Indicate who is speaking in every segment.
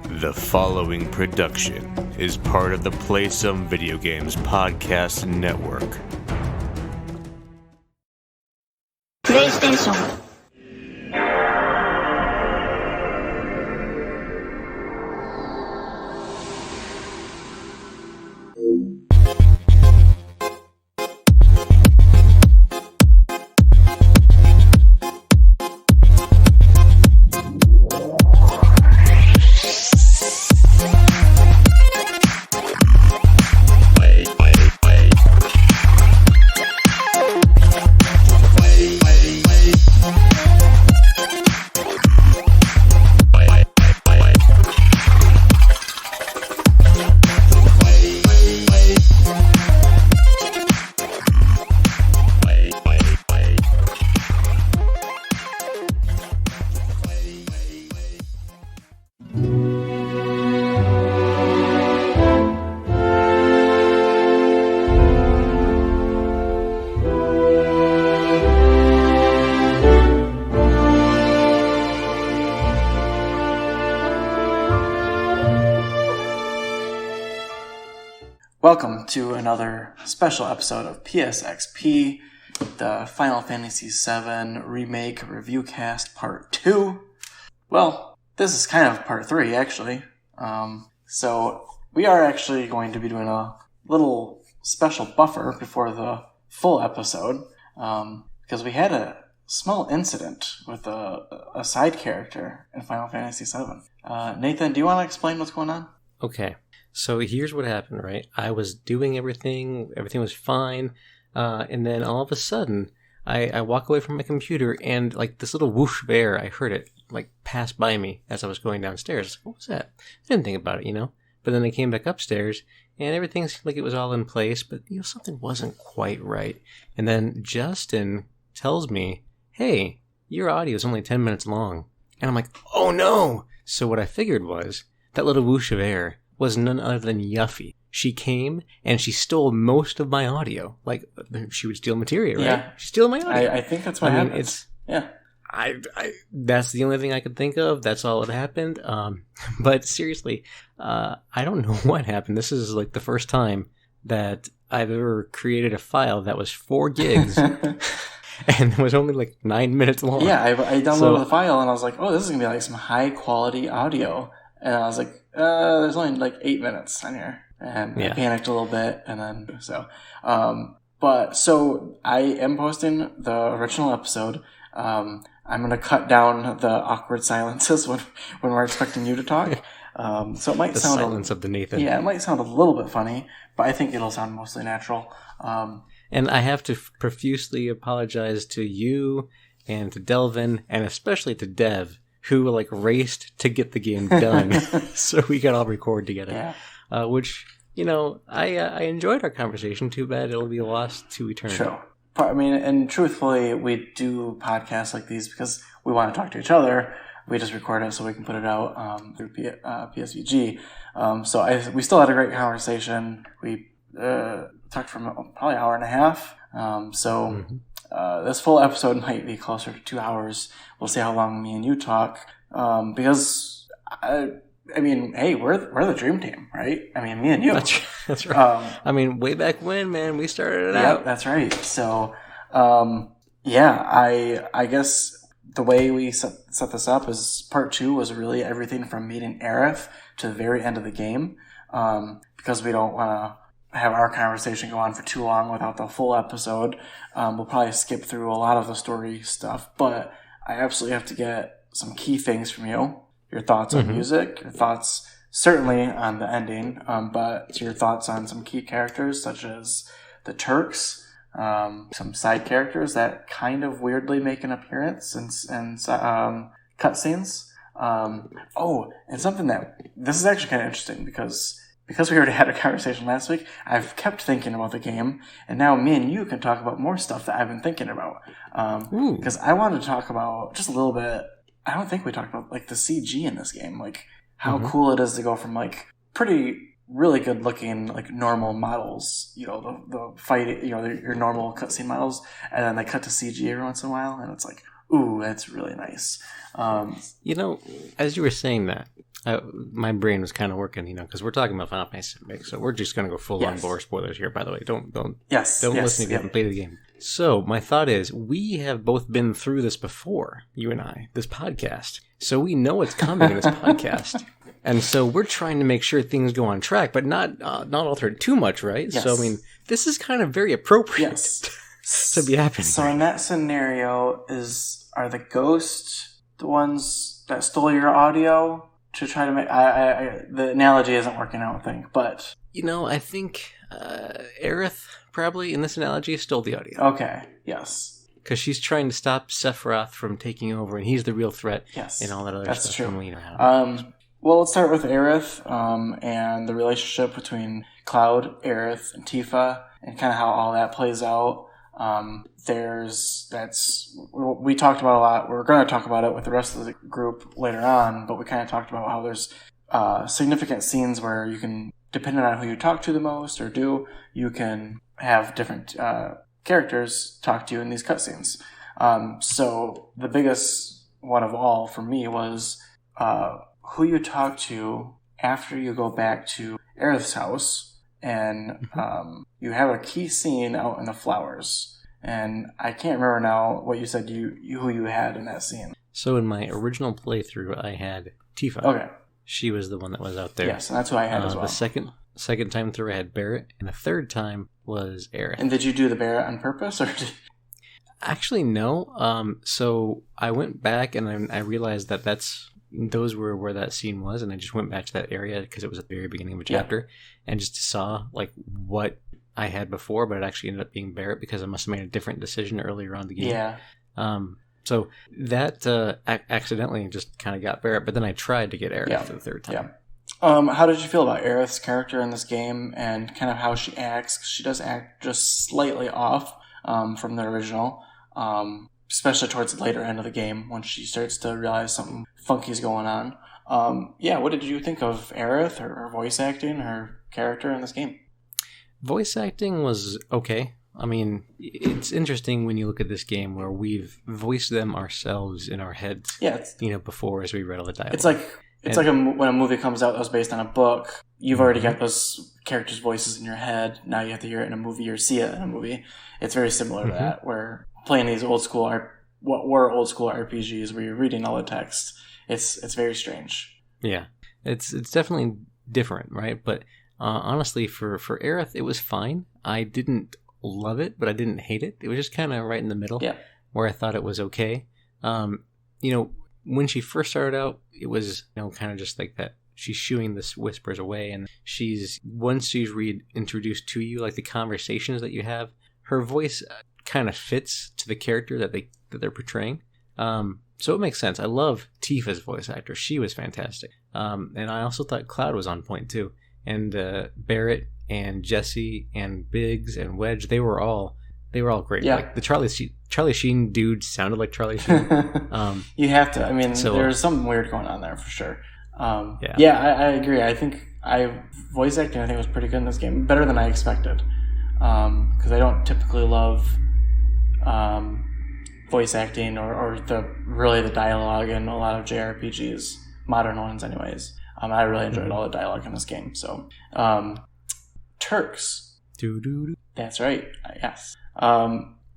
Speaker 1: The following production is part of the Play Some Video Games podcast network.
Speaker 2: PlayStation.
Speaker 3: Welcome to another special episode of PSXP, the Final Fantasy VII Remake Reviewcast Part 2. Well, this is kind of Part 3, actually. So we are actually going to be doing a little special buffer before the full episode, because we had a small incident with a side character in Final Fantasy VII. Nathan, do you want to explain what's going on?
Speaker 4: Okay. So here's what happened, right? I was doing everything was fine, and then all of a sudden, I walk away from my computer, and like this little whoosh of air, I heard it like pass by me as I was going downstairs. I was like, what was that? I didn't think about it, But then I came back upstairs, and everything seemed like it was all in place, but something wasn't quite right. And then Justin tells me, hey, your audio is only 10 minutes long. And I'm like, oh no! So what I figured was, that little whoosh of air was none other than Yuffie. She came and she stole most of my audio. Like, she would steal materia, right?
Speaker 3: Yeah.
Speaker 4: She's stealing my audio.
Speaker 3: I think that's what happens. Yeah.
Speaker 4: I that's the only thing I could think of. That's all that happened. But seriously, I don't know what happened. This is like the first time that I've ever created a file that was 4 gigs. And it was only like 9 minutes long.
Speaker 3: Yeah, I downloaded the file and I was like, oh, this is going to be like some high quality audio. And I was like, there's only like 8 minutes on here. And I panicked a little bit. And then, so I am posting the original episode. I'm going to cut down the awkward silences when we're expecting you to talk. So it might
Speaker 4: the
Speaker 3: sound
Speaker 4: silence of the Nathan.
Speaker 3: Yeah, it might sound a little bit funny, but I think it'll sound mostly natural.
Speaker 4: And I have to profusely apologize to you and to Delvin and especially to Dev, who like raced to get the game done so we could all record together. Yeah. Which, I enjoyed our conversation. Too bad it'll be lost to eternity.
Speaker 3: Sure. I mean, and truthfully, we do podcasts like these because we want to talk to each other. We just record it so we can put it out through PSVG. We still had a great conversation. We talked for probably an hour and a half. This full episode might be closer to 2 hours. We'll see how long me and you talk. Because, hey, we're the dream team, right? I mean, me and you.
Speaker 4: That's right. Way back when, man, we started it out.
Speaker 3: Yeah, that's right. So, I guess the way we set this up is part 2 was really everything from meeting Aerith to the very end of the game. Because we don't want to have our conversation go on for too long without the full episode. We'll probably skip through a lot of the story stuff, but I absolutely have to get some key things from you. Your thoughts on music, your thoughts certainly on the ending, but your thoughts on some key characters such as the Turks, some side characters that kind of weirdly make an appearance and cutscenes. And something this is actually kind of interesting because we already had a conversation last week, I've kept thinking about the game, and now me and you can talk about more stuff that I've been thinking about. Because I wanted to talk about just a little bit, I don't think we talked about like the CG in this game, like how cool it is to go from like pretty really good looking like normal models, the fight, your normal cutscene models, and then they cut to CG every once in a while, and it's like, ooh, that's really nice.
Speaker 4: As you were saying that, My brain was kind of working, because we're talking about Final Fantasy VII Remake, so we're just going to go full on lore spoilers here. By the way, don't listen if you haven't played the game. So my thought is, we have both been through this before, you and I, this podcast, so we know what's coming in this podcast, and so we're trying to make sure things go on track, but not alter it too much, right?
Speaker 3: Yes.
Speaker 4: So I mean, this is kind of very appropriate to be happening.
Speaker 3: So in that scenario, are the ghosts the ones that stole your audio? To try to make the analogy isn't working out, I think, but
Speaker 4: I think Aerith probably in this analogy stole the audio.
Speaker 3: Okay, yes,
Speaker 4: because she's trying to stop Sephiroth from taking over, and he's the real threat.
Speaker 3: Yes,
Speaker 4: and all that other
Speaker 3: that's
Speaker 4: stuff.
Speaker 3: true. Well, let's start with Aerith and the relationship between Cloud, Aerith, and Tifa, and kind of how all that plays out. We talked about a lot. We're going to talk about it with the rest of the group later on, but we kind of talked about how there's significant scenes where you can, depending on who you talk to the most or you can have different characters talk to you in these cutscenes. So the biggest one of all for me was who you talk to after you go back to Aerith's house, and you have a key scene out in the flowers. And I can't remember now what you said who you had in that scene.
Speaker 4: So in my original playthrough, I had Tifa.
Speaker 3: Okay.
Speaker 4: She was the one that was out there.
Speaker 3: Yes, and that's who I had as well.
Speaker 4: The second time through, I had Barrett, and the third time was Aerith.
Speaker 3: And did you do the Barrett on purpose, or
Speaker 4: Actually, no. So I went back and I realized that those were where that scene was, and I just went back to that area because it was at the very beginning of a chapter, and just saw like what I had before, but it actually ended up being Barrett because I must have made a different decision earlier on in the game.
Speaker 3: Yeah.
Speaker 4: So that accidentally just kind of got Barrett, but then I tried to get Aerith for the third time.
Speaker 3: Yeah. How did you feel about Aerith's character in this game and kind of how she acts? 'Cause she does act just slightly off from the original, especially towards the later end of the game when she starts to realize something funky's going on. What did you think of Aerith, her voice acting, her character in this game?
Speaker 4: Voice acting was okay. I mean, it's interesting when you look at this game where we've voiced them ourselves in our heads.
Speaker 3: Yeah,
Speaker 4: before as we read all the dialogue.
Speaker 3: It's like when a movie comes out that was based on a book. You've already got those characters' voices in your head. Now you have to hear it in a movie or see it in a movie. It's very similar to that. Where playing these what were old school RPGs where you're reading all the text. It's very strange.
Speaker 4: Yeah, it's definitely different, right? But honestly, for Aerith, it was fine. I didn't love it, but I didn't hate it. It was just kind of right in the middle, where I thought it was okay. When she first started out, it was kind of just like that. She's shooing this whispers away, and once she's introduced to you, like the conversations that you have, her voice kind of fits to the character that they're portraying. So it makes sense. I love Tifa's voice actor; she was fantastic. And I also thought Cloud was on point too. And Barrett and Jesse and Biggs and Wedge, they were all great.
Speaker 3: Yeah.
Speaker 4: Like the Charlie Sheen dude sounded like Charlie Sheen.
Speaker 3: You have to. I mean, there's something weird going on there for sure. I agree. I think voice acting I think was pretty good in this game, better than I expected. Because I don't typically love voice acting or the dialogue in a lot of JRPGs, modern ones anyways. I really enjoyed all the dialogue in this game. So, Turks. That's right. Yes.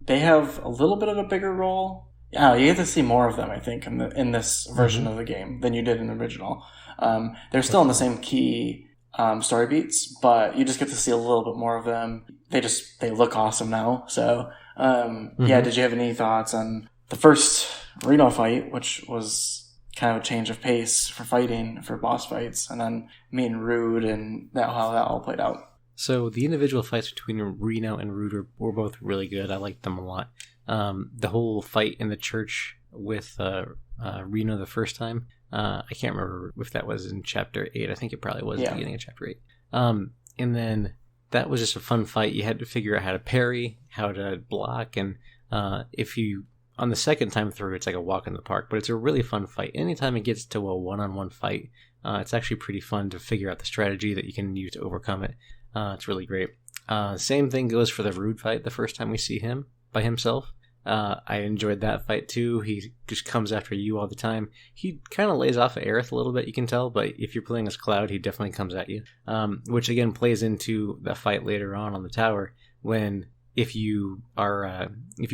Speaker 3: They have a little bit of a bigger role. Yeah, you get to see more of them, I think, in this version of the game than you did in the original. They're still in the same key story beats, but you just get to see a little bit more of them. They look awesome now. So, did you have any thoughts on the first Reno fight, which was kind of a change of pace for fighting, for boss fights, and then meeting Rude and how that all played out?
Speaker 4: So the individual fights between Reno and Rude were both really good. I liked them a lot. The whole fight in the church with Reno the first time, I can't remember if that was in Chapter 8. I think it probably was at the beginning of Chapter 8. And then that was just a fun fight. You had to figure out how to parry, how to block, and on the second time through, it's like a walk in the park, but it's a really fun fight. Anytime it gets to a one-on-one fight, it's actually pretty fun to figure out the strategy that you can use to overcome it. It's really great. Same thing goes for the Rude fight the first time we see him by himself. I enjoyed that fight too. He just comes after you all the time. He kind of lays off of Aerith a little bit, you can tell, but if you're playing as Cloud, he definitely comes at you. Which again plays into the fight later on the tower when if you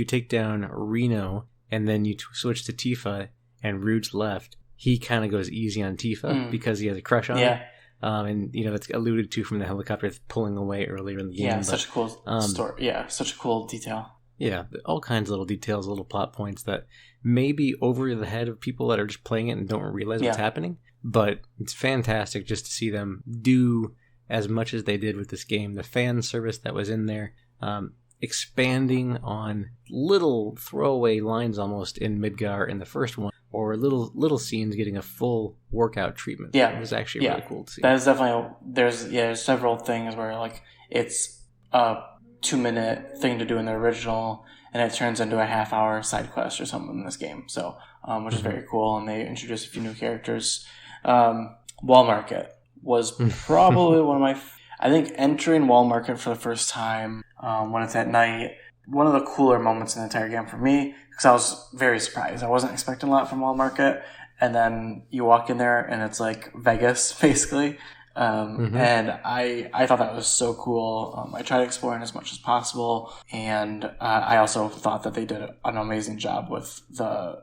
Speaker 4: take down Reno and then you switch to Tifa and Rude's left, he kind of goes easy on Tifa because he has a crush on her. And that's alluded to from the helicopter pulling away earlier in the game.
Speaker 3: Yeah, such a cool story. Yeah, such a cool detail.
Speaker 4: Yeah, all kinds of little details, little plot points that may be over the head of people that are just playing it and don't realize what's happening. But it's fantastic just to see them do as much as they did with this game. The fan service that was in there, expanding on little throwaway lines almost in Midgar in the first one, or little scenes getting a full workout treatment.
Speaker 3: Yeah,
Speaker 4: it was actually really cool to see.
Speaker 3: That is definitely there's several things where like it's a 2-minute thing to do in the original, and it turns into a half-hour side quest or something in this game. So, which is very cool, and they introduced a few new characters. Wall Market was probably one of my. I think entering Wall Market for the first time when it's at night, one of the cooler moments in the entire game for me, because I was very surprised. I wasn't expecting a lot from Wall Market, and then you walk in there and it's like Vegas, basically. And I thought that was so cool. I tried exploring as much as possible, and I also thought that they did an amazing job with the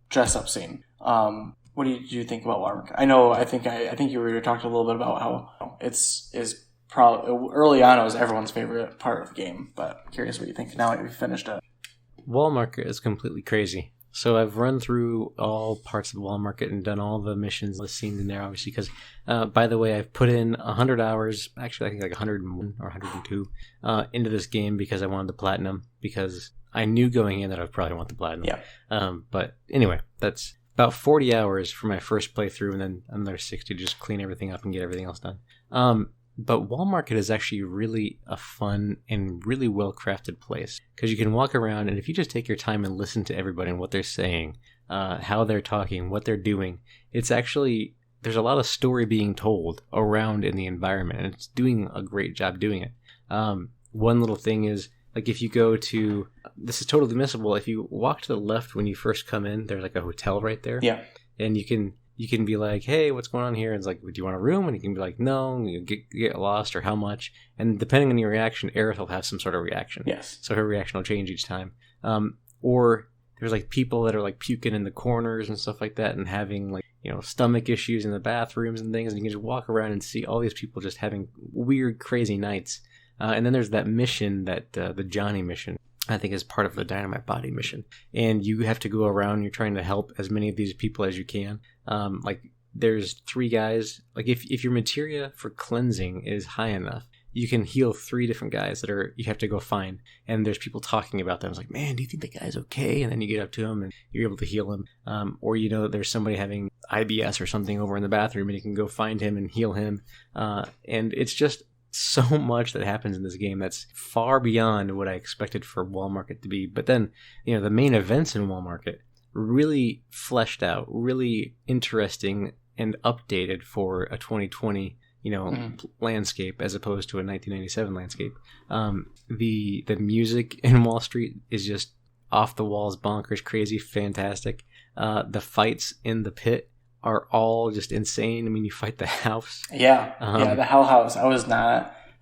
Speaker 3: dress-up scene. What do you think about Wall Market? I think you were talking a little bit about how is probably early on it was everyone's favorite part of the game, but I'm curious what you think now that you've finished it.
Speaker 4: Wall Market is completely crazy. So I've run through all parts of the Wall Market and done all the missions, the scenes in there, obviously, because, by the way, I've put in 100 hours, actually I think like 101 or 102, into this game because I wanted the Platinum, because I knew going in that I would probably want the Platinum.
Speaker 3: Yeah.
Speaker 4: But anyway, that's about 40 hours for my first playthrough, and then another 60 to just clean everything up and get everything else done. But Wall Market is actually really a fun and really well-crafted place, because you can walk around, and if you just take your time and listen to everybody and what they're saying, how they're talking, what they're doing, it's actually, there's a lot of story being told around in the environment, and it's doing a great job doing it. One little thing is, like if you go to, this is totally missable, if you walk to the left when you first come in, there's like a hotel right there.
Speaker 3: Yeah.
Speaker 4: And you can be like, hey, what's going on here? And it's like, do you want a room? And you can be like, no, you get lost, or how much. And depending on your reaction, Aerith will have some sort of reaction.
Speaker 3: Yes.
Speaker 4: So her reaction will change each time. Or there's like people that are like puking in the corners and stuff like that, and having like, stomach issues in the bathrooms and things. And you can just walk around and see all these people just having weird, crazy nights. And then there's that mission, that the Johnny mission, I think is part of the Dynamite Body mission. And you have to go around, you're trying to help as many of these people as you can. Like there's 3 guys, like if your materia for cleansing is high enough, you can heal 3 different guys that you have to go find. And there's people talking about them. It's like, man, do you think that guy's okay? And then you get up to him and you're able to heal him. Or there's somebody having IBS or something over in the bathroom, and you can go find him and heal him. And it's just so much that happens in this game that's far beyond what I expected for Wall Market to be. But then, the main events in Wall Market really fleshed out, really interesting and updated for a 2020, landscape as opposed to a 1997 landscape. The music in Wall Street is just off the walls, bonkers, crazy, fantastic. The fights in the pit are all just insane. I mean, you fight the house.
Speaker 3: Yeah, the Hell House. I was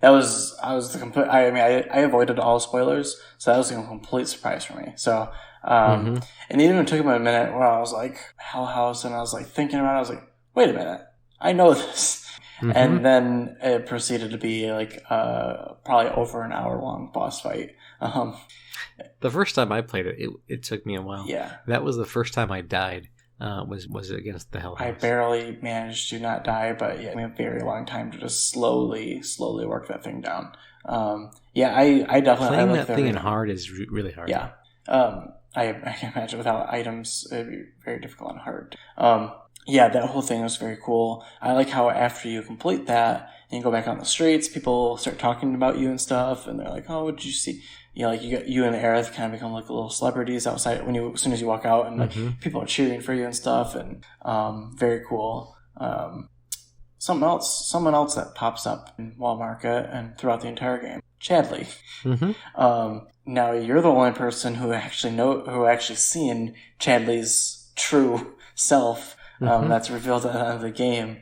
Speaker 3: the complete. I avoided all spoilers, so that was a complete surprise for me. So, and it even took me a minute where I was like, Hell House, and I was like thinking about it. I was like, wait a minute, I know this. And then it proceeded to be like probably over an hour long boss fight.
Speaker 4: The first time I played it, it took me a while.
Speaker 3: Yeah,
Speaker 4: that was the first time I died. Was against the Hell House.
Speaker 3: I barely managed to not die, but yeah, it took me a very long time to just slowly work that thing down. I definitely
Speaker 4: playing that thing in hard is really hard.
Speaker 3: Yeah, I can imagine without items it'd be very difficult and hard. That whole thing was very cool. I like how after you complete that and you go back on the streets, people start talking about you and stuff, and they're like, "Oh, what did you see?" You and Aerith kind of become like little celebrities outside as soon as you walk out, and like people are cheering for you and stuff, and very cool. Someone else that pops up in Wall Market and throughout the entire game Chadley. Now you're the only person who actually seen Chadley's true self. That's revealed at the end of the game.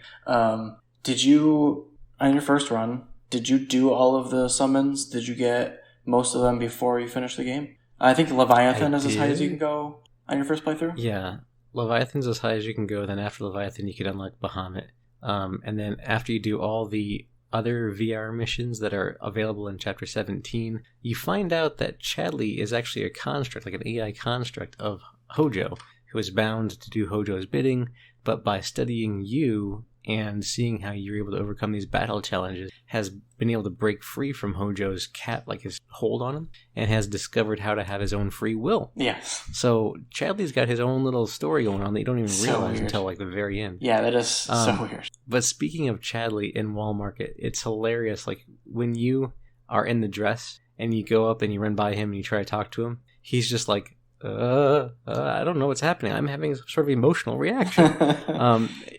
Speaker 3: Did you, on your first run, did you do all of the summons? Did you get most of them before you finished the game? I think Leviathan is as high as you can go on your first playthrough.
Speaker 4: Yeah, Leviathan's as high as you can go. Then after Leviathan, you can unlock Bahamut. And then after you do all the other VR missions that are available in Chapter 17, you find out that Chadley is actually a construct, like an AI construct of Hojo, who is bound to do Hojo's bidding, but by studying you and seeing how you're able to overcome these battle challenges, has been able to break free from Hojo's like his hold on him, and has discovered how to have his own free will.
Speaker 3: Yes.
Speaker 4: So Chadley's got his own little story going on that you don't even realize
Speaker 3: weird.
Speaker 4: until like the very end.
Speaker 3: Yeah, that is so weird.
Speaker 4: But speaking of Chadley in Wall Market, it's hilarious. Like when you are in the dress and you go up and you run by him and you try to talk to him, he's just like, I don't know what's happening. I'm having some sort of emotional reaction.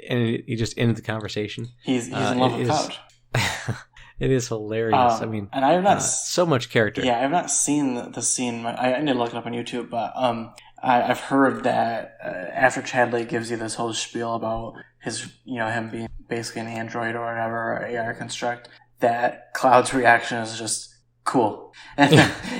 Speaker 4: And he just ended the conversation.
Speaker 3: He's in love with Cloud.
Speaker 4: It is hilarious. I mean,
Speaker 3: and I have not
Speaker 4: so much character.
Speaker 3: Yeah, I have not seen the scene. I need to look it up on YouTube, but I've heard that after Chadley gives you this whole spiel about his, him being basically an android or whatever, or AI construct, that Cloud's reaction is just cool, and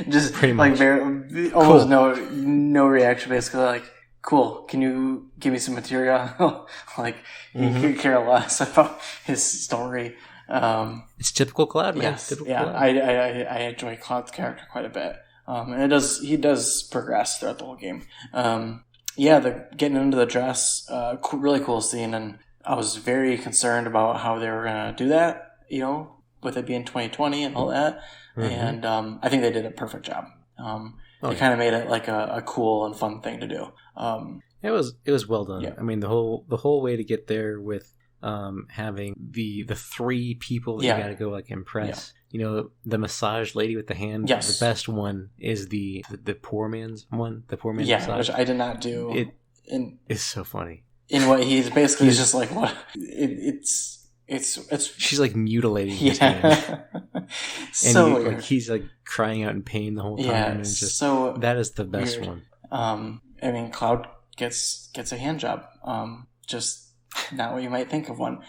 Speaker 3: just
Speaker 4: pretty
Speaker 3: like
Speaker 4: much.
Speaker 3: very almost no reaction, basically like, cool, can you give me some material? Like he could care less about his story.
Speaker 4: It's typical Cloud, man.
Speaker 3: Yes,
Speaker 4: Typical
Speaker 3: yeah,
Speaker 4: Cloud.
Speaker 3: I enjoy Cloud's character quite a bit, and he does progress throughout the whole game. The getting into the dress, really cool scene, and I was very concerned about how they were gonna do that, with it being 2020 and all that. And I think they did a perfect job. They kind of made it like a cool and fun thing to do.
Speaker 4: It was well done.
Speaker 3: Yeah.
Speaker 4: I mean, the whole way to get there with having the three people that you got to go like impress. The massage lady with the hand.
Speaker 3: Yes.
Speaker 4: The best one is the poor man's one. The poor man's massage.
Speaker 3: Which I did not do.
Speaker 4: It's so funny.
Speaker 3: In what he's basically just like what it's.
Speaker 4: She's like mutilating his hand.
Speaker 3: So weird.
Speaker 4: Like, he's like crying out in pain the whole time.
Speaker 3: Yeah,
Speaker 4: and it's just
Speaker 3: so
Speaker 4: that is the best
Speaker 3: weird.
Speaker 4: one.
Speaker 3: I mean, Cloud gets a hand job. Just not what you might think of one.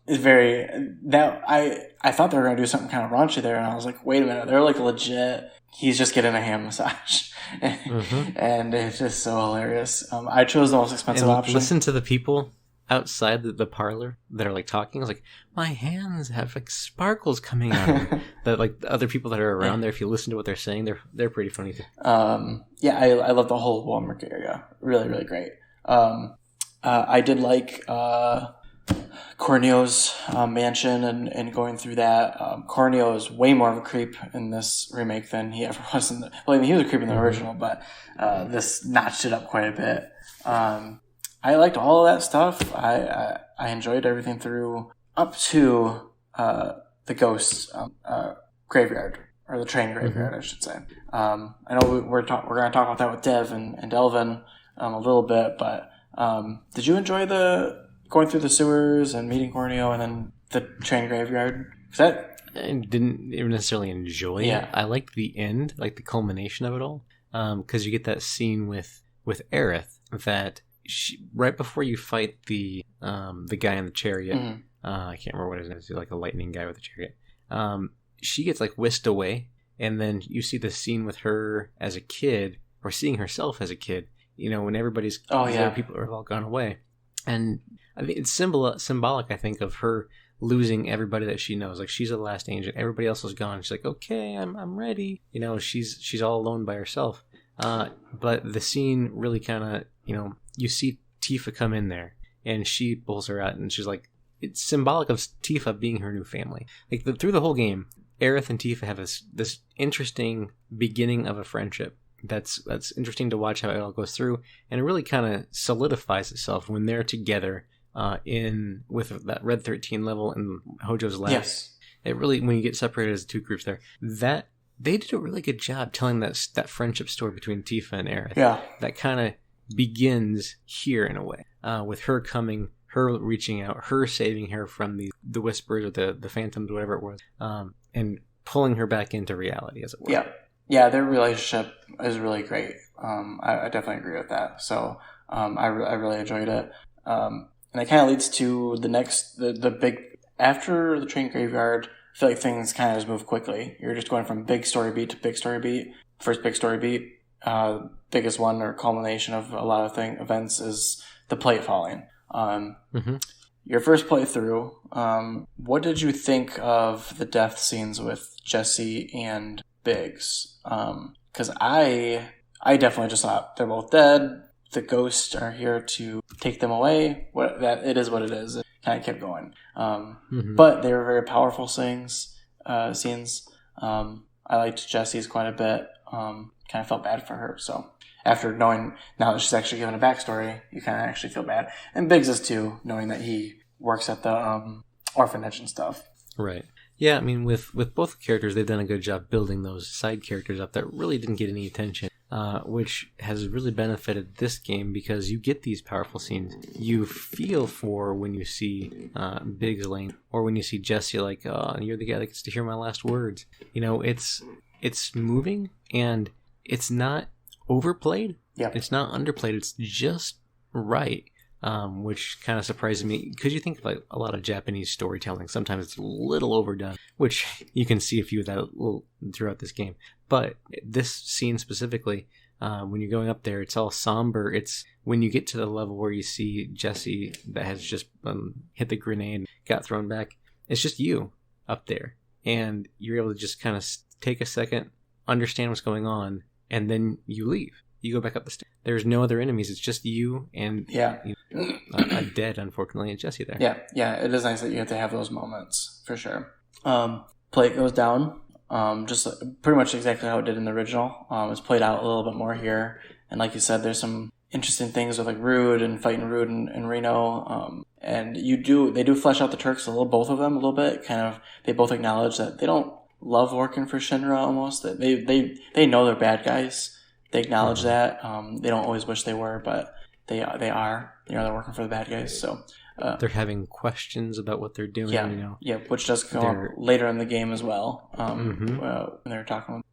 Speaker 3: It's very that I thought they were gonna do something kind of raunchy there, and I was like, wait a minute, they're like legit. He's just getting a hand massage, and it's just so hilarious. I chose the most expensive option.
Speaker 4: Listen to the people outside the parlor that are like talking. I was like, my hands have like sparkles coming out of them. That like the other people that are around there, if you listen to what they're saying, they're pretty funny too.
Speaker 3: I love the whole Wall Market area. Really, really great. I did like Corneo's mansion and going through that. Corneo is way more of a creep in this remake than he ever was in he was a creep in the original, but this notched it up quite a bit. I liked all of that stuff. I enjoyed everything through up to the ghost graveyard, or the train graveyard, I should say. I know we're going to talk about that with Dev and Delvin a little bit, but did you enjoy the going through the sewers and meeting Corneo and then the train graveyard? I
Speaker 4: didn't even necessarily enjoy it. I liked the end, like the culmination of it all, because you get that scene with Aerith that. Right before you fight the guy in the chariot, I can't remember what his name is. He's like a lightning guy with a chariot. She gets like whisked away, and then you see the scene with her as a kid, or seeing herself as a kid. When everybody's other people have all gone away, and I mean it's symbolic. I think of her losing everybody that she knows. Like she's the last angel, everybody else is gone. She's like, okay, I'm ready. She's all alone by herself. But the scene really kind of you see Tifa come in there, and she pulls her out, and she's like, it's symbolic of Tifa being her new family. Like through the whole game, Aerith and Tifa have this interesting beginning of a friendship. That's interesting to watch how it all goes through, and it really kind of solidifies itself when they're together with that Red 13 level in Hojo's lab.
Speaker 3: Yes,
Speaker 4: it really, when you get separated as two groups there, that they did a really good job telling that friendship story between Tifa and Aerith.
Speaker 3: Yeah, that
Speaker 4: kind of begins here in a way, with her coming, her reaching out, her saving her from the whispers or the phantoms, whatever it was, and pulling her back into reality, as it were.
Speaker 3: Yeah, their relationship is really great. I definitely agree with that. So I really enjoyed it. And it kind of leads to the big, after the train graveyard, I feel like things kind of just move quickly. You're just going from big story beat to big story beat. First big story beat, biggest one or culmination of a lot of events is the plate falling. Your first playthrough, what did you think of the death scenes with Jesse and Biggs? Because I definitely just thought they're both dead. The ghosts are here to take them away. It is what it is. It kind of kept going. But they were very powerful scenes. I liked Jesse's quite a bit. Kind of felt bad for her. So after knowing now that she's actually given a backstory, you kind of actually feel bad. And Biggs is too, knowing that he works at the orphanage and stuff.
Speaker 4: Right. Yeah, I mean, with both characters, they've done a good job building those side characters up that really didn't get any attention, which has really benefited this game because you get these powerful scenes. You feel for when you see Biggs Lane, or when you see Jesse, like, oh, you're the guy that gets to hear my last words. You know, it's moving, and it's not overplayed.
Speaker 3: Yep.
Speaker 4: It's not underplayed. It's just right. Which kind of surprises me because you think like a lot of Japanese storytelling, sometimes it's a little overdone, which you can see a few of that throughout this game. But this scene specifically, when you're going up there, it's all somber. It's when you get to the level where you see Jesse that has just hit the grenade, got thrown back. It's just you up there, and you're able to just kind of take a second, understand what's going on, and then you leave. You go back up the stairs. There's no other enemies. It's just you and a dead, unfortunately, and Jesse there.
Speaker 3: Yeah. It is nice that you get to have those moments for sure. Plate goes down, just pretty much exactly how it did in the original. It's played out a little bit more here, and like you said, there's some interesting things with like Rude and fighting Rude and Reno. And they do flesh out the Turks both of them a little bit. Kind of, they both acknowledge that they don't love working for Shinra almost. That they know they're bad guys. They acknowledge that. They don't always wish they were, but they are. They're working for the bad guys. So
Speaker 4: they're having questions about what they're doing.
Speaker 3: Which does come up later in the game as well. When they're talking with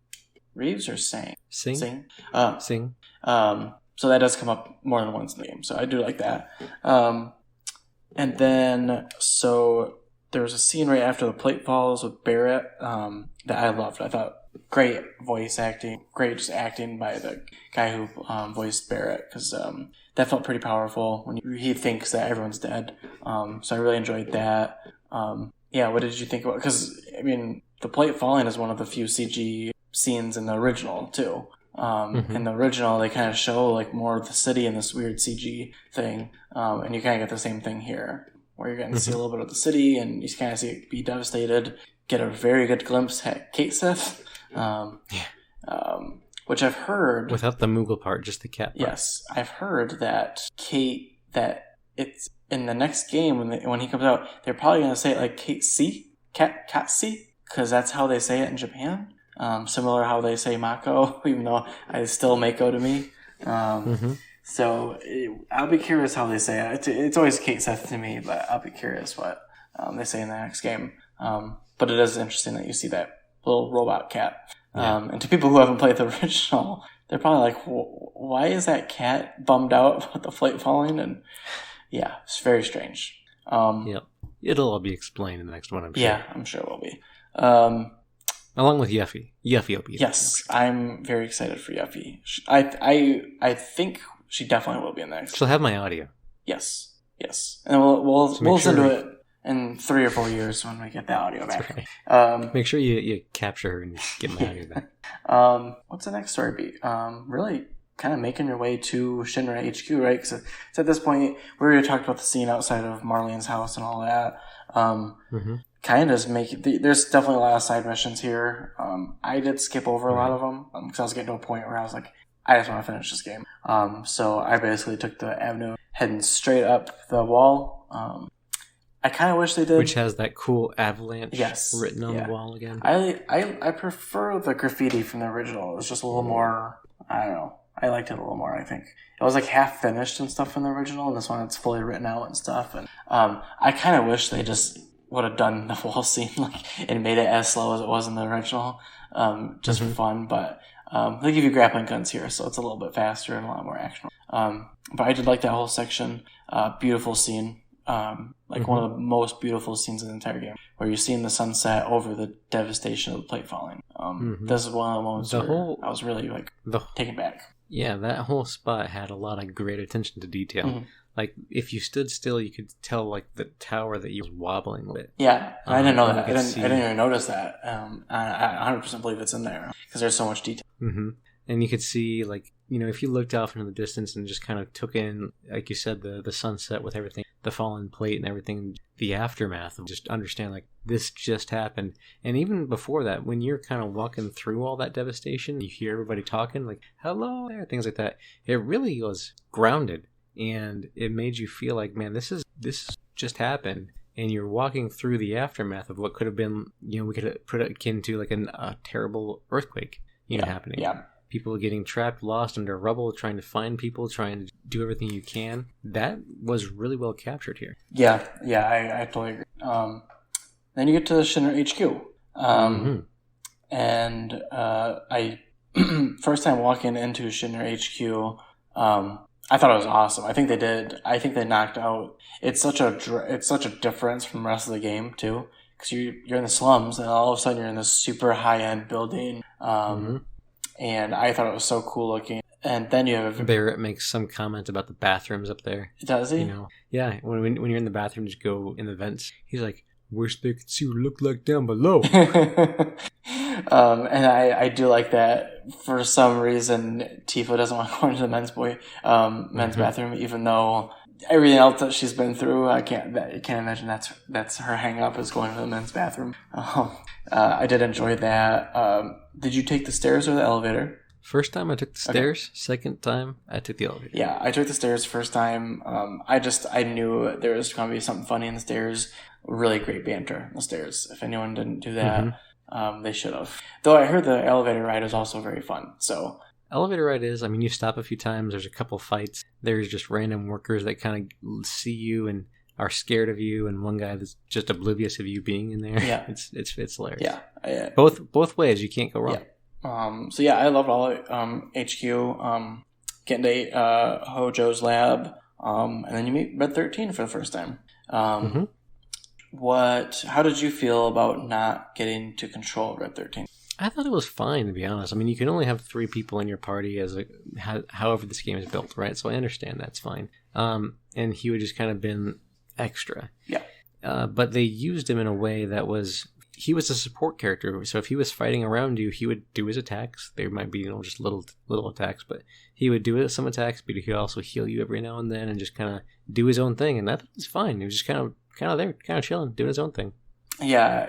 Speaker 3: Reeves or Sing.
Speaker 4: Sing.
Speaker 3: So that does come up more than once in the game. So I do like that. And then there was a scene right after the plate falls with Barrett that I loved. I thought. Great voice acting, great just acting by the guy who voiced Barrett, because that felt pretty powerful when he thinks that everyone's dead. So I really enjoyed that. What did you think about? Because I mean, the plate falling is one of the few CG scenes in the original too. In the original, they kind of show like more of the city in this weird CG thing, and you kind of get the same thing here, where you're getting to see a little bit of the city, and you kind of see it be devastated. Get a very good glimpse at Kate Sith. Which I've heard
Speaker 4: without the Moogle part, just the cat part.
Speaker 3: Yes, I've heard that it's in the next game when he comes out, they're probably going to say it like Kate C, cat C, because that's how they say it in Japan. Similar how they say Mako, even though it's still Mako to me. So I'll be curious how they say it. It's always Kate Seth to me, but I'll be curious what they say in the next game. But it is interesting that you see that little robot cat. And to people who haven't played the original, they're probably like, why is that cat bummed out about the plate falling? And yeah, it's very strange.
Speaker 4: It'll all be explained in the next one, I'm sure.
Speaker 3: Yeah, I'm sure it will be.
Speaker 4: Along with Yuffie. Yuffie will be.
Speaker 3: Yes, I'm very excited for Yuffie. I think she definitely will be in the next.
Speaker 4: She'll have my audio.
Speaker 3: Yes. And we'll listen to it in 3 or 4 years when we get the audio back.
Speaker 4: Right. Make sure you capture her and get my audio back.
Speaker 3: What's the next story beat? Really kind of making your way to Shinra HQ, right? Because it's at this point, we already talked about the scene outside of Marlene's house and all that. Kind of there's definitely a lot of side missions here. I did skip over a lot of them because I was getting to a point where I was like, I just want to finish this game. So I basically took the avenue heading straight up the wall. I kind of wish they did.
Speaker 4: Which has that cool avalanche written on the wall again.
Speaker 3: I prefer the graffiti from the original. It was just a little more, I don't know. I liked it a little more, I think. It was like half finished and stuff in the original, and this one it's fully written out and stuff. And I kind of wish they just would have done the whole scene and made it as slow as it was in the original, just for fun. But they give you grappling guns here, so it's a little bit faster and a lot more action. But I did like that whole section. Beautiful scene. One of the most beautiful scenes in the entire game, where you're seeing the sunset over the devastation of the plate falling. This is one of the moments where I was really taken back.
Speaker 4: Yeah, that whole spot had a lot of great attention to detail. Like, if you stood still, you could tell, like, the tower that you were wobbling with.
Speaker 3: Yeah, I didn't know that. I didn't even notice that. I 100% believe it's in there, because there's so much detail.
Speaker 4: And you could see, like, you know, if you looked off into the distance and just kind of took in, like you said, the sunset with everything, the fallen plate and everything, the aftermath of just understand, like, this just happened. And even before that, when you're kind of walking through all that devastation, you hear everybody talking, like, hello there, things like that. It really was grounded. And it made you feel like, man, this just happened. And you're walking through the aftermath of what could have been, you know, we could put it akin to like a terrible earthquake, happening. Yeah. People getting trapped, lost under rubble, trying to find people, trying to do everything you can. That was really well captured here.
Speaker 3: Yeah, I totally agree. Then you get to Shinra HQ. And I first time walking into Shinra HQ, I thought it was awesome. I think they knocked out. It's such a difference from the rest of the game too, because you're in the slums and all of a sudden you're in this super high end building. And I thought it was so cool looking. And then you have
Speaker 4: Barrett makes some comment about the bathrooms up there.
Speaker 3: Does he?
Speaker 4: You know, yeah. When you're in the bathroom, just go in the vents. He's like, wish they could see what it looked like down below.
Speaker 3: And I do like that. For some reason, Tifa doesn't want to go into the men's bathroom, even though everything else that she's been through, I can't imagine that's her hang up, is going to the men's bathroom. I did enjoy that. Did you take the stairs or the elevator?
Speaker 4: First time I took the stairs. Okay. Second time I took the elevator.
Speaker 3: Yeah, I took the stairs first time. I knew there was going to be something funny in the stairs. Really great banter in the stairs. If anyone didn't do that, they should have. Though I heard the elevator ride is also very fun. So
Speaker 4: elevator ride is, I mean, you stop a few times. There's a couple fights. There's just random workers that kind of see you and are scared of you, and one guy that's just oblivious of you being in there. Yeah, it's hilarious.
Speaker 3: Yeah,
Speaker 4: both ways. You can't go wrong.
Speaker 3: Yeah. I loved all HQ. Getting to Hojo's lab, and then you meet Red 13 for the first time. How did you feel about not getting to control Red 13?
Speaker 4: I thought it was fine, to be honest. I mean, you can only have 3 people in your party however this game is built, right? So I understand that's fine. And he would just kind of been extra.
Speaker 3: Yeah.
Speaker 4: But they used him in a way that he was a support character. So if he was fighting around you, he would do his attacks. There might be, just little attacks, but he would do some attacks, but he could also heal you every now and then and just kind of do his own thing. And that was fine. He was just kind of there, kind of chilling, doing his own thing.
Speaker 3: Yeah.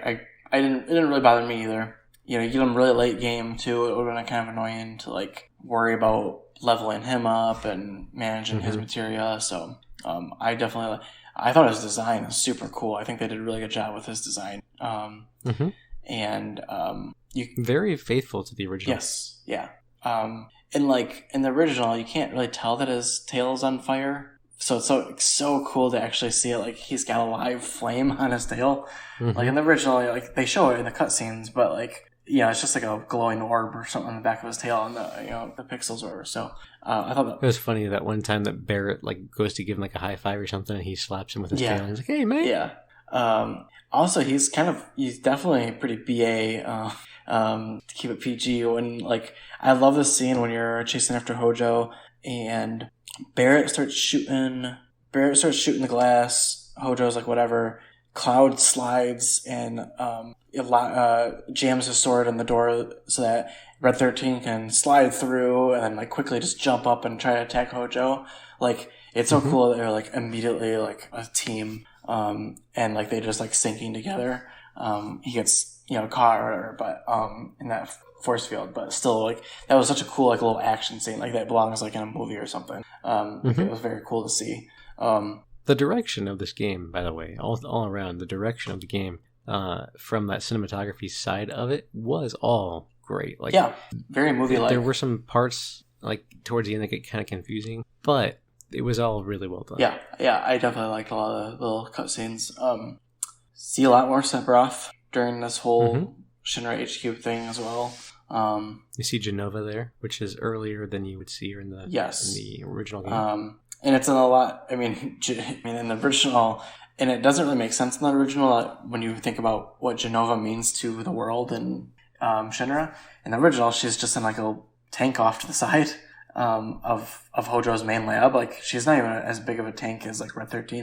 Speaker 3: It didn't really bother me either. You get him really late game too. It would have been kind of annoying to worry about leveling him up and managing his materia. So I thought his design was super cool. I think they did a really good job with his design. And
Speaker 4: very faithful to the original.
Speaker 3: Yes, yeah. And in the original, you can't really tell that his tail is on fire. So it's so cool to actually see it. He's got a live flame on his tail. In the original, they show it in the cutscenes, but it's just a glowing orb or something on the back of his tail, and the pixels or whatever. So I thought
Speaker 4: it was funny that one time that Barrett goes to give him a high five or something, and he slaps him with his tail. And he's like, "Hey, mate!"
Speaker 3: Yeah. Also, he's definitely pretty BA. To keep it PG. When I love this scene when you're chasing after Hojo and Barrett starts shooting the glass. Hojo's whatever. Cloud slides and jams his sword in the door so that Red 13 can slide through and then quickly just jump up and try to attack Hojo. It's so cool that they're still a team, and they just syncing together. He gets caught or whatever, but in that force field, but still that was such a cool little action scene, that belongs in a movie or something. It was very cool to see.
Speaker 4: The direction of this game, by the way, all around, the direction of the game, from that cinematography side of it was all great.
Speaker 3: Very movie-like.
Speaker 4: There were some parts towards the end that get kind of confusing, but it was all really well done.
Speaker 3: Yeah, I definitely liked a lot of the little cutscenes. see a lot more Sephiroth during this whole Shinra HQ thing as well.
Speaker 4: You see Jenova there, which is earlier than you would see her in the original game.
Speaker 3: And it's in a lot. I mean, in the original, and it doesn't really make sense in the original when you think about what Jenova means to the world in Shinra. In the original, she's just in like a tank off to the side of Hojo's main lab. Like, she's not even as big of a tank as like Red 13.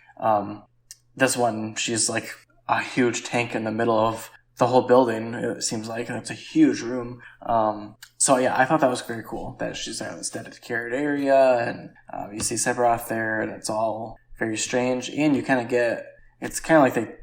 Speaker 3: This one, she's like a huge tank in the middle of the whole building, it seems like, and it's a huge room. So yeah, I thought that was very cool that she's there in this dedicated area, and you see Sephiroth there, and it's all very strange. And you kind of get, it's kind of like they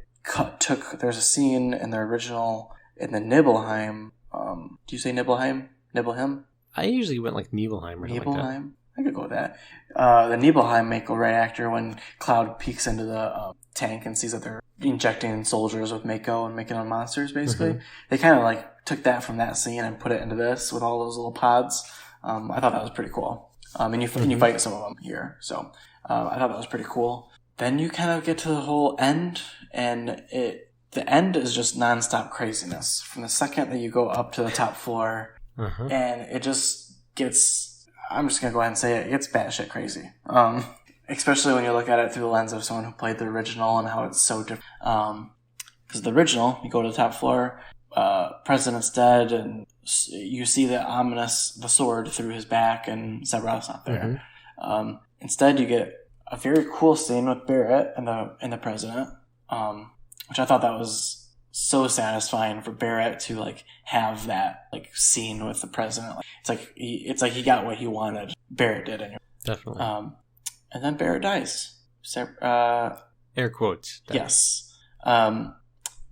Speaker 3: there's a scene in the original in the Nibelheim. Do you say Nibelheim? Nibelheim?
Speaker 4: I usually went like Nibelheim or something like that.
Speaker 3: I could go with that. The Nibelheim make go right after when Cloud peeks into the tank and sees that they're injecting soldiers with Mako and making them monsters, basically. They kind of like took that from that scene and put it into this with all those little pods. I thought that was pretty cool. And you fight some of them here. So I thought that was pretty cool. Then you kind of get to the whole end, and the end is just nonstop craziness. From the second that you go up to the top floor, and it just gets, I'm just going to go ahead and say it gets batshit crazy. Especially when you look at it through the lens of someone who played the original and how it's so different. Because the original, you go to the top floor, President's dead, and you see the sword through his back, and Sephiroth's not there. Instead, you get a very cool scene with Barrett and the President, which I thought that was so satisfying for Barrett to like have that like scene with the President. It's like he got what he wanted. Barrett did anyway.
Speaker 4: Definitely.
Speaker 3: And then Barrett dies.
Speaker 4: Air quotes.
Speaker 3: Yes.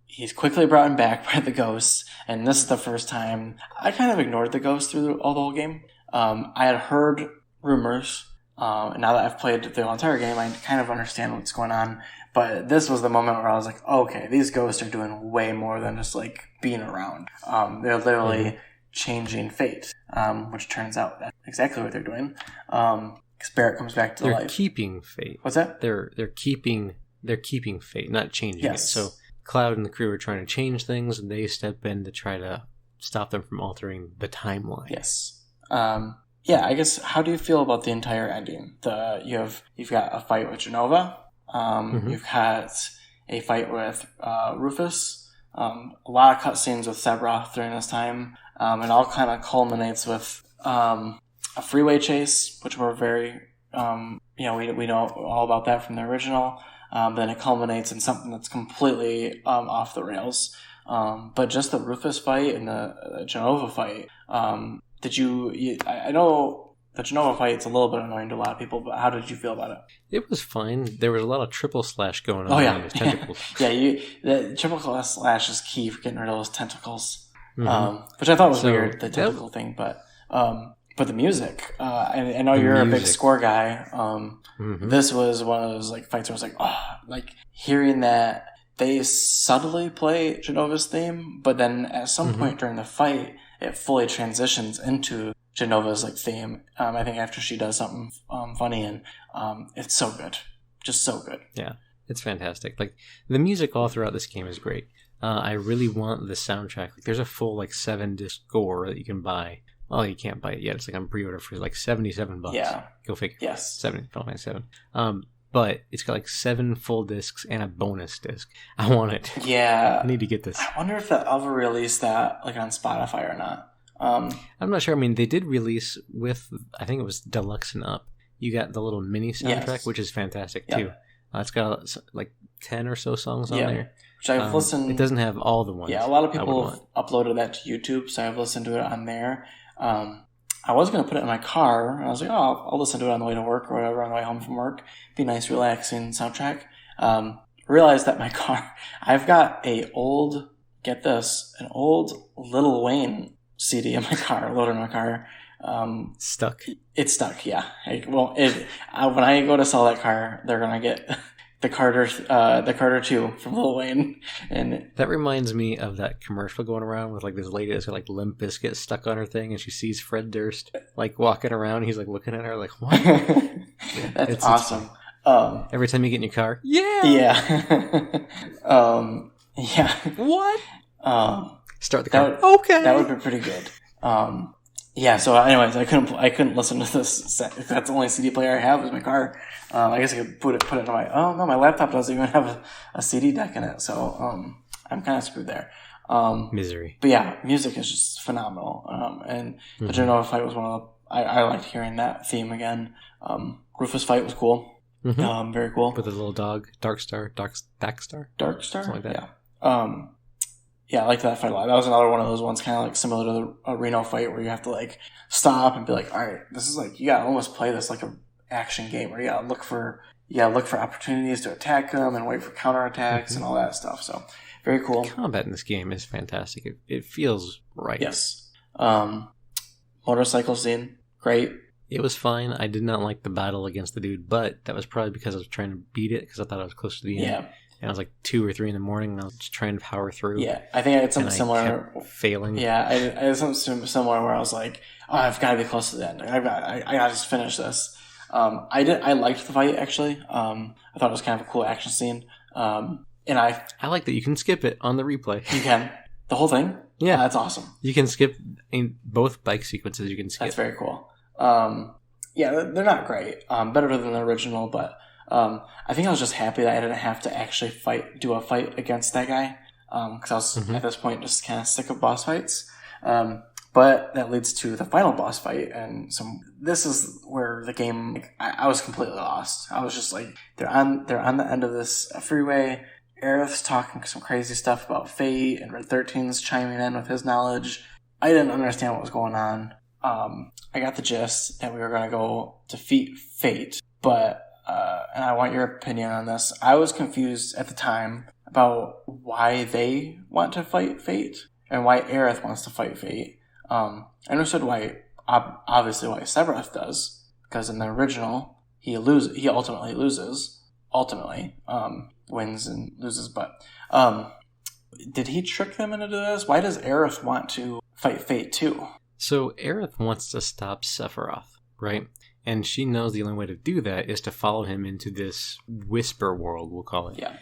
Speaker 3: He's quickly brought back by the ghosts, and this is the first time I kind of ignored the ghosts through the whole game. I had heard rumors, and now that I've played the entire game, I kind of understand what's going on. But this was the moment where I was like, okay, these ghosts are doing way more than just like being around. They're literally changing fate, which turns out that's exactly what they're doing. Because Barrett comes back to life.
Speaker 4: They're keeping fate.
Speaker 3: What's that?
Speaker 4: They're keeping fate, not changing it. So Cloud and the crew are trying to change things, and they step in to try to stop them from altering the timeline.
Speaker 3: Yes. Yeah, I guess, how do you feel about the entire ending? You've got a fight with Jenova. You've got a fight with Rufus. A lot of cutscenes with Sephiroth during this time. It all kind of culminates with a freeway chase, which we're very, we know all about that from the original. Then it culminates in something that's completely off the rails. But just the Rufus fight and the Jenova fight, I know the Jenova fight's a little bit annoying to a lot of people, but how did you feel about it?
Speaker 4: It was fine. There was a lot of triple slash going on.
Speaker 3: Oh, yeah.
Speaker 4: With tentacles.
Speaker 3: The triple slash is key for getting rid of those tentacles, which I thought was weird, the tentacle thing, but the music, I know you're a big score guy. This was one of those like fights where I was like, oh, like hearing that they subtly play Genova's theme, but then at some point during the fight, it fully transitions into Genova's like theme. I think after she does something funny, and it's so good, just so good.
Speaker 4: Yeah, it's fantastic. Like the music all throughout this game is great. I really want the soundtrack. Like, there's a full like 7-disc score that you can buy. Well, you can't buy it yet. It's like on pre-order for like $77.
Speaker 3: Yeah,
Speaker 4: go figure.
Speaker 3: Yes,
Speaker 4: Final Fantasy VII. But it's got like 7 full discs and a bonus disc. I want it.
Speaker 3: Yeah,
Speaker 4: I need to get this.
Speaker 3: I wonder if they'll ever release that like on Spotify or not.
Speaker 4: I'm not sure. I mean, they did release with, I think it was Deluxe and Up. You got the little mini soundtrack, which is fantastic too. It's got like 10 or so songs on there.
Speaker 3: Which I've listened.
Speaker 4: It doesn't have all the ones.
Speaker 3: Yeah, a lot of people have uploaded that to YouTube, so I've listened to it on there. I was going to put it in my car, and I was like, oh, I'll listen to it on the way to work or whatever, on the way home from work. Be a nice, relaxing soundtrack. Realized that my car, I've got an old Lil Wayne CD in my car, loaded in my car.
Speaker 4: Stuck?
Speaker 3: It's stuck, yeah. When I go to sell that car, they're going to get the Carter 2 from Lil Wayne. And
Speaker 4: that reminds me of that commercial going around with like this lady that's got like Limp Bizkit stuck on her thing, and she sees Fred Durst like walking around. He's like looking at her like, what?
Speaker 3: That's awesome.
Speaker 4: Every time you get in your car,
Speaker 3: yeah. Yeah.
Speaker 4: What? Start the car.
Speaker 3: Okay. That would be pretty good. Yeah. So, anyways, I couldn't listen to this. That's the only CD player I have is my car. I guess I could put it in my. Oh no, my laptop doesn't even have a CD deck in it. So, I'm kind of screwed there.
Speaker 4: Misery.
Speaker 3: But yeah, music is just phenomenal. And the Genoa fight was one of the. I liked hearing that theme again. Rufus fight was cool. Very cool.
Speaker 4: With a little dog, Darkstar.
Speaker 3: Something like that.
Speaker 4: Yeah.
Speaker 3: Yeah, I liked that fight a lot. That was another one of those ones kind of like similar to the Reno fight where you have to like stop and be like, all right, this is like, you gotta almost play this like a action game where you gotta look for opportunities to attack them and wait for counterattacks and all that stuff. So very cool.
Speaker 4: The combat in this game is fantastic. It feels right.
Speaker 3: Yes. Motorcycle scene, great.
Speaker 4: It was fine. I did not like the battle against the dude, but that was probably because I was trying to beat it because I thought I was close to the end.
Speaker 3: Yeah.
Speaker 4: And I was like 2 or 3 in the morning and I was just trying to power through.
Speaker 3: Yeah, I think I had something similar.
Speaker 4: Failing.
Speaker 3: Yeah, I had something similar where I was like, oh, I've got to be close to the end. I got to just finish this. I liked the fight, actually. I thought it was kind of a cool action scene. And I
Speaker 4: like that you can skip it on the replay.
Speaker 3: You can. The whole thing?
Speaker 4: Yeah.
Speaker 3: That's awesome.
Speaker 4: You can skip in both bike sequences. You can skip.
Speaker 3: That's very cool. Yeah, they're not great. Better than the original, but I think I was just happy that I didn't have to actually do a fight against that guy. Because I was, at this point, just kind of sick of boss fights. But that leads to the final boss fight, and this is where the game, like, I was completely lost. I was just like, they're on the end of this freeway. Aerith's talking some crazy stuff about fate, and Red 13's chiming in with his knowledge. I didn't understand what was going on. I got the gist that we were going to go defeat fate, but and I want your opinion on this. I was confused at the time about why they want to fight fate and why Aerith wants to fight fate. I understood obviously why Sephiroth does, because in the original he ultimately loses. Wins and loses, but did he trick them into this? Why does Aerith want to fight fate too?
Speaker 4: So Aerith wants to stop Sephiroth, right? And she knows the only way to do that is to follow him into this whisper world, we'll call it.
Speaker 3: Yeah.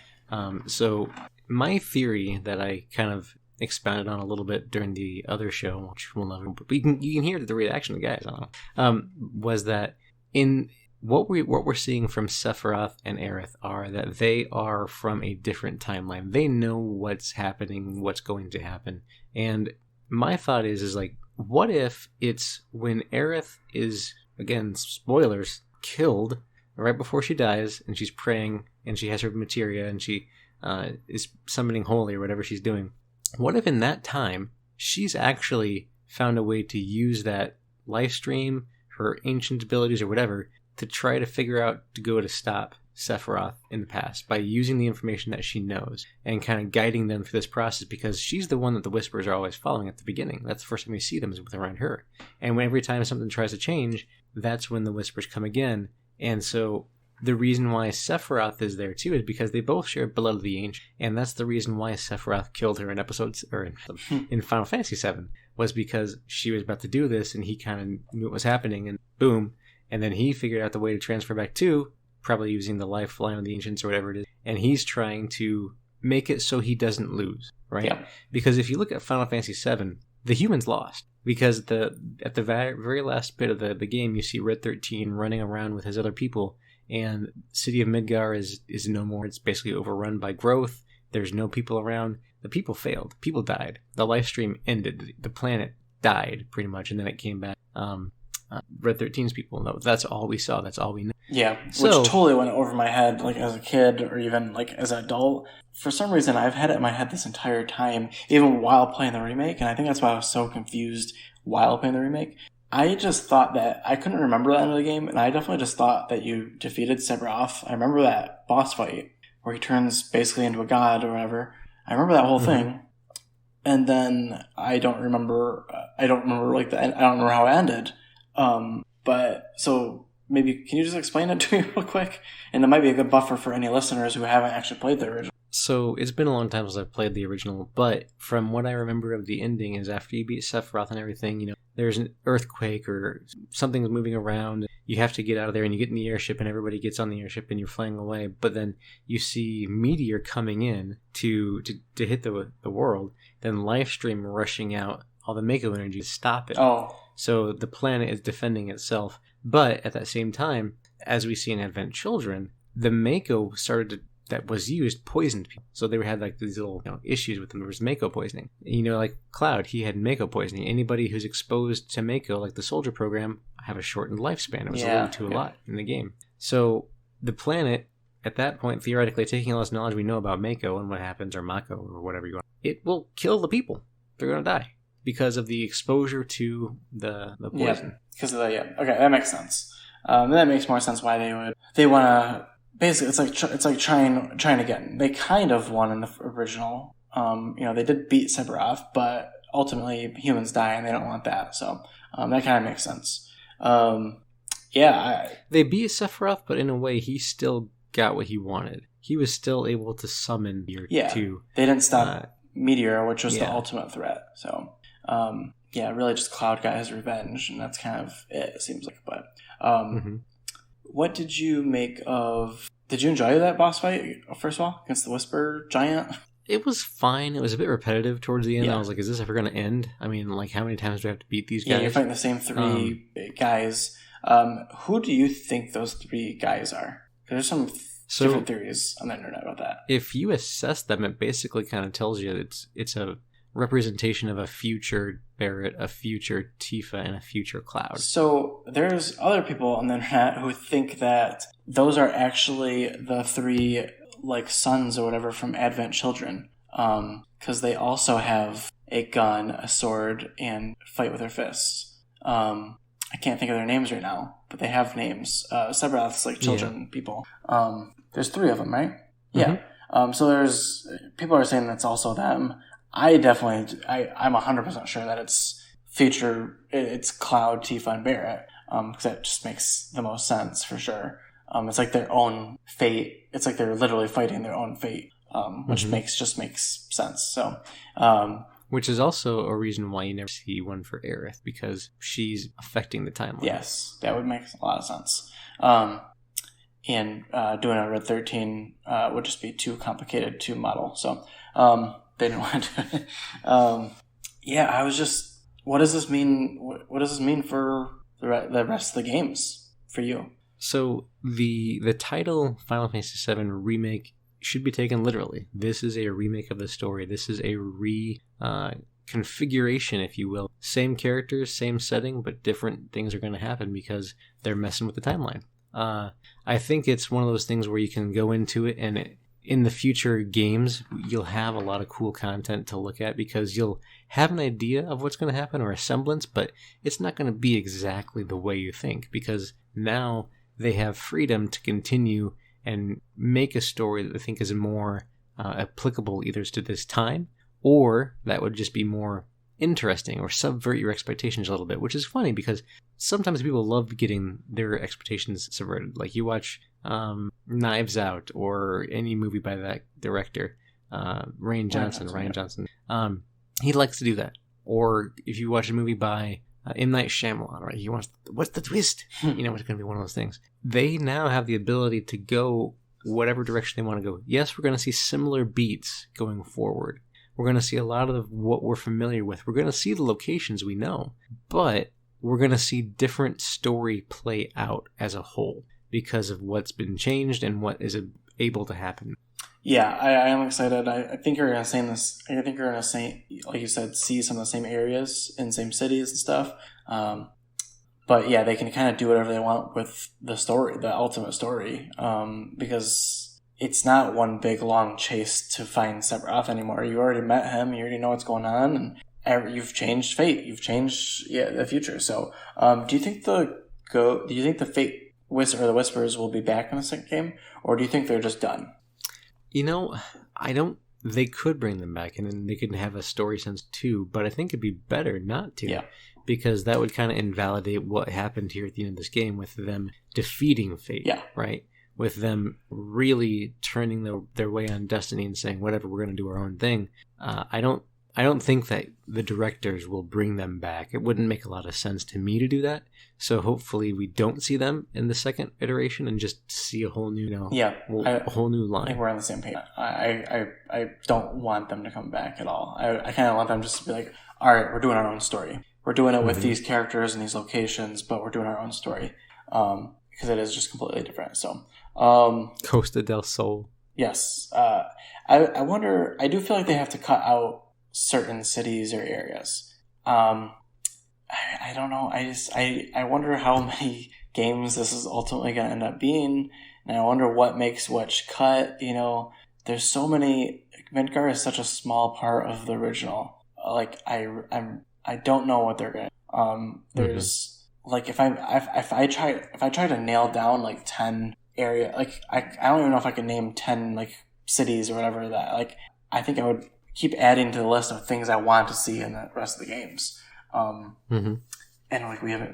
Speaker 4: So my theory that I kind of expounded on a little bit during the other show, which we'll never, but you can hear the reaction of the guys on, was that in what we're seeing from Sephiroth and Aerith are that they are from a different timeline. They know what's happening, what's going to happen. And my thought is like, what if it's when Aerith is, again, spoilers, killed right before she dies, and she's praying, and she has her materia, and she is summoning holy or whatever she's doing. What if in that time she's actually found a way to use that life stream, her ancient abilities or whatever, to try to figure out to stop Sephiroth in the past by using the information that she knows and kind of guiding them through this process, because she's the one that the Whispers are always following at the beginning. That's the first time we see them is with around her. And every time something tries to change, that's when the Whispers come again. And so the reason why Sephiroth is there too is because they both share blood of the Ancient, and that's the reason why Sephiroth killed her in Final Fantasy VII, was because she was about to do this and he kind of knew what was happening, and boom. And then he figured out the way to transfer back to, probably using the lifeline of the Ancients or whatever it is. And he's trying to make it so he doesn't lose, right?
Speaker 3: Yeah.
Speaker 4: Because if you look at Final Fantasy VII, the humans lost. Because at the very last bit of the game, you see Red 13 running around with his other people. And City of Midgar is no more. It's basically overrun by growth. There's no people around. The people failed. People died. The life stream ended. The planet died, pretty much. And then it came back. Red 13's people. No, that's all we saw. That's all we know.
Speaker 3: Yeah, which totally went over my head, like as a kid or even like as an adult. For some reason, I've had it in my head this entire time, even while playing the remake, and I think that's why I was so confused while playing the remake. I just thought that I couldn't remember the end of the game, and I definitely just thought that you defeated Sephiroth. I remember that boss fight where he turns basically into a god or whatever. I remember that whole thing, and then I don't remember like the end. I don't remember how it ended. But so maybe can you just explain it to me real quick? And it might be a good buffer for any listeners who haven't actually played the original.
Speaker 4: So it's been a long time since I've played the original, but from what I remember of the ending is after you beat Sephiroth and everything, there's an earthquake or something's moving around. You have to get out of there, and you get in the airship, and everybody gets on the airship, and you're flying away. But then you see meteor coming in to hit the world, then Lifestream rushing out all the Mako energy to stop it.
Speaker 3: Oh.
Speaker 4: So the planet is defending itself. But at that same time, as we see in Advent Children, the Mako that was used poisoned people. So they had like these little issues with them. There was Mako poisoning. Like Cloud, he had Mako poisoning. Anybody who's exposed to Mako, like the soldier program, have a shortened lifespan. It was alluded to a lot in the game. So the planet, at that point, theoretically, taking all this knowledge we know about Mako and what happens, or Mako, or whatever you want, it will kill the people. They're going to die because of the exposure to the poison.
Speaker 3: Because of that, Okay, that makes sense. That makes more sense why they want to. Basically, it's like trying again. They kind of won in the original. They did beat Sephiroth, but ultimately humans die, and they don't want that. So that kind of makes sense.
Speaker 4: They beat Sephiroth, but in a way, he still got what he wanted. He was still able to summon Meteor 2.
Speaker 3: They didn't stop Meteor, which was the ultimate threat. So really, just Cloud got his revenge, and that's kind of it seems like. But what did you make of... Did you enjoy that boss fight, first of all, against the Whisper Giant?
Speaker 4: It was fine. It was a bit repetitive towards the end. I was like, is this ever going to end? I mean, like, how many times do I have to beat these guys?
Speaker 3: Yeah, you're fighting the same three guys. Who do you think those three guys are? There's some different theories on the internet about that.
Speaker 4: If you assess them, it basically kind of tells you it's a representation of a future Barret, a future Tifa, and a future Cloud. So
Speaker 3: there's other people on the internet who think that those are actually the three sons or whatever from Advent Children, because they also have a gun, a sword, and fight with their fists. I can't think of their names right now, but they have names. Sephiroth's children people. There's three of them, right? Yeah. So there's people are saying that's also them. I'm 100% sure that it's Cloud, Tifa, and Barret, because that just makes the most sense for sure. It's like their own fate. It's like they're literally fighting their own fate, which makes sense. So,
Speaker 4: which is also a reason why you never see one for Aerith, because she's affecting the timeline.
Speaker 3: Yes, that would make a lot of sense. And doing a Red 13 would just be too complicated to model. So they didn't want to do it. I was just, what does this mean? What does this mean for the rest of the games for you?
Speaker 4: So the title Final Fantasy VII Remake should be taken literally. This is a remake of the story. This is a configuration, if you will. Same characters, same setting, but different things are going to happen because they're messing with the timeline. I think it's one of those things where you can go into it, and in the future games, you'll have a lot of cool content to look at because you'll have an idea of what's going to happen or a semblance, but it's not going to be exactly the way you think because now they have freedom to continue and make a story that they think is more applicable either to this time or that would just be more interesting or subvert your expectations a little bit, which is funny because sometimes people love getting their expectations subverted. Like you watch Knives Out or any movie by that director, Rian Johnson. He likes to do that. Or if you watch a movie by M. Night Shyamalan, right? He wants, what's the twist? It's going to be one of those things. They now have the ability to go whatever direction they want to go. Yes, we're going to see similar beats going forward. We're going to see a lot of what we're familiar with. We're going to see the locations we know, but we're going to see different story play out as a whole because of what's been changed and what is able to happen.
Speaker 3: Yeah, I am excited. I think you're going to say this. I think you're going to say, like you said, see some of the same areas in same cities and stuff. But yeah, they can kind of do whatever they want with the story, the ultimate story, because it's not one big long chase to find Sephiroth anymore. You already met him. You already know what's going on, and you've changed fate. You've changed the future. So, do you think the Fate Whisper or the Whispers will be back in the second game, or do you think they're just done?
Speaker 4: I don't. They could bring them back, and then they could have a story sense too. But I think it'd be better not to, because that would kind of invalidate what happened here at the end of this game with them defeating Fate. Yeah. Right. With them really turning their way on Destiny and saying, whatever, we're going to do our own thing. I don't I don't think that the directors will bring them back. It wouldn't make a lot of sense to me to do that. So hopefully we don't see them in the second iteration and just see a whole new, a whole new line.
Speaker 3: I think we're on the same page. I don't want them to come back at all. I kind of want them just to be like, all right, we're doing our own story. We're doing it with these characters and these locations, but we're doing our own story. Because it is just completely different. So,
Speaker 4: Costa del Sol.
Speaker 3: Yes. I wonder, I do feel like they have to cut out certain cities or areas. I don't know. I wonder how many games this is ultimately going to end up being. And I wonder what makes which cut. There's so many. Midgar is such a small part of the original. Like, I don't know what they're going to. There's. Like if I try to nail down like 10 area, like I don't even know if I can name 10 like cities or whatever that, like I think I would keep adding to the list of things I want to see in the rest of the games. And like we haven't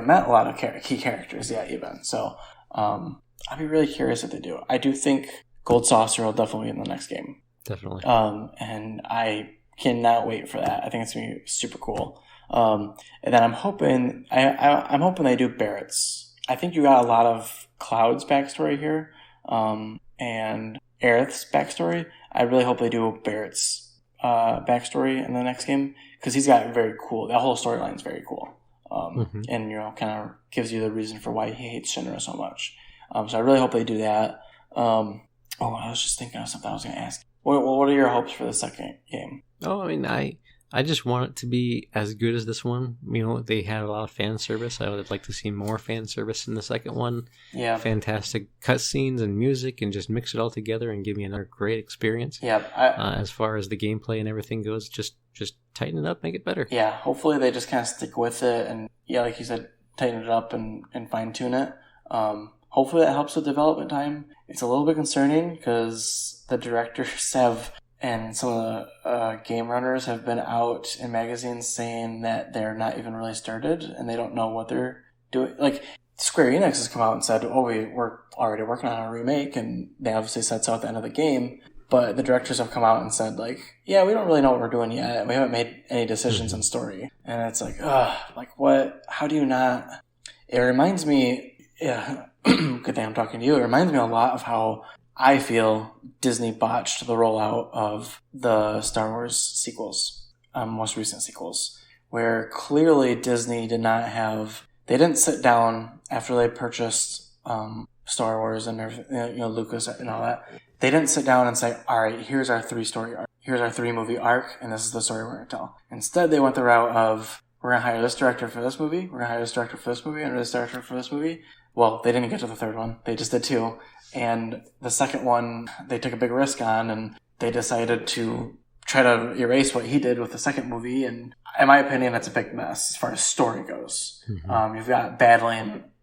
Speaker 3: met a lot of key characters yet even. So I'd be really curious if they do. I do think Gold Saucer will definitely be in the next game.
Speaker 4: Definitely.
Speaker 3: And I cannot wait for that. I think it's gonna be super cool. And then I'm hoping they do Barrett's. I think you got a lot of Cloud's backstory here, and Aerith's backstory. I really hope they do Barrett's backstory in the next game, because he's got very cool. That whole storyline is very cool, and kind of gives you the reason for why he hates Shinra so much. So I really hope they do that. I was just thinking of something I was going to ask. What are your hopes for the second game?
Speaker 4: Oh, I mean, I just want it to be as good as this one. They had a lot of fan service. I would like to see more fan service in the second one.
Speaker 3: Yeah.
Speaker 4: Fantastic cutscenes and music, and just mix it all together and give me another great experience.
Speaker 3: Yeah.
Speaker 4: As far as the gameplay and everything goes, just tighten it up, make it better.
Speaker 3: Yeah. Hopefully they just kind of stick with it and, like you said, tighten it up and fine tune it. Hopefully that helps with development time. It's a little bit concerning because the directors and some of the game runners have been out in magazines saying that they're not even really started and they don't know what they're doing. Like, Square Enix has come out and said, we're already working on a remake, and they obviously said so at the end of the game. But the directors have come out and said, like, yeah, we don't really know what we're doing yet. We haven't made any decisions on story. And it's like, what? How do you not? It reminds me, good thing I'm talking to you. It reminds me a lot of how I feel Disney botched the rollout of the Star Wars sequels, most recent sequels, where clearly Disney did not have. They didn't sit down after they purchased Star Wars and everything, Lucas and all that. They didn't sit down and say, all right, here's our 3-story arc. Here's our 3-movie arc, and this is the story we're going to tell. Instead, they went the route of, we're going to hire this director for this movie, we're going to hire this director for this movie, and this director for this movie. Well, they didn't get to the third one. They just did 2. And the second one, they took a big risk on, and they decided to try to erase what he did with the second movie. And in my opinion, that's a big mess as far as story goes.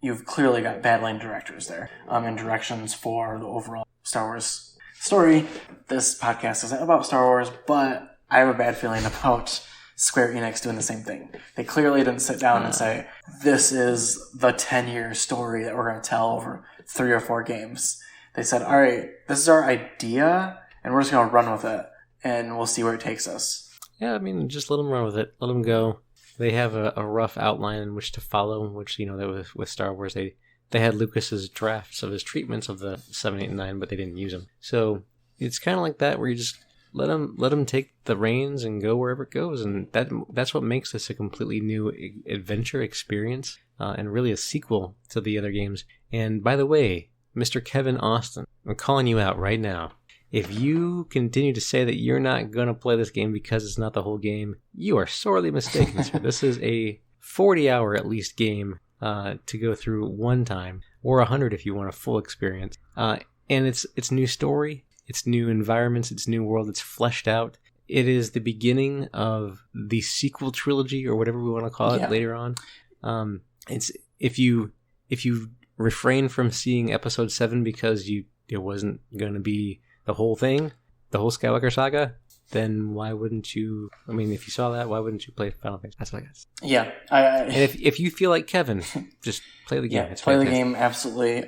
Speaker 3: You've clearly got battling directors there, and directions for the overall Star Wars story. This podcast isn't about Star Wars, but I have a bad feeling about Square Enix doing the same thing. They clearly didn't sit down and say, this is the 10-year story that we're going to tell over 3 or 4 games. They said, all right, this is our idea, and we're just going to run with it, and we'll see where it takes us.
Speaker 4: Yeah, I mean, just let them run with it. Let them go. They have a rough outline in which to follow, which, that with Star Wars, they had Lucas's drafts of his treatments of the 7, 8, and 9, but they didn't use them. So it's kind of like that, where you just let them take the reins and go wherever it goes, and that's what makes this a completely new adventure experience, and really a sequel to the other games. And by the way, Mr. Kevin Austin, I'm calling you out right now. If you continue to say that you're not going to play this game because it's not the whole game, you are sorely mistaken, sir. This is a 40-hour at least game to go through one time, or 100 if you want a full experience. And it's new story, it's new environments, it's new world, it's fleshed out. It is the beginning of the sequel trilogy, or whatever we want to call it later on. It's if you refrain from seeing Episode 7 because it wasn't going to be the whole thing, the whole Skywalker saga, then why wouldn't you? I mean, if you saw that, why wouldn't you play Final Fantasy? That's what I guess.
Speaker 3: Yeah,
Speaker 4: and if you feel like Kevin, just play the game.
Speaker 3: Yeah, play the game, absolutely.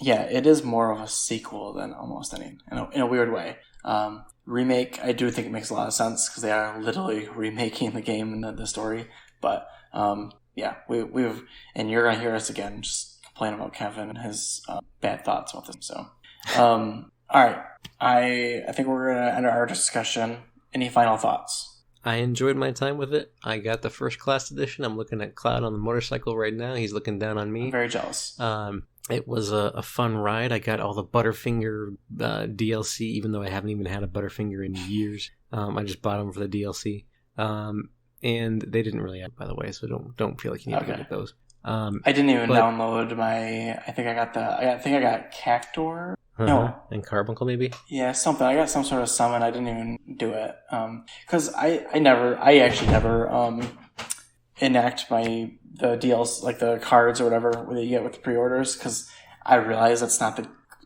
Speaker 3: Yeah, it is more of a sequel than almost any, in a weird way. Remake, I do think it makes a lot of sense because they are literally remaking the game and the story. But yeah, we've and you're gonna hear us again just complain about Kevin and his bad thoughts about this. So, all right, I think we're gonna end our discussion. Any final thoughts?
Speaker 4: I enjoyed my time with it. I got the first class edition. I'm looking at Cloud on the motorcycle right now. He's looking down on me.
Speaker 3: I'm very jealous.
Speaker 4: It was a fun ride. I got all the Butterfinger DLC, even though I haven't even had a Butterfinger in years. I just bought them for the DLC. And they didn't really add, by the way, so don't feel like you need to go get those.
Speaker 3: I didn't even download my. I think I got Cactor. No.
Speaker 4: And Carbuncle, maybe?
Speaker 3: Yeah, something. I got some sort of summon. I didn't even do it. Because I actually never enact the DLC, like the cards or whatever that you get with the pre-orders, because I realized that's not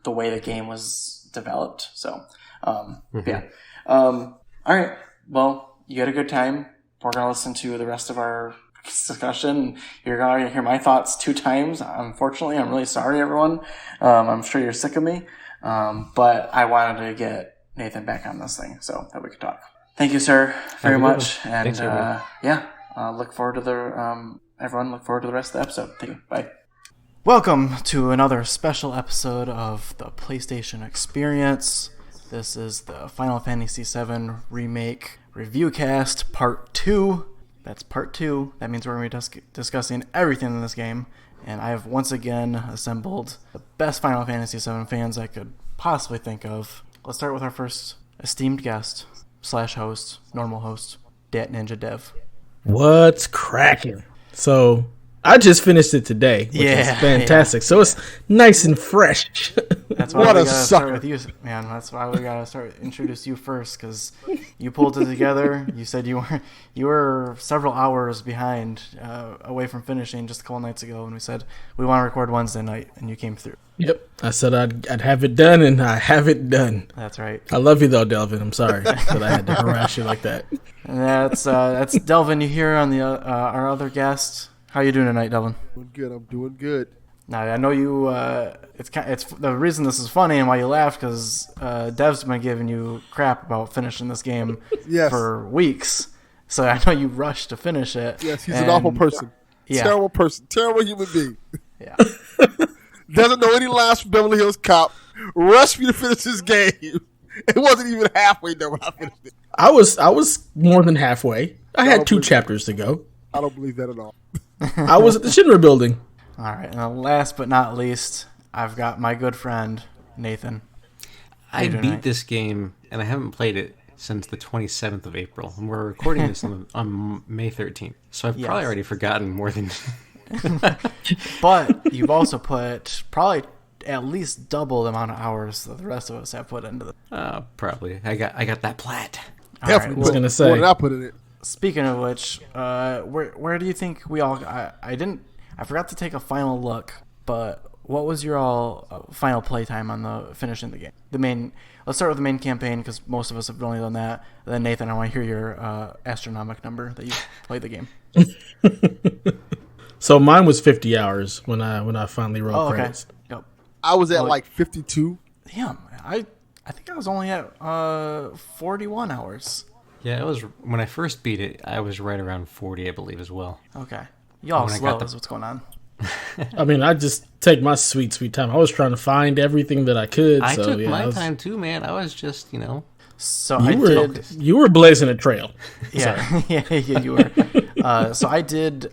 Speaker 3: the way the game was developed. So, yeah. All right. Well, you had a good time. We're going to listen to the rest of our discussion. You're going to hear my thoughts 2 times. Unfortunately, I'm really sorry, everyone. I'm sure you're sick of me. But I wanted to get Nathan back on this thing so that we could talk. Thank you, sir, very much. And
Speaker 4: Thanks,
Speaker 3: look forward to the everyone. Look forward to the rest of the episode. Thank you. Bye. Welcome to another special episode of the PlayStation Experience. This is the Final Fantasy VII Remake Reviewcast Part 2. That's Part 2. That means we're going to be discussing everything in this game. And I have once again assembled the best Final Fantasy VII fans I could possibly think of. Let's start with our first esteemed guest / host, normal host, Dat Ninja Dev.
Speaker 2: What's cracking? So I just finished it today, which is fantastic. So it's nice and fresh.
Speaker 3: That's why we gotta start with you, man. That's why we gotta introduce you first, because you pulled it together. You said you were several hours behind, away from finishing just a couple nights ago, and we said we want to record Wednesday night, and you came through.
Speaker 2: Yep, I said I'd have it done, and I have it done.
Speaker 3: That's right.
Speaker 2: I love you though, Delvin. I'm sorry that I had to harass you like that.
Speaker 3: And that's Delvin. You hear on the our other guest. How you doing tonight, Delvin?
Speaker 5: Doing good. I'm doing good.
Speaker 3: Now I know you. It's the reason this is funny and why you laughed, because Dev's been giving you crap about finishing this game for weeks. So I know you rushed to finish it.
Speaker 5: Yes, he's an awful person.
Speaker 3: Yeah.
Speaker 5: Terrible person. Terrible human being.
Speaker 3: Yeah.
Speaker 5: Doesn't know any lines from Beverly Hills Cop. Rushed me to finish this game. It wasn't even halfway done when I finished it.
Speaker 2: I was more than halfway. I had 2 chapters to go.
Speaker 5: I don't believe that at all.
Speaker 2: I was at the Shinra building.
Speaker 3: All right. And last but not least, I've got my good friend Nathan.
Speaker 4: I beat this game, and I haven't played it since the 27th of April. And we're recording this on May 13th. So I've probably already forgotten more than...
Speaker 3: But you've also put probably at least double the amount of hours that the rest of us have put into the...
Speaker 4: probably. I got that plat.
Speaker 5: Definitely.
Speaker 2: I was going to say.
Speaker 5: More than I put in it.
Speaker 3: Speaking of which, where do you think we all... I forgot to take a final look, but what was your all final playtime on the finishing the game? Let's start with the main campaign, because most of us have only done that. And then Nathan, I want to hear your astronomic number that you played the game.
Speaker 2: So mine was 50 hours when I finally rolled credits.
Speaker 3: Yep.
Speaker 5: I was at like 52.
Speaker 3: Damn, I think I was only at 41 hours.
Speaker 4: Yeah, it was when I first beat it. I was right around 40, I believe, as well.
Speaker 3: Okay, y'all slow is what's going on.
Speaker 2: I mean, I just take my sweet time. I was trying to find everything that I could.
Speaker 4: I took my time too, man. I was just,
Speaker 3: So
Speaker 2: you were blazing a trail.
Speaker 3: Yeah, yeah, you were. So I did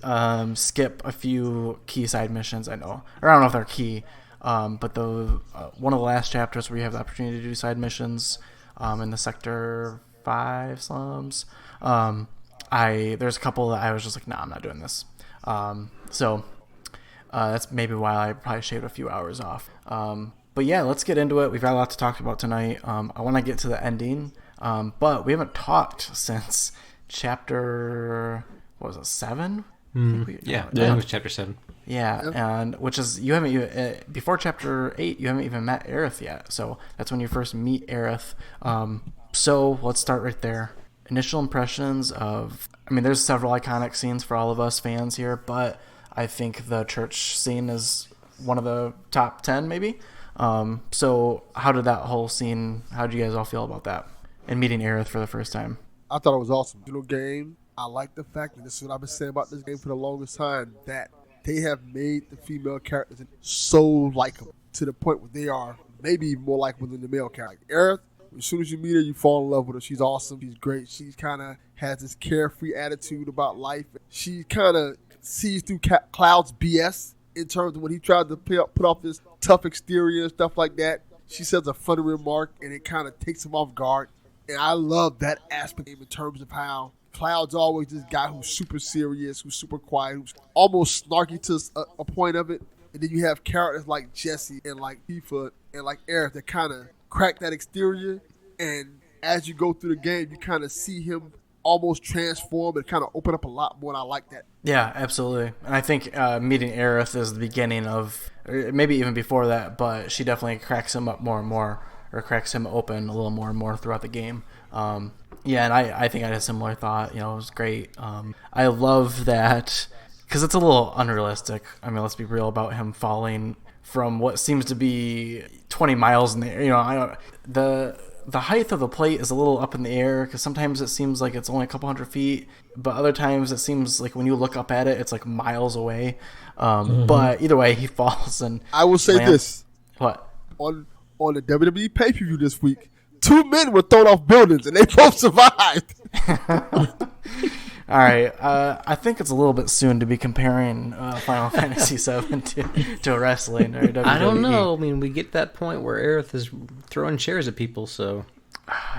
Speaker 3: skip a few key side missions. I know, or I don't know if they're key, but the one of the last chapters where you have the opportunity to do side missions in the Sector 5 slums. There's a couple that I was just like, nah, I'm not doing this. So that's maybe why I probably shaved a few hours off. But yeah, let's get into it. We've got a lot to talk about tonight. I want to get to the ending, but we haven't talked since chapter, what was it, 7?
Speaker 4: It was chapter 7.
Speaker 3: Yeah, and which is, you haven't even, before chapter 8, you haven't even met Aerith yet. So that's when you first meet Aerith. So let's start right there. Initial impressions of, there's several iconic scenes for all of us fans here, but I think the church scene is one of the top 10 maybe. So how did that whole scene, how did you guys all feel about that? And meeting Aerith for the first time.
Speaker 5: I thought it was awesome. Game. I like the fact that this is what I've been saying about this game for the longest time, that they have made the female characters so likable to the point where they are maybe even more likable than the male character. Aerith, as soon as you meet her, you fall in love with her. She's awesome. She's great. She kind of has this carefree attitude about life. She kind of sees through Cloud's BS in terms of when he tried to put off this tough exterior and stuff like that. She says a funny remark, and it kind of takes him off guard. And I love that aspect in terms of how Cloud's always this guy who's super serious, who's super quiet, who's almost snarky to a point of it. And then you have characters like Jesse and like Tifa and like Aerith that kind of crack that exterior. And as you go through the game, you kind of see him almost transform and kind of open up a lot more. And I like that.
Speaker 3: Yeah, absolutely. And I think meeting Aerith is the beginning of, or maybe even before that, but she definitely cracks him up more and more, or cracks him open a little more and more throughout the game. Yeah, and I think I had a similar thought. It was great. I love that, because it's a little unrealistic. I mean, let's be real about him falling from what seems to be 20 miles in the air. The height of the plate is a little up in the air, because sometimes it seems like it's only a couple hundred feet, but other times it seems like when you look up at it, it's like miles away. But either way, he falls. And
Speaker 5: I will say this.
Speaker 3: What?
Speaker 5: On the WWE pay-per-view this week, 2 men were thrown off buildings, and they both survived.
Speaker 3: All right. I think it's a little bit soon to be comparing Final Fantasy VII to wrestling or WWE.
Speaker 4: I don't know. I mean, we get that point where Aerith is throwing chairs at people, so...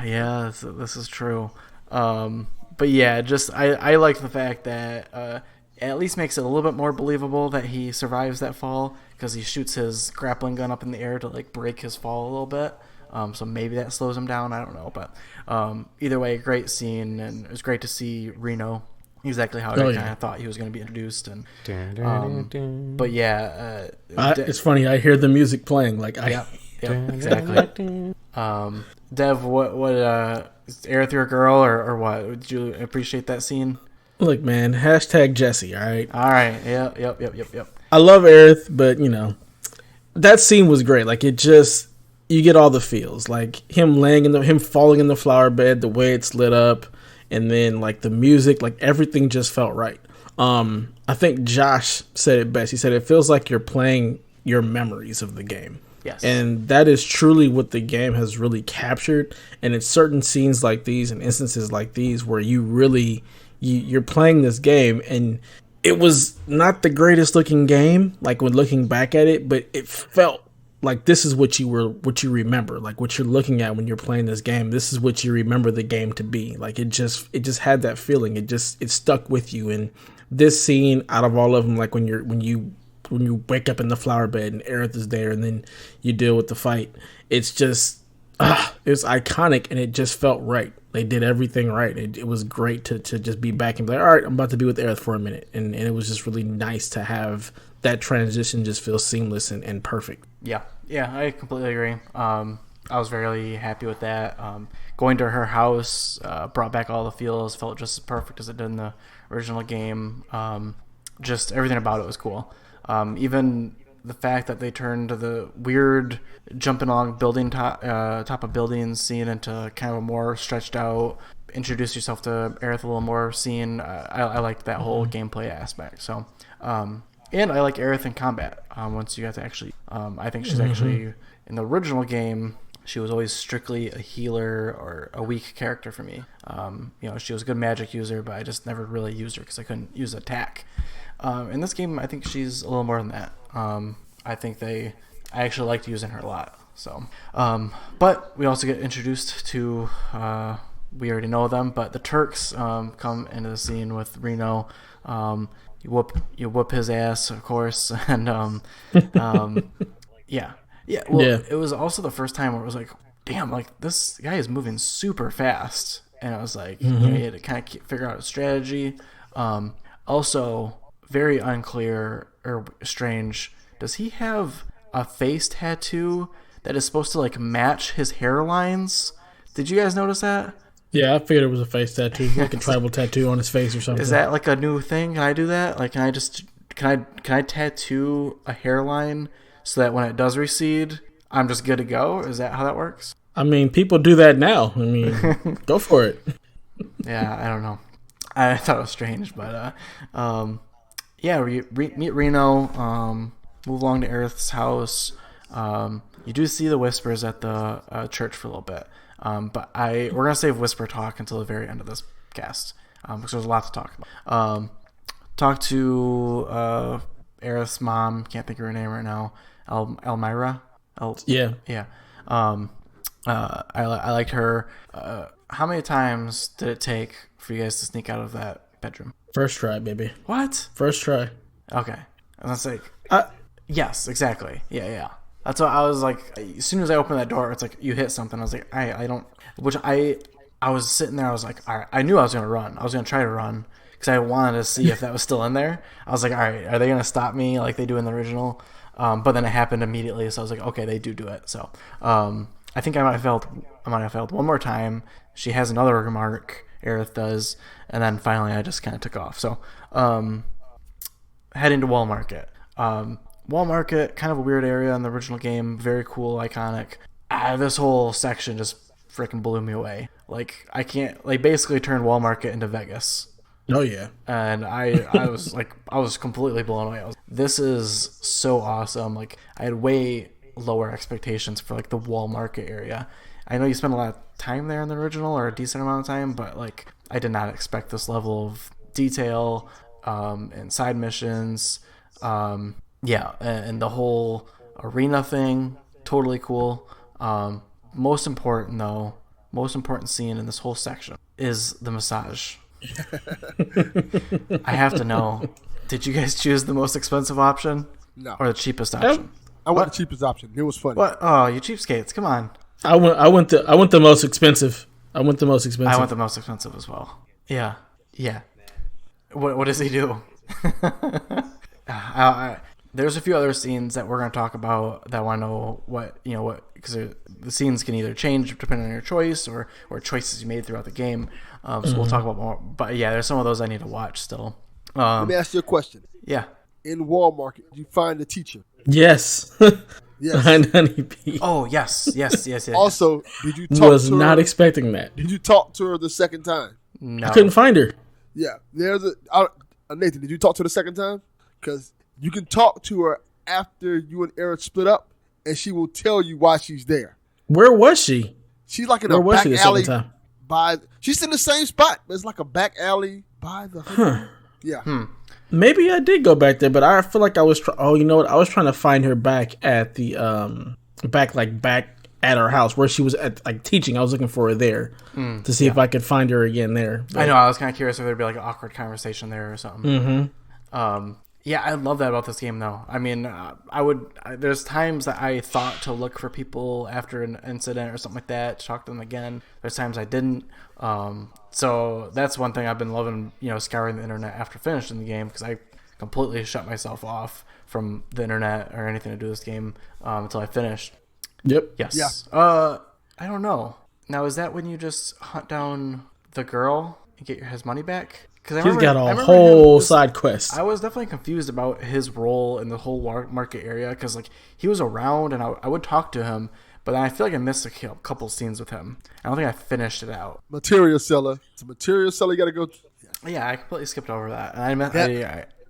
Speaker 3: Yeah, this is true. But yeah, just I like the fact that it at least makes it a little bit more believable that he survives that fall, because he shoots his grappling gun up in the air to like break his fall a little bit. So maybe that slows him down. I don't know. But either way, great scene. And it was great to see Reno exactly how I kind of thought he was going to be introduced. And but yeah.
Speaker 2: It's funny. I hear the music playing.
Speaker 3: Yep, exactly. Dev, what is Aerith your girl or what? Did you appreciate that scene?
Speaker 2: Look, man, hashtag Jesse, all right?
Speaker 3: All right. Yep.
Speaker 2: I love Aerith, but, that scene was great. Like, it just... You get all the feels, like him falling in the flower bed, the way it's lit up, and then like the music, like everything just felt right. I think Josh said it best. He said it feels like you're playing your memories of the game.
Speaker 3: Yes.
Speaker 2: And that is truly what the game has really captured. And it's certain scenes like these and instances like these where you really you're playing this game, and it was not the greatest looking game, like when looking back at it, but it felt like this is what you remember, like what you're looking at when you're playing this game. This is what you remember the game to be. Like it just had that feeling. It stuck with you. And this scene, out of all of them, like when you wake up in the flower bed and Aerith is there, and then you deal with the fight, it's just it's iconic, and it just felt right. They did everything right. It was great to just be back and be like, all right, I'm about to be with Aerith for a minute, and it was just really nice to have that transition just feel seamless and perfect.
Speaker 3: Yeah, I completely agree. I was very happy with that. Going to her house brought back all the feels, felt just as perfect as it did in the original game. Just everything about it was cool. Even the fact that they turned the weird jumping along building top of buildings scene into kind of a more stretched out, introduce yourself to Aerith a little more scene. I liked that whole gameplay aspect. So, and I like Aerith in combat. Once you got to actually, I think she's actually in the original game, she was always strictly a healer or a weak character for me. She was a good magic user, but I just never really used her because I couldn't use attack. In this game, I think she's a little more than that. I actually liked using her a lot. So, but we also get introduced to, we already know them, but the Turks come into the scene with Reno. You whoop his ass, of course, and it was also the first time where it was like, damn, like this guy is moving super fast, and I was like, you had to kind of figure out a strategy. Also, very unclear or strange. Does he have a face tattoo that is supposed to like match his hairlines? Did you guys notice that?
Speaker 2: Yeah, I figured it was a face tattoo, like a tribal tattoo on his face or something.
Speaker 3: Is that like a new thing? Can I do that? Like, can I just can I tattoo a hairline so that when it does recede, I'm just good to go? Is that how that works?
Speaker 2: I mean, people do that now. I mean, go for it.
Speaker 3: Yeah, I don't know. I thought it was strange, but yeah, meet Reno. Move along to Aerith's house. You do see the whispers at the church for a little bit, but we're gonna save whisper talk until the very end of this cast because there's a lot to talk about. Talk to Aerith's mom. Can't think of her name right now. Elmira.
Speaker 2: Yeah.
Speaker 3: I liked her. How many times did it take for you guys to sneak out of that bedroom?
Speaker 2: First try, baby.
Speaker 3: What?
Speaker 2: First try.
Speaker 3: Okay. And that's like, yes, exactly. Yeah. That's what I was like. As soon as I opened that door, it's like you hit something. I was like, I don't. Which I was sitting there. I was like, all right. I knew I was gonna run. I was gonna try to run because I wanted to see if that was still in there. I was like, all right, are they gonna stop me like they do in the original? But then it happened immediately. So I was like, okay, they do it. So I think I might have failed one more time. She has another remark. Aerith does, and then finally I just kind of took off. So heading to Wall Market. Wall Market, kind of a weird area in the original game. Very cool, iconic. This whole section just freaking blew me away. Like, I can't, like, basically turn Wall Market into Vegas.
Speaker 2: Oh, yeah.
Speaker 3: And I was like, I was completely blown away. This is so awesome. Like, I had way lower expectations for, like, the Wall Market area. I know you spent a lot of time there in the original, or a decent amount of time, but, like, I did not expect this level of detail and side missions. Yeah, and the whole arena thing, totally cool. Most important scene in this whole section is the massage. I have to know, did you guys choose the most expensive option?
Speaker 5: No.
Speaker 3: Or the cheapest option?
Speaker 5: I went the cheapest option. It was funny.
Speaker 3: What? Oh, you cheapskates, come on.
Speaker 2: I went the most expensive. I went the most expensive
Speaker 3: as well. Yeah. What does he do? There's a few other scenes that we're going to talk about that I want to know because the scenes can either change depending on your choice or choices you made throughout the game. So we'll talk about more. But yeah, there's some of those I need to watch still.
Speaker 5: Let me ask you a question.
Speaker 3: Yeah.
Speaker 5: In Wall Market, did you find the teacher?
Speaker 2: Yes.
Speaker 5: Yes.
Speaker 2: Honeybee.
Speaker 3: Oh, yes.
Speaker 5: Also, did you talk to her?
Speaker 2: Was not expecting that.
Speaker 5: Did you talk to her the second time?
Speaker 3: No.
Speaker 2: I couldn't find her.
Speaker 5: Yeah. Nathan, did you talk to her the second time? Because you can talk to her after you and Eric split up, and she will tell you why she's there.
Speaker 2: Where was she?
Speaker 5: She's like in a back alley. She's in the same spot, but it's like a back alley by the. Yeah.
Speaker 2: Maybe I did go back there, but I feel like I was. You know what? I was trying to find her back at the back at her house where she was at teaching. I was looking for her there to see if I could find her again there. But,
Speaker 3: I know. I was kind of curious if there'd be like an awkward conversation there or something. Yeah, I love that about this game, though. I mean, there's times that I thought to look for people after an incident or something like that, to talk to them again. There's times I didn't. So that's one thing I've been loving, scouring the internet after finishing the game, because I completely shut myself off from the internet or anything to do with this game until I finished.
Speaker 2: Yep.
Speaker 3: Yes. Yeah. I don't know. Now, is that when you just hunt down the girl and get his money back?
Speaker 2: He's got a whole side quest.
Speaker 3: I was definitely confused about his role in the whole market area because, he was around and I would talk to him, but then I feel like I missed a couple scenes with him. I don't think I finished it out.
Speaker 5: Material seller. It's a material seller you got to go.
Speaker 3: Yeah, I completely skipped over that. And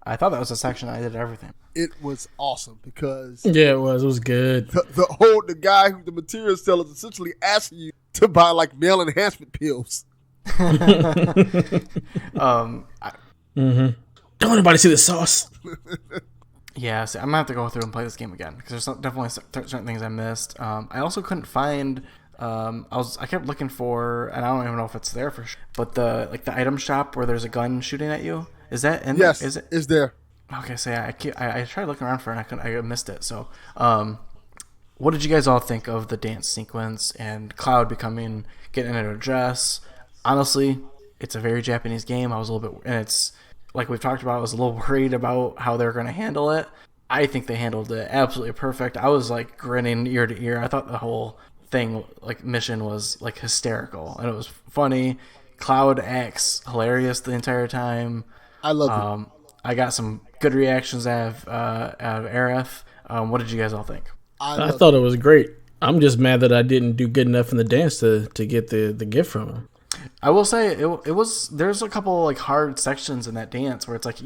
Speaker 3: I thought that was a section I did everything.
Speaker 5: It was awesome because.
Speaker 2: Yeah, it was. It was good.
Speaker 5: The guy the material seller is essentially asking you to buy male enhancement pills.
Speaker 2: Don't anybody see the sauce.
Speaker 3: Yeah, so I'm gonna have to go through and play this game again because there's definitely certain things I missed. I also couldn't find. I kept looking for, and I don't even know if it's there for sure. But the item shop where there's a gun shooting at you, is that in?
Speaker 5: Yes,
Speaker 3: is it?
Speaker 5: Is there?
Speaker 3: Okay, so yeah, I tried looking around for it and I missed it. So, what did you guys all think of the dance sequence and Cloud getting into a dress? Honestly, it's a very Japanese game. I was a little bit, and it's like we've talked about, I was a little worried about how they're going to handle it. I think they handled it absolutely perfect. I was grinning ear to ear. I thought the whole thing, mission was hysterical, and it was funny. Cloud acts hilarious the entire time.
Speaker 5: I love it.
Speaker 3: I got some good reactions out of Aerith. What did you guys all think?
Speaker 2: I thought it was great. I'm just mad that I didn't do good enough in the dance to get the gift from him.
Speaker 3: I will say it was. There's a couple like hard sections in that dance where it's like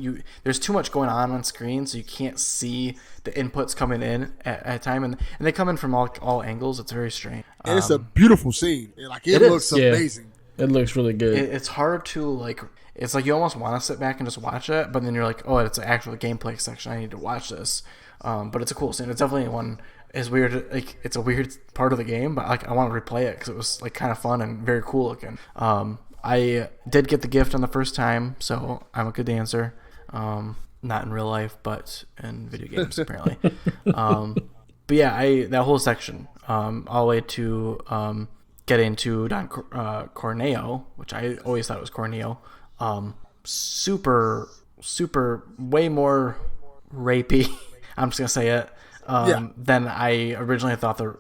Speaker 3: there's too much going on screen, so you can't see the inputs coming in at a time, and they come in from all angles. It's very strange.
Speaker 5: And it's a beautiful scene. It looks amazing.
Speaker 2: It looks really good.
Speaker 3: It's hard to like. It's like you almost want to sit back and just watch it, but then you're like, oh, it's an actual gameplay section. I need to watch this. But it's a cool scene. It's definitely one. Is weird. Like it's a weird part of the game, but like I want to replay it because it was like kind of fun and very cool looking. I did get the gift on the first time, so I'm a good dancer. Not in real life, but in video games apparently. But yeah, that whole section, all the way to getting to Don Corneo, which I always thought was Corneo. Super, way more rapey. I'm just gonna say it. Than I originally thought the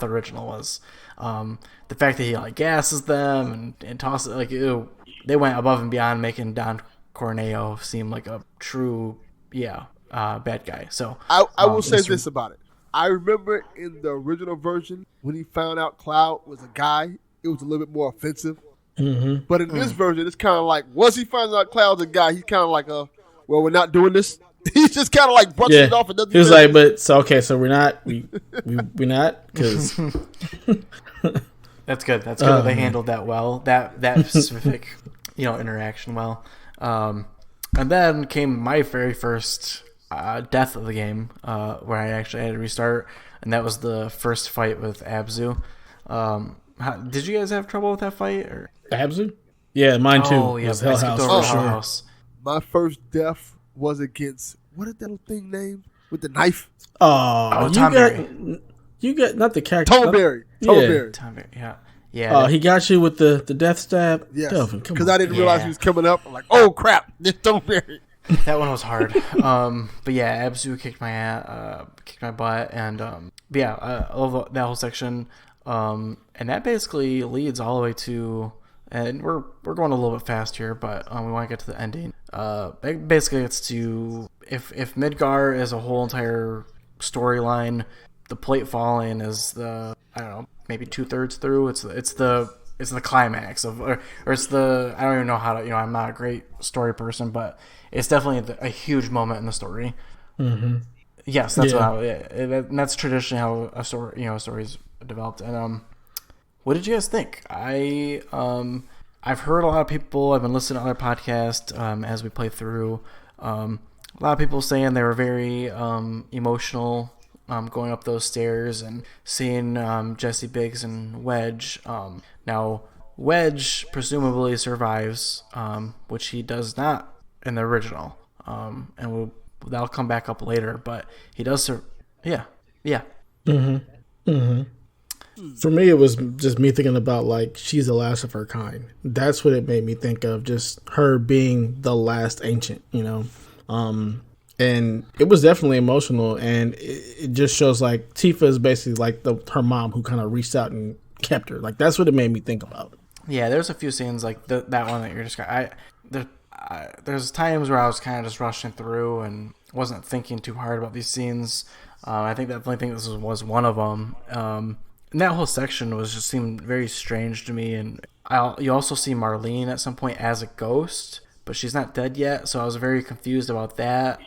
Speaker 3: original was. The fact that he like gasses them and tosses like they went above and beyond making Don Corneo seem like a true bad guy. So
Speaker 5: I will say this about it. I remember in the original version when he found out Cloud was a guy, it was a little bit more offensive.
Speaker 2: Mm-hmm.
Speaker 5: But in this version, it's kind of like once he finds out Cloud's a guy, he's kind of like well, we're not doing this. He's just kind of like brushes it off and doesn't.
Speaker 2: He was like, but so we're not because
Speaker 3: that's good. That's good. They handled that well. That specific interaction well. And then came my very first death of the game, where I actually had to restart, and that was the first fight with Abzu. Did you guys have trouble with that fight or
Speaker 2: Abzu? Yeah, mine too.
Speaker 3: Oh yeah,
Speaker 2: Hell House.
Speaker 5: My first death was against what is that little thing named with the knife?
Speaker 3: Oh, Tom Berry.
Speaker 2: You got not the character.
Speaker 5: Tom Berry.
Speaker 3: Yeah.
Speaker 2: Oh, he got you with the death stab.
Speaker 5: Yes,
Speaker 2: Delvin, come
Speaker 5: because
Speaker 2: on.
Speaker 5: I didn't realize he was coming up. I'm like, oh crap, this Tom Berry.
Speaker 3: That one was hard. But yeah, Abzu kicked my butt, and I love that whole section. And that basically leads all the way to. And we're going a little bit fast here, but we want to get to the ending. Basically, it's to if Midgar is a whole entire storyline, the plate falling is maybe 2/3 through. It's the climax of or it's the I don't even know how to I'm not a great story person, but it's definitely a huge moment in the story.
Speaker 2: Mm-hmm.
Speaker 3: Yes, that's and that's traditionally how a story's developed. And what did you guys think? I've heard a lot of people. I've been listening to other podcasts as we play through. A lot of people saying they were very emotional going up those stairs and seeing Jesse Biggs and Wedge. Now, Wedge presumably survives, which he does not in the original. And that'll come back up later, but he does. Yeah.
Speaker 2: Mm-hmm. Mm-hmm. For me, it was just me thinking about like she's the last of her kind. That's what it made me think of, just her being the last ancient, and it was definitely emotional, and it just shows like Tifa is basically like her mom who kind of reached out and kept her. Like that's what it made me think about.
Speaker 3: Yeah, there's a few scenes like that one that you're just there's times where I was kind of just rushing through and wasn't thinking too hard about these scenes. I definitely think this was one of them. And that whole section just seemed very strange to me. And you also see Marlene at some point as a ghost, but she's not dead yet. So I was very confused about that.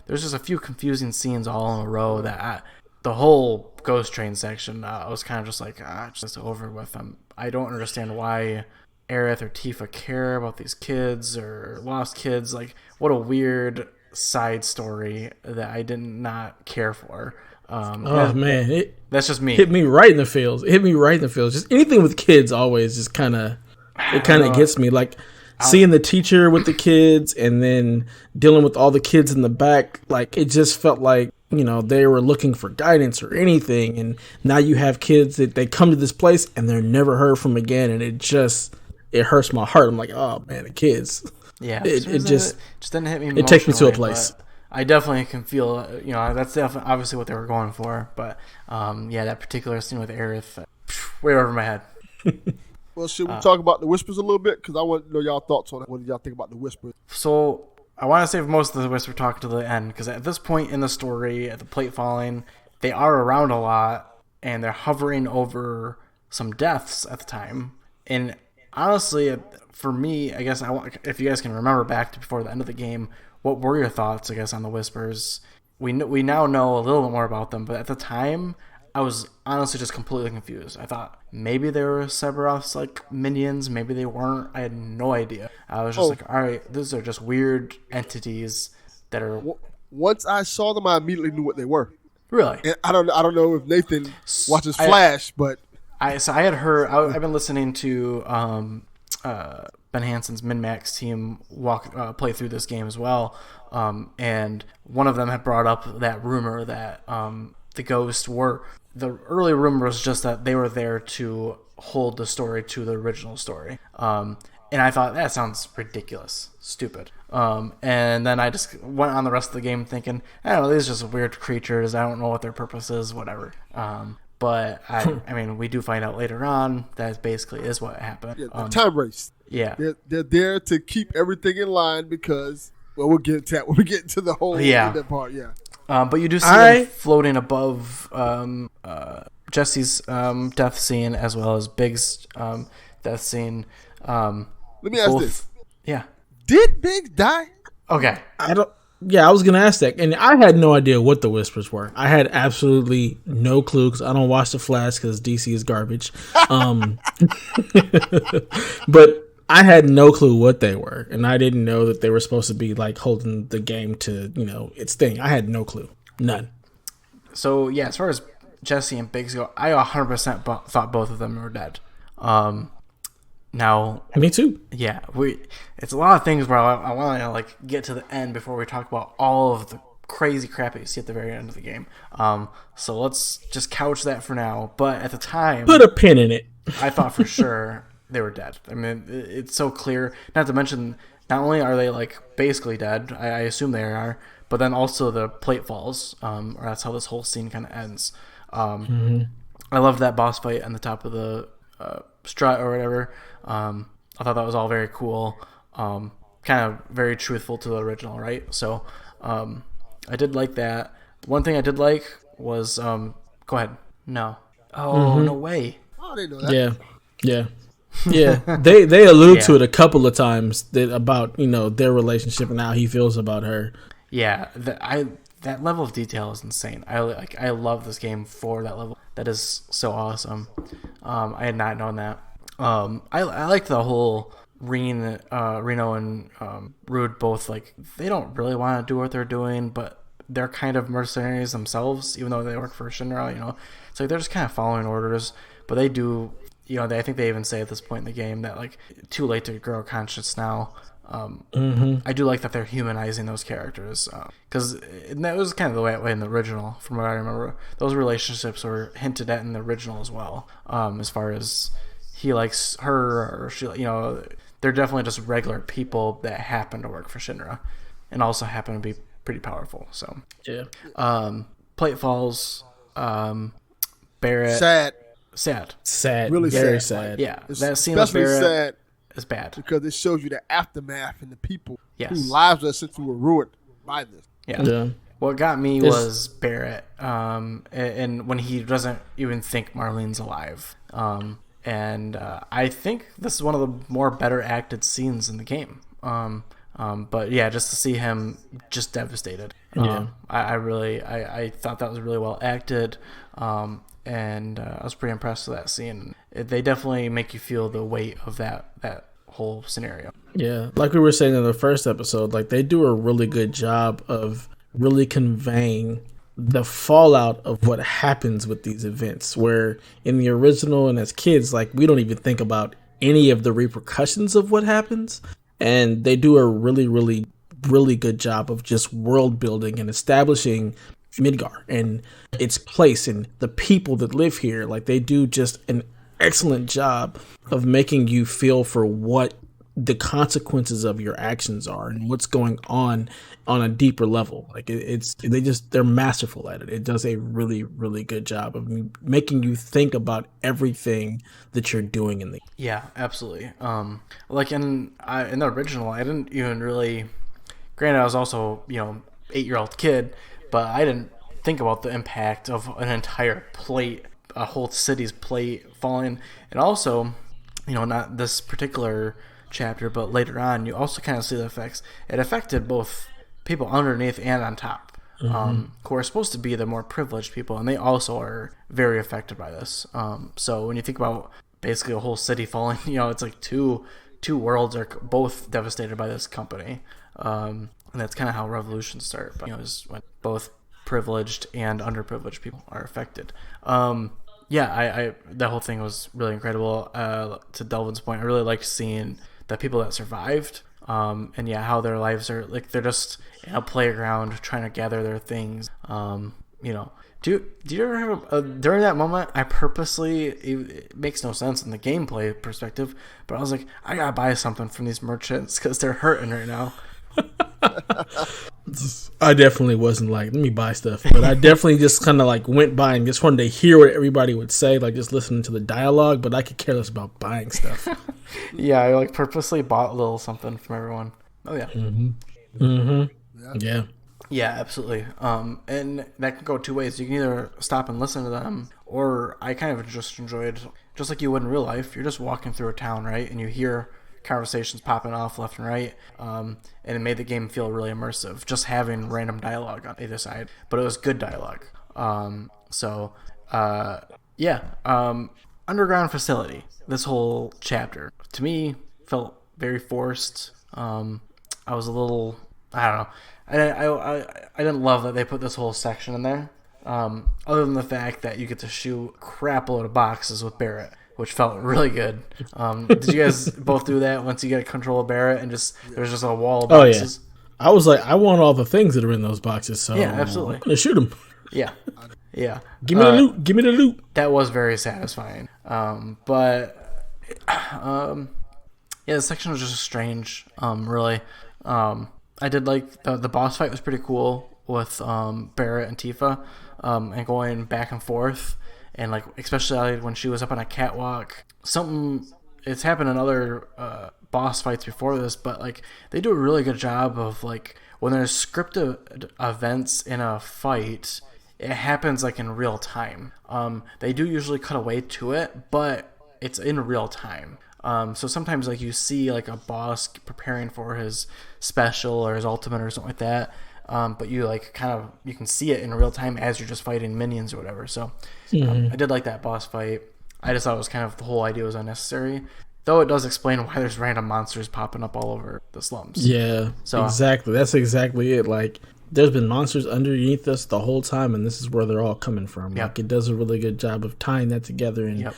Speaker 3: There's just a few confusing scenes all in a row that the whole ghost train section, I was kind of just like, just over with. I don't understand why Aerith or Tifa care about these kids or lost kids. Like, what a weird side story that I did not care for.
Speaker 2: Man,
Speaker 3: that's just me.
Speaker 2: Hit me right in the feels. Just anything with kids always just kind of gets me. Like seeing the teacher with the kids and then dealing with all the kids in the back. Like it just felt like they were looking for guidance or anything. And now you have kids that they come to this place and they're never heard from again. And it hurts my heart. I'm like, oh man, the kids.
Speaker 3: Yeah,
Speaker 2: it just
Speaker 3: didn't hit me.
Speaker 2: It takes me to a place.
Speaker 3: I definitely can feel, that's definitely obviously what they were going for. But, that particular scene with Aerith, way over my head.
Speaker 5: Well, should we talk about the whispers a little bit? Because I want to know y'all thoughts on it. What did y'all think about the whispers?
Speaker 3: So, I want to save most of the Whisper talk to the end, because at this point in the story, at the plate falling, they are around a lot, and they're hovering over some deaths at the time. And honestly, for me, I guess if you guys can remember back to before the end of the game, what were your thoughts, I guess, on the Whispers? We now know a little bit more about them, but at the time, I was honestly just completely confused. I thought maybe they were Sephiroth's like minions, maybe they weren't. I had no idea. I was just like, all right, these are just weird entities that are.
Speaker 5: Once I saw them, I immediately knew what they were.
Speaker 3: Really?
Speaker 5: And I don't know if Nathan watches Flash, but
Speaker 3: I had heard. I've been listening to Ben Hansen's MinMax team play through this game as well, and one of them had brought up that rumor that the ghosts were. The early rumor was just that they were there to hold the story to the original story. And I thought, that sounds ridiculous, stupid. And then I just went on the rest of the game thinking, I don't know, these are just weird creatures. I don't know what their purpose is, whatever. But I mean, we do find out later on that basically is what happened.
Speaker 5: Yeah, time race.
Speaker 3: Yeah.
Speaker 5: They're there to keep everything in line because, well, we'll get to that when we get into the whole that part, yeah.
Speaker 3: But you do see them floating above Jesse's death scene as well as Big's death scene.
Speaker 5: Let me ask this.
Speaker 3: Yeah.
Speaker 5: Did Biggs die?
Speaker 3: Okay.
Speaker 2: I was gonna ask that, and I had no idea what the Whispers were. I had absolutely no clue because I don't watch the Flash because DC is garbage. But I had no clue what they were, and I didn't know that they were supposed to be like holding the game to its thing. I had no clue, none.
Speaker 3: So yeah, as far as Jesse and Biggs go, I 100% thought both of them were dead. Now,
Speaker 2: me too.
Speaker 3: Yeah, it's a lot of things where I want to like get to the end before we talk about all of the crazy crap that you see at the very end of the game. So let's just couch that for now. But at the time,
Speaker 2: put a pin in it.
Speaker 3: I thought for sure they were dead. I mean, it's so clear. Not to mention, not only are they like basically dead, I assume they are, but then also the plate falls. Or that's how this whole scene kind of ends. I love that boss fight on the top of the strut or whatever. I thought that was all very cool. Kind of very truthful to the original, right? So I did like that. One thing I did like was go ahead. No. Oh, no way.
Speaker 5: Oh, I didn't know that.
Speaker 2: Yeah. They allude to it a couple of times about their relationship and how he feels about her.
Speaker 3: Yeah, that level of detail is insane. I love this game for that level. That is so awesome. I had not known that. I liked the whole Reno and Rude both, like, they don't really want to do what they're doing, but they're kind of mercenaries themselves, even though they work for Shinra, So they're just kind of following orders, but they do, I think they even say at this point in the game that, like, too late to grow conscious now. I do like that they're humanizing those characters, because that was kind of the way in the original, from what I remember. Those relationships were hinted at in the original as well, as far as he likes her, or she, they're definitely just regular people that happen to work for Shinra, and also happen to be pretty powerful. So
Speaker 2: yeah,
Speaker 3: plate falls, Barrett, sad,
Speaker 5: really
Speaker 2: very
Speaker 5: sad.
Speaker 3: Yeah,
Speaker 5: It's
Speaker 3: that scene with Barrett
Speaker 5: sad
Speaker 3: is bad
Speaker 5: because it shows you the aftermath and the people whose
Speaker 3: Yes.
Speaker 5: lives essentially were ruined by this.
Speaker 3: Yeah. What got me was Barrett, and when he doesn't even think Marlene's alive. And I think this is one of the more better acted scenes in the game. But yeah, just to see him just devastated.
Speaker 2: Yeah.
Speaker 3: I thought that was really well acted. And I was pretty impressed with that scene. They definitely make you feel the weight of that whole scenario.
Speaker 2: Yeah, like we were saying in the first episode, like they do a really good job of really conveying the fallout of what happens with these events, where in the original and as kids, like, we don't even think about any of the repercussions of what happens, and they do a really, really, really good job of just world building and establishing Midgar and its place and the people that live here. Like, they do just an excellent job of making you feel for what the consequences of your actions are and what's going on a deeper level. Like, they're masterful at it. It does a really, really good job of making you think about everything that you're doing in the.
Speaker 3: Yeah, absolutely. Like in the original, I didn't even really Granted, I was also 8-year-old kid, but I didn't think about the impact of an entire plate, a whole city's plate falling, and also, not this particular chapter, but later on, you also kind of see the effects. It affected both people underneath and on top, who are supposed to be the more privileged people, and they also are very affected by this. So when you think about basically a whole city falling, it's like two worlds are both devastated by this company. And that's kind of how revolutions start. But, is when both privileged and underprivileged people are affected. I that whole thing was really incredible. To Delvin's point, I really liked seeing the people that survived. And how their lives are like they're just in a playground trying to gather their things. Do you ever have during that moment? I purposely, it makes no sense in the gameplay perspective, but I was like, I gotta buy something from these merchants because they're hurting right now.
Speaker 2: I definitely wasn't like, let me buy stuff, but I definitely just kind of like went by and just wanted to hear what everybody would say, like just listening to the dialogue, but I could care less about buying stuff.
Speaker 3: Yeah, I like purposely bought a little something from everyone. Oh yeah.
Speaker 2: Yeah.
Speaker 3: Yeah, absolutely. And that can go two ways. You can either stop and listen to them, or I kind of just enjoyed, just like you would in real life, you're just walking through a town, right? And you hear conversations popping off left and right, and it made the game feel really immersive, just having random dialogue on either side. But it was good dialogue. Underground facility. This whole chapter, to me, felt very forced. I was a little, I don't know. I didn't love that they put this whole section in there. Other than the fact that you get to shoot a crap load of boxes with Barrett, which felt really good. Did you guys both do that once you get control of Barrett and there's just a wall of boxes?
Speaker 2: Oh, yeah. I was like, I want all the things that are in those boxes, so
Speaker 3: yeah, absolutely.
Speaker 2: I'm gonna shoot them.
Speaker 3: Yeah.
Speaker 2: Give me the loot. Give me the loot.
Speaker 3: That was very satisfying. The section was just strange. Really. I did like the boss fight was pretty cool with Barrett and Tifa, and going back and forth, and like especially when she was up on a catwalk. It's happened in other boss fights before this, but like they do a really good job of like when there's scripted events in a fight, it happens like in real time. They do usually cut away to it, but it's in real time. So sometimes like you see like a boss preparing for his special or his ultimate or something like that, but you like you can see it in real time as you're just fighting minions or whatever. So I did like that boss fight. I just thought it was kind of, the whole idea was unnecessary, though it does explain why there's random monsters popping up all over the slums.
Speaker 2: Yeah, so exactly. That's exactly it. Like there's been monsters underneath us the whole time, and this is where they're all coming from. Yep. Like it does a really good job of tying that together and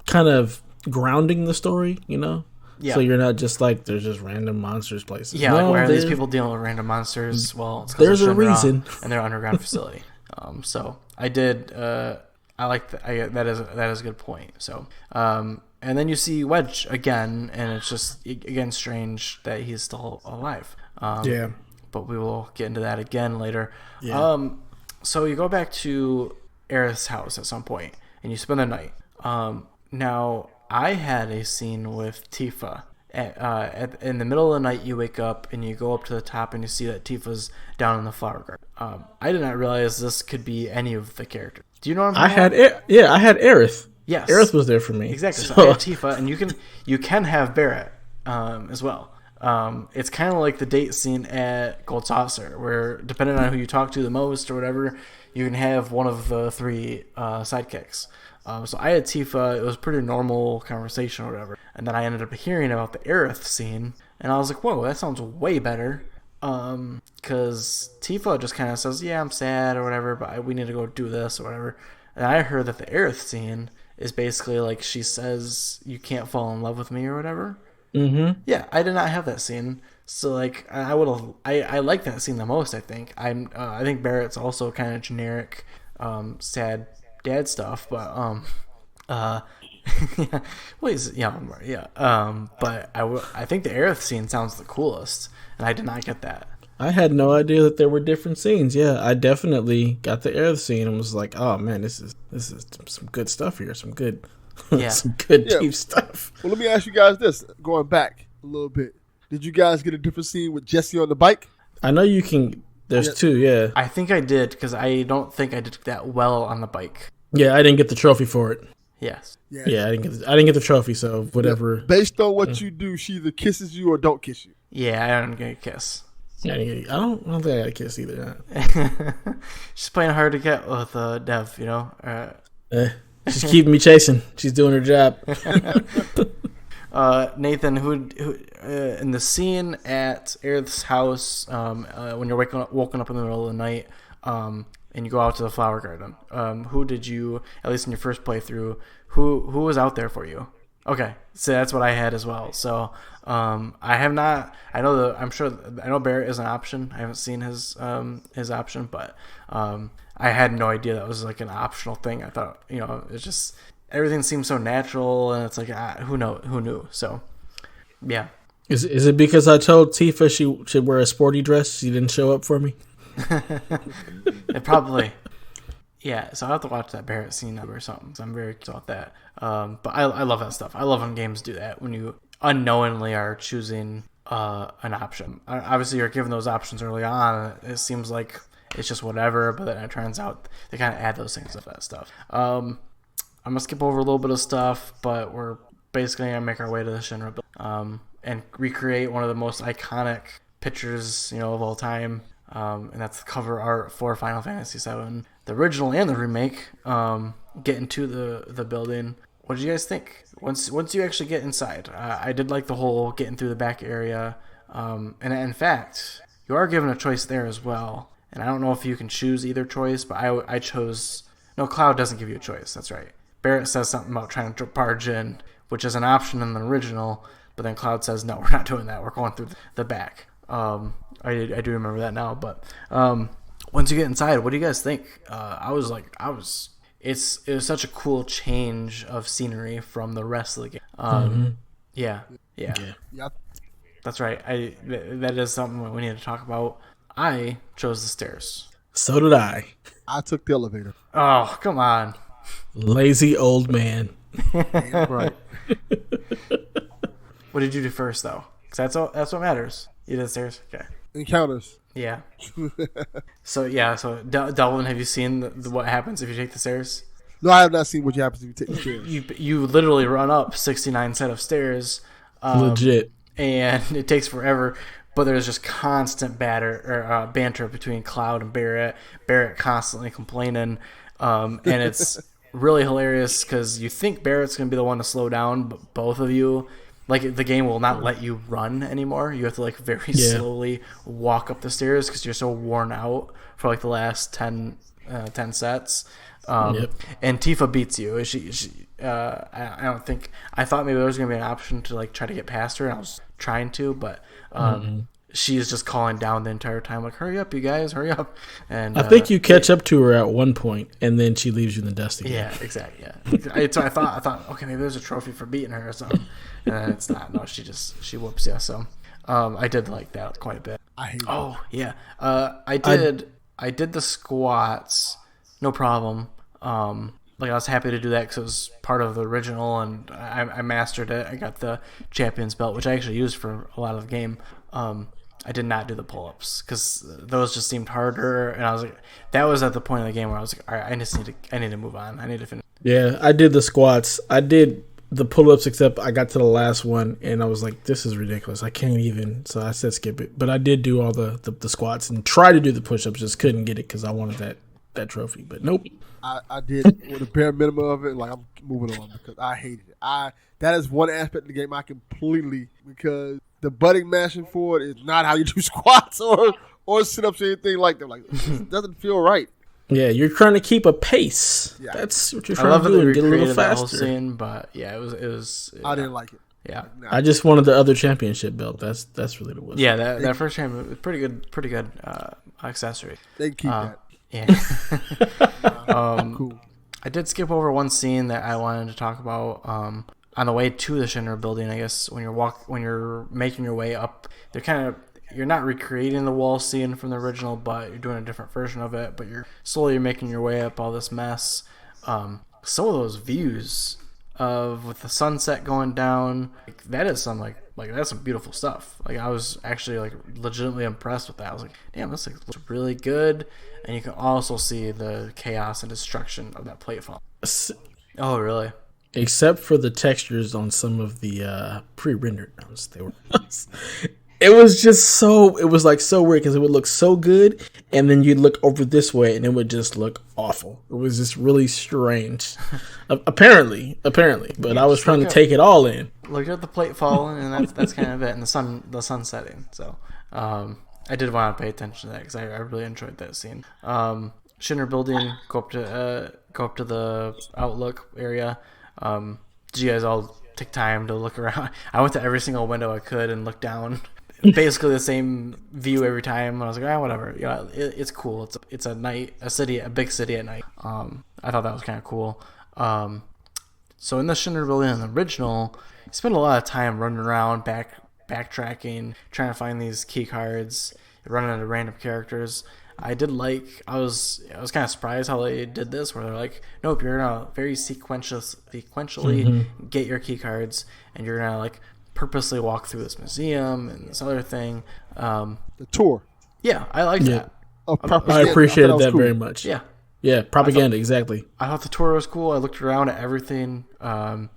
Speaker 2: kind of grounding the story, Yeah. So you're not just like there's just random monsters places.
Speaker 3: Yeah, like why are these people dealing with random monsters? Well, it's 'cause
Speaker 2: there's a reason,
Speaker 3: and they're underground facility. So I did. I like that. That is a good point. So, and then you see Wedge again, and it's just again strange that he's still alive. But we will get into that again later. Yeah. So you go back to Aerith's house at some point, and you spend the night. Now, I had a scene with Tifa. In the middle of the night, you wake up and you go up to the top and you see that Tifa's down in the flower garden. I did not realize this could be any of the characters. Do you know what I'm talking about?
Speaker 2: I had Aerith.
Speaker 3: Yes,
Speaker 2: Aerith was there for me.
Speaker 3: Exactly. So I had Tifa, and you can have Barrett as well. It's kind of like the date scene at Gold Saucer, where depending on who you talk to the most or whatever, you can have one of the three sidekicks. So I had Tifa. It was a pretty normal conversation or whatever. And then I ended up hearing about the Aerith scene. And I was like, whoa, that sounds way better. Because Tifa just kind of says, yeah, I'm sad or whatever, but we need to go do this or whatever. And I heard that the Aerith scene is basically like she says, you can't fall in love with me or whatever.
Speaker 2: Mm-hmm.
Speaker 3: Yeah, I did not have that scene. So like I like that scene the most, I think. I think Barrett's also kind of generic, sad dad stuff, but but I think the Aerith scene sounds the coolest, and I did not get that.
Speaker 2: I had no idea that there were different scenes. Yeah, I definitely got the Aerith scene and was like, oh man, this is some good stuff here, some good deep stuff.
Speaker 5: Well, let me ask you guys this, going back a little bit. Did you guys get a different scene with Jesse on the bike?
Speaker 2: I know you can. There's two, yeah.
Speaker 3: I think I did, because I don't think I did that well on the bike.
Speaker 2: Yeah, I didn't get the trophy for it.
Speaker 3: Yes.
Speaker 2: Yeah, I didn't get the trophy, so whatever.
Speaker 5: Based on what you do, she either kisses you or don't kiss you.
Speaker 3: Yeah, I don't get a kiss.
Speaker 2: I don't think I got a kiss either.
Speaker 3: She's playing hard to get with Dev, you know?
Speaker 2: She's keeping me chasing. She's doing her job.
Speaker 3: Nathan, who in the scene at Aerith's house, when you're woken up in the middle of the night, and you go out to the flower garden, who did you, at least in your first playthrough, who was out there for you? Okay, so that's what I had as well. So I have not. I know Barrett is an option. I haven't seen his option, but I had no idea that was like an optional thing. I thought, it's just everything seems so natural, and it's like who knew? So yeah.
Speaker 2: Is it because I told Tifa she should wear a sporty dress? She didn't show up for me.
Speaker 3: It probably. Yeah, so I'll have to watch that Barrett scene or something. So I'm very curious about that. But I love that stuff. I love when games do that, when you unknowingly are choosing an option. Obviously, you're given those options early on. It seems like it's just whatever, but then it turns out they kind of add those things to that stuff. I'm going to skip over a little bit of stuff, but we're basically going to make our way to the Shinra building, and recreate one of the most iconic pictures, of all time. And that's the cover art for Final Fantasy VII, the original and the remake. Getting to the building. What did you guys think? Once you actually get inside, I did like the whole getting through the back area. And in fact, you are given a choice there as well. And I don't know if you can choose either choice, but I chose. No, Cloud doesn't give you a choice. That's right. Barrett says something about trying to barge in, which is an option in the original. But then Cloud says, no, we're not doing that. We're going through the back. I do remember that now, but once you get inside, what do you guys think? It was such a cool change of scenery from the rest of the game. Yeah. That's right. That is something we need to talk about. I chose the stairs.
Speaker 2: So did I.
Speaker 5: I took the elevator.
Speaker 3: Oh, come on.
Speaker 2: Lazy old man.
Speaker 5: Damn right.
Speaker 3: What did you do first, though? Because that's what matters. You did the stairs? Okay.
Speaker 5: Encounters.
Speaker 3: Yeah. So Delvin, have you seen what happens if you take the stairs?
Speaker 5: No, I have not seen what happens if you take the stairs.
Speaker 3: You literally run up 69 set of stairs.
Speaker 2: Legit.
Speaker 3: And it takes forever, but there's just constant banter between Cloud and Barrett. Barrett constantly complaining, and it's really hilarious because you think Barrett's going to be the one to slow down, but both of you, like, the game will not let you run anymore. You have to very slowly walk up the stairs because you're so worn out for the last 10 sets. And Tifa beats you. I thought maybe there was going to be an option to try to get past her, and I was trying to, but she is just calling down the entire time, hurry up, you guys, hurry up. And
Speaker 2: I think you catch up to her at one point, and then she leaves you in the dust again.
Speaker 3: Yeah, exactly. Yeah, so I thought, okay, maybe there's a trophy for beating her or something, and then it's not. No, she whoops you. So, I did like that quite a bit.
Speaker 5: I hate.
Speaker 3: Oh yeah, I did the squats, no problem. I was happy to do that because it was part of the original, and I mastered it. I got the champion's belt, which I actually used for a lot of the game. I did not do the pull-ups because those just seemed harder, and I was like, that was at the point of the game where I was like, all right, I need to move on. I need to finish. Yeah,
Speaker 2: I did the squats. I did the pull-ups, except I got to the last one, and I was like, this is ridiculous. I can't even. So I said skip it. But I did do all the squats and try to do the push-ups. Just couldn't get it because I wanted that trophy. But nope.
Speaker 5: I did with the bare minimum of it. I'm moving on because I hated it. That is one aspect of the game I completely, because the button mashing for it is not how you do squats or sit-ups or anything like that. It doesn't feel right.
Speaker 2: Yeah, you're trying to keep a pace. Yeah. That's what you're trying to do and get a little faster.
Speaker 3: Scene, but yeah, it was.
Speaker 5: I didn't like it.
Speaker 3: Yeah,
Speaker 2: I just wanted the other championship belt. That's really what it was.
Speaker 3: Yeah, that first champion was pretty good accessory.
Speaker 5: They can keep that.
Speaker 3: Yeah.
Speaker 5: Cool.
Speaker 3: I did skip over one scene that I wanted to talk about. On the way to the Shinra building, I guess when you're making your way up, you're not recreating the wall scene from the original, but you're doing a different version of it. But you're slowly making your way up all this mess. Some of those views with the sunset going down, that is some like that's some beautiful stuff. Like I was actually like legitimately impressed with that. I was like, damn, this looks really good. And you can also see the chaos and destruction of that platefall. Oh, really?
Speaker 2: Except for the textures on some of the pre-rendered ones, they were. It was just so. It was like so weird because it would look so good, and then you'd look over this way, and it would just look awful. It was just really strange. apparently, but I was trying to take it all in.
Speaker 3: Look at the plate falling, and that's kind of it, and the sun setting. So I did want to pay attention to that because I really enjoyed that scene. Shinra building, go up to the outlook area. Did you guys all take time to look around? I went to every single window I could and looked down. Basically the same view every time. I was like, whatever. Yeah, it's cool. It's a big city at night. I thought that was kind of cool. So in the Shinra building in the original, you spend a lot of time running around, backtracking, trying to find these key cards, running into random characters. I was kind of surprised how they did this, where they're like, nope, you're gonna very sequentially get your key cards, and you're gonna like purposely walk through this museum and this other thing.
Speaker 5: The tour.
Speaker 3: Yeah, I liked that.
Speaker 2: I appreciated that
Speaker 5: cool.
Speaker 2: very much.
Speaker 3: Yeah,
Speaker 2: propaganda, exactly.
Speaker 3: I thought the tour was cool. I looked around at everything. I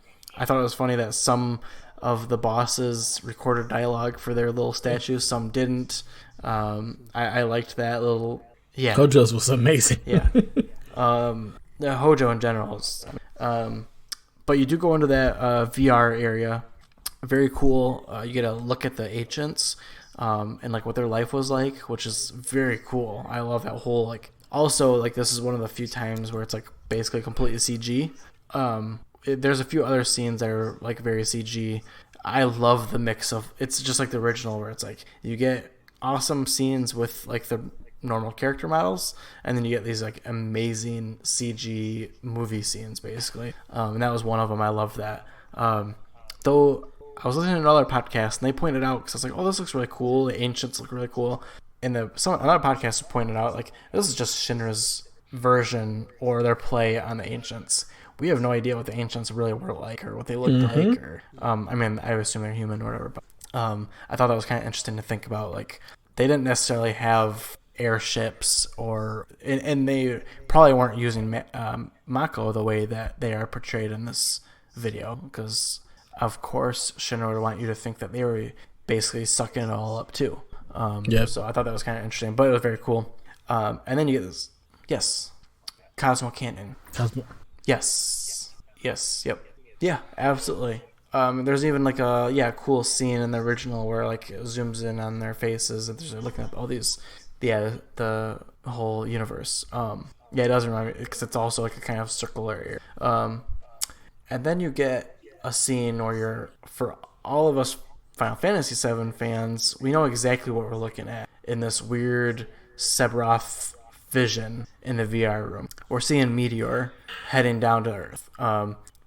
Speaker 3: thought it was funny that some of the bosses recorded dialogue for their little statues, some didn't. I liked that little. Yeah,
Speaker 2: Hojo's was amazing.
Speaker 3: Yeah, the Hojo in general is. But you do go into that VR area. Very cool. You get a look at the ancients and like what their life was like, which is very cool. I love that whole like. Also, like this is one of the few times where it's like basically completely CG. There's a few other scenes that are like very CG. I love the mix of. It's just like the original where it's like you get awesome scenes with like the normal character models, and then you get these like amazing CG movie scenes basically. And that was one of them. I love that. Though I was listening to another podcast and they pointed out, because I was like, oh, this looks really cool. The ancients look really cool. And another podcaster pointed out, like, this is just Shinra's version or their play on the ancients. We have no idea what the ancients really were like or what they looked like. Or I mean, I assume they're human or whatever. But I thought that was kind of interesting to think about. Like, they didn't necessarily have airships and they probably weren't using Mako the way that they are portrayed in this video, because of course Shinra would want you to think that they were basically sucking it all up too. So I thought that was kind of interesting, but it was very cool. And then you get this, yes, Cosmo Canyon. Yes, yep, yeah, absolutely. There's even like a cool scene in the original where like it zooms in on their faces and they're looking at all these, the whole universe. It does remind me because it's also like a kind of circular area. And then you get a scene where for all of us Final Fantasy VII fans, we know exactly what we're looking at in this weird Sephiroth vision in the VR room. We're seeing Meteor heading down to Earth.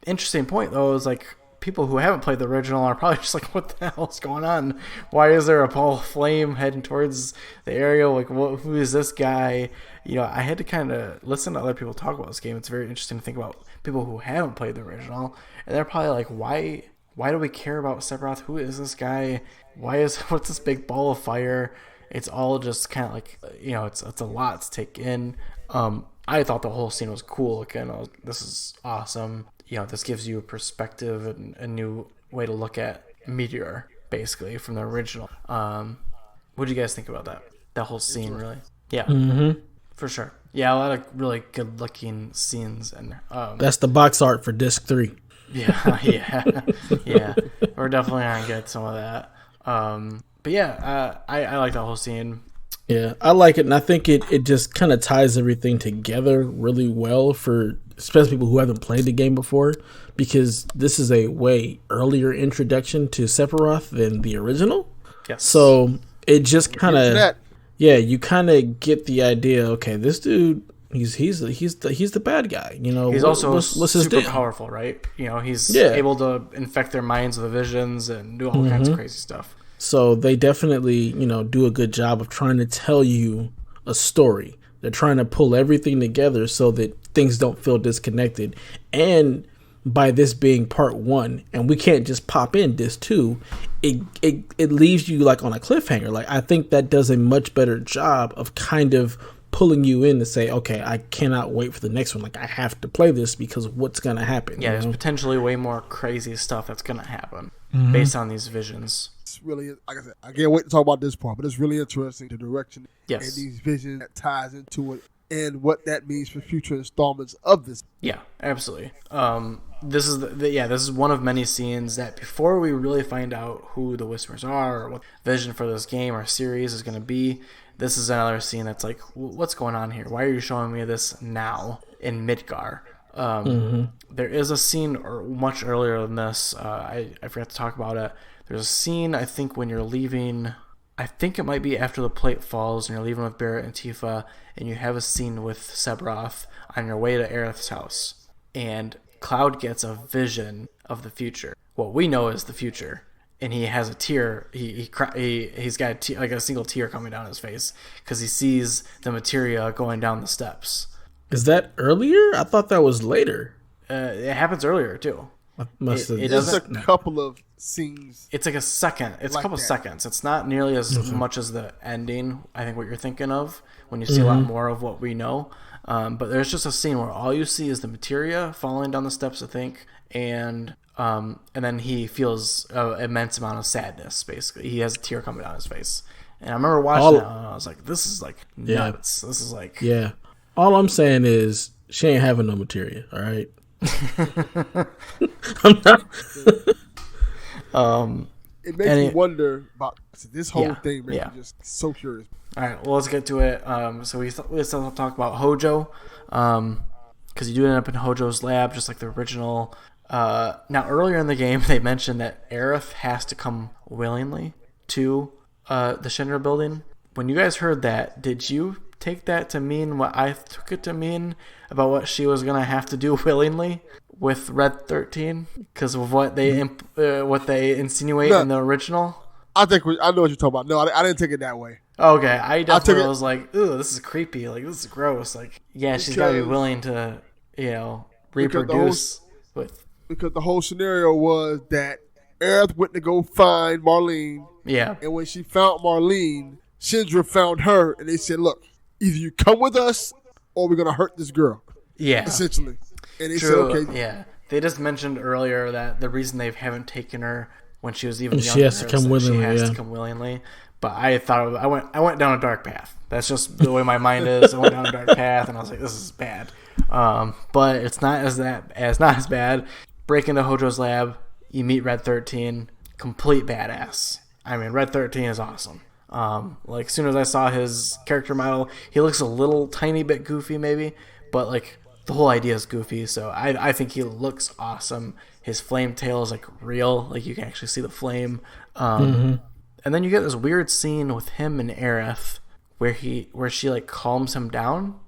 Speaker 3: Interesting point though is like people who haven't played the original are probably just like, what the hell is going on? Why is there a ball of flame heading towards the area? Like, who is this guy? You know, I had to kind of listen to other people talk about this game. It's very interesting to think about people who haven't played the original, and they're probably like, why do we care about Sephiroth? Who is this guy? What's this big ball of fire? It's all just kind of like, you know, it's a lot to take in. I thought the whole scene was cool. Again, this is awesome. You know, this gives you a perspective and a new way to look at Meteor, basically, from the original. What do you guys think about that? That whole scene, really? Yeah, for sure. Yeah, a lot of really good-looking scenes in there.
Speaker 2: That's the box art for disc 3.
Speaker 3: Yeah. We're definitely gonna get some of that. But yeah, I like that whole scene.
Speaker 2: Yeah, I like it, and I think it just kind of ties everything together really well for especially people who haven't played the game before, because this is a way earlier introduction to Sephiroth than the original.
Speaker 3: Yes.
Speaker 2: So it just kind of, you kind of get the idea. Okay, this dude, he's the bad guy. You know,
Speaker 3: he's also
Speaker 2: what's
Speaker 3: super
Speaker 2: his
Speaker 3: powerful, right? You know, he's able to infect their minds with the visions and do all kinds of crazy stuff.
Speaker 2: So they definitely, you know, do a good job of trying to tell you a story. They're trying to pull everything together so that things don't feel disconnected. And by this being part 1, and we can't just pop in disc 2, it leaves you like on a cliffhanger. Like, I think that does a much better job of kind of pulling you in to say, okay, I cannot wait for the next one. Like, I have to play this because what's going to happen?
Speaker 6: Yeah, there's potentially way more crazy stuff that's going to happen based on these visions.
Speaker 5: It's really, like I said, I can't wait to talk about this part, but it's really interesting, the direction and
Speaker 6: Yes.
Speaker 5: these visions that ties into it and what that means for future installments of this.
Speaker 6: Yeah, absolutely. This is this is one of many scenes that before we really find out who the Whispers are or what the vision for this game or series is going to be, this is another scene that's like, what's going on here? Why are you showing me this now in Midgar? There is a scene much earlier than this. I forgot to talk about it. There's a scene, I think, when you're leaving. I think it might be after the plate falls and you're leaving with Barrett and Tifa, and you have a scene with Sephiroth on your way to Aerith's house. And Cloud gets a vision of the future. What we know is the future. And he has a tear. He's got like a single tear coming down his face because he sees the materia going down the steps.
Speaker 2: Is that earlier? I thought that was later.
Speaker 6: It happens earlier too.
Speaker 2: There's
Speaker 5: a couple of scenes.
Speaker 6: It's like a second. It's
Speaker 5: like
Speaker 6: a couple
Speaker 5: that.
Speaker 6: seconds. It's not nearly as much as the ending. I think what you're thinking of when you see a lot more of what we know. But there's just a scene where all you see is the materia falling down the steps, I think, and then he feels an immense amount of sadness. Basically, he has a tear coming down his face. And I remember watching it, and I was like, "This is like nuts. This is like
Speaker 2: All I'm saying is she ain't having no materia. All right." I'm not.
Speaker 5: It makes me wonder about this whole thing. Makes me just so curious.
Speaker 6: All right, well, let's get to it. So let's talk about Hojo, because you do end up in Hojo's lab, just like the original. Now, earlier in the game, they mentioned that Aerith has to come willingly to the Shinra building. When you guys heard that, did you take that to mean what I took it to mean about what she was going to have to do willingly with Red 13? Because of what they insinuate in the original?
Speaker 5: I know what you're talking about. No, I didn't take it that way.
Speaker 6: Okay, I definitely was like, ooh, this is creepy. Like, this is gross. Like, yeah, she's got to be willing to, reproduce with.
Speaker 5: Because the whole scenario was that Aerith went to go find Marlene.
Speaker 6: Yeah.
Speaker 5: And when she found Marlene, Shinra found her, and they said, look, either you come with us or we're going to hurt this girl.
Speaker 6: Yeah.
Speaker 5: Essentially. And they
Speaker 6: True.
Speaker 5: said, okay.
Speaker 6: Yeah. They just mentioned earlier that the reason they haven't taken her when she was even younger
Speaker 2: she has to come willingly.
Speaker 6: She has to come willingly. But I thought I went down a dark path. That's just the way my mind is. I went down a dark path, and I was like, this is bad. But it's not as bad. Break into Hojo's lab. You meet Red 13. Complete badass. I mean, Red 13 is awesome. Like, as soon as I saw his character model, he looks a little tiny bit goofy maybe, but like the whole idea is goofy, so I think he looks awesome. His flame tail is like real, like you can actually see the flame. And then you get this weird scene with him and Aerith where she like calms him down.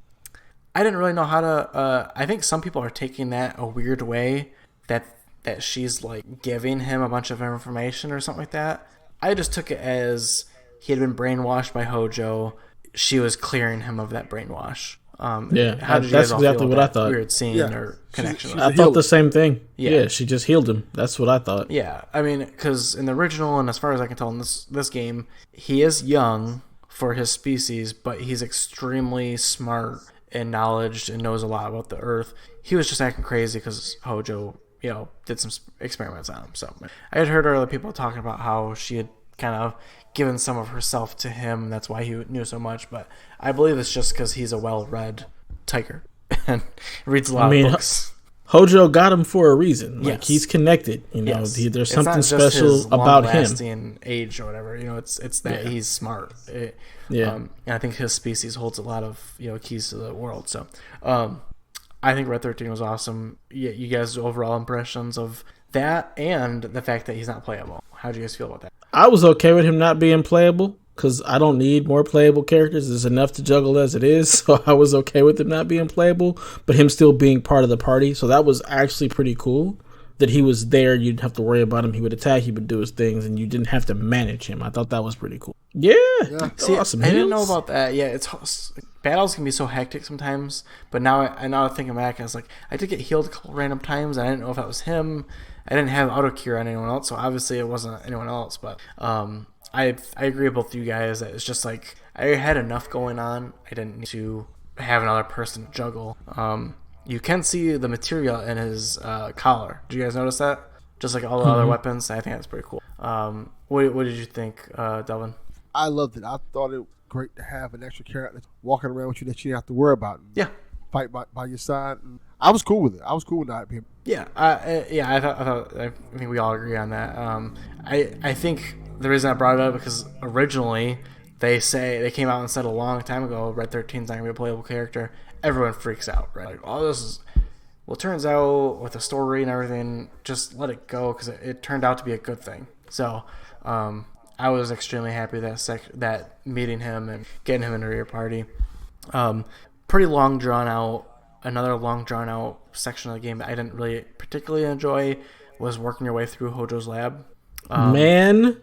Speaker 6: I didn't really know how to I think some people are taking that a weird way, that she's like giving him a bunch of information or something like that. I just took it as he had been brainwashed by Hojo. She was clearing him of that brainwash. How did you
Speaker 2: that's
Speaker 6: guys all
Speaker 2: exactly
Speaker 6: feel
Speaker 2: what
Speaker 6: about
Speaker 2: I thought.
Speaker 6: Weird scene or connection.
Speaker 2: I thought the same thing. Yeah, she just healed him. That's what I thought.
Speaker 6: Yeah, I mean, because in the original, and as far as I can tell in this game, he is young for his species, but he's extremely smart and knowledge and knows a lot about the Earth. He was just acting crazy because Hojo, did some experiments on him. So I had heard other people talking about how she had kind of given some of herself to him. That's why he knew so much. But I believe it's just because he's a well-read tiger and reads a lot of books.
Speaker 2: Hojo got him for a reason. Like,
Speaker 6: Yes.
Speaker 2: he's connected.
Speaker 6: Yes.
Speaker 2: There's
Speaker 6: It's
Speaker 2: something
Speaker 6: not just
Speaker 2: special
Speaker 6: his
Speaker 2: about him.
Speaker 6: long-lasting age or whatever. It's that he's smart. And I think his species holds a lot of keys to the world. So I think Red 13 was awesome. Yeah, you guys' overall impressions of that and the fact that he's not playable. How do you guys feel about that?
Speaker 2: I was okay with him not being playable because I don't need more playable characters. There's enough to juggle as it is, so I was okay with him not being playable, but him still being part of the party. So that was actually pretty cool that he was there. You didn't have to worry about him. He would attack, he would do his things, and you didn't have to manage him. I thought that was pretty cool. Yeah,
Speaker 5: Yeah.
Speaker 2: see, awesome.
Speaker 6: I didn't know about that. Yeah, it's battles can be so hectic sometimes. But now thinking back, I was like, I did get healed a couple random times. And I didn't know if that was him. I didn't have auto cure on anyone else, so obviously it wasn't anyone else. But I agree with both of you guys that it's just like I had enough going on. I didn't need to have another person juggle. You can see the material in his collar. Did you guys notice that? Just like all the other weapons. I think that's pretty cool. What did you think, Delvin?
Speaker 5: I loved it. I thought it was great to have an extra character walking around with you that you didn't have to worry about.
Speaker 6: Yeah.
Speaker 5: Fight by your side. And I was cool with it. I was cool with not being.
Speaker 6: Yeah. I think we all agree on that. I think the reason I brought it up because originally they came out and said a long time ago Red 13's not gonna be a playable character. Everyone freaks out, right? Like, oh, this is. Well, it turns out with the story and everything, just let it go because it turned out to be a good thing. So, I was extremely happy that meeting him and getting him into your party. Pretty long drawn out. Another long drawn out section of the game that I didn't really particularly enjoy was working your way through Hojo's lab.
Speaker 2: I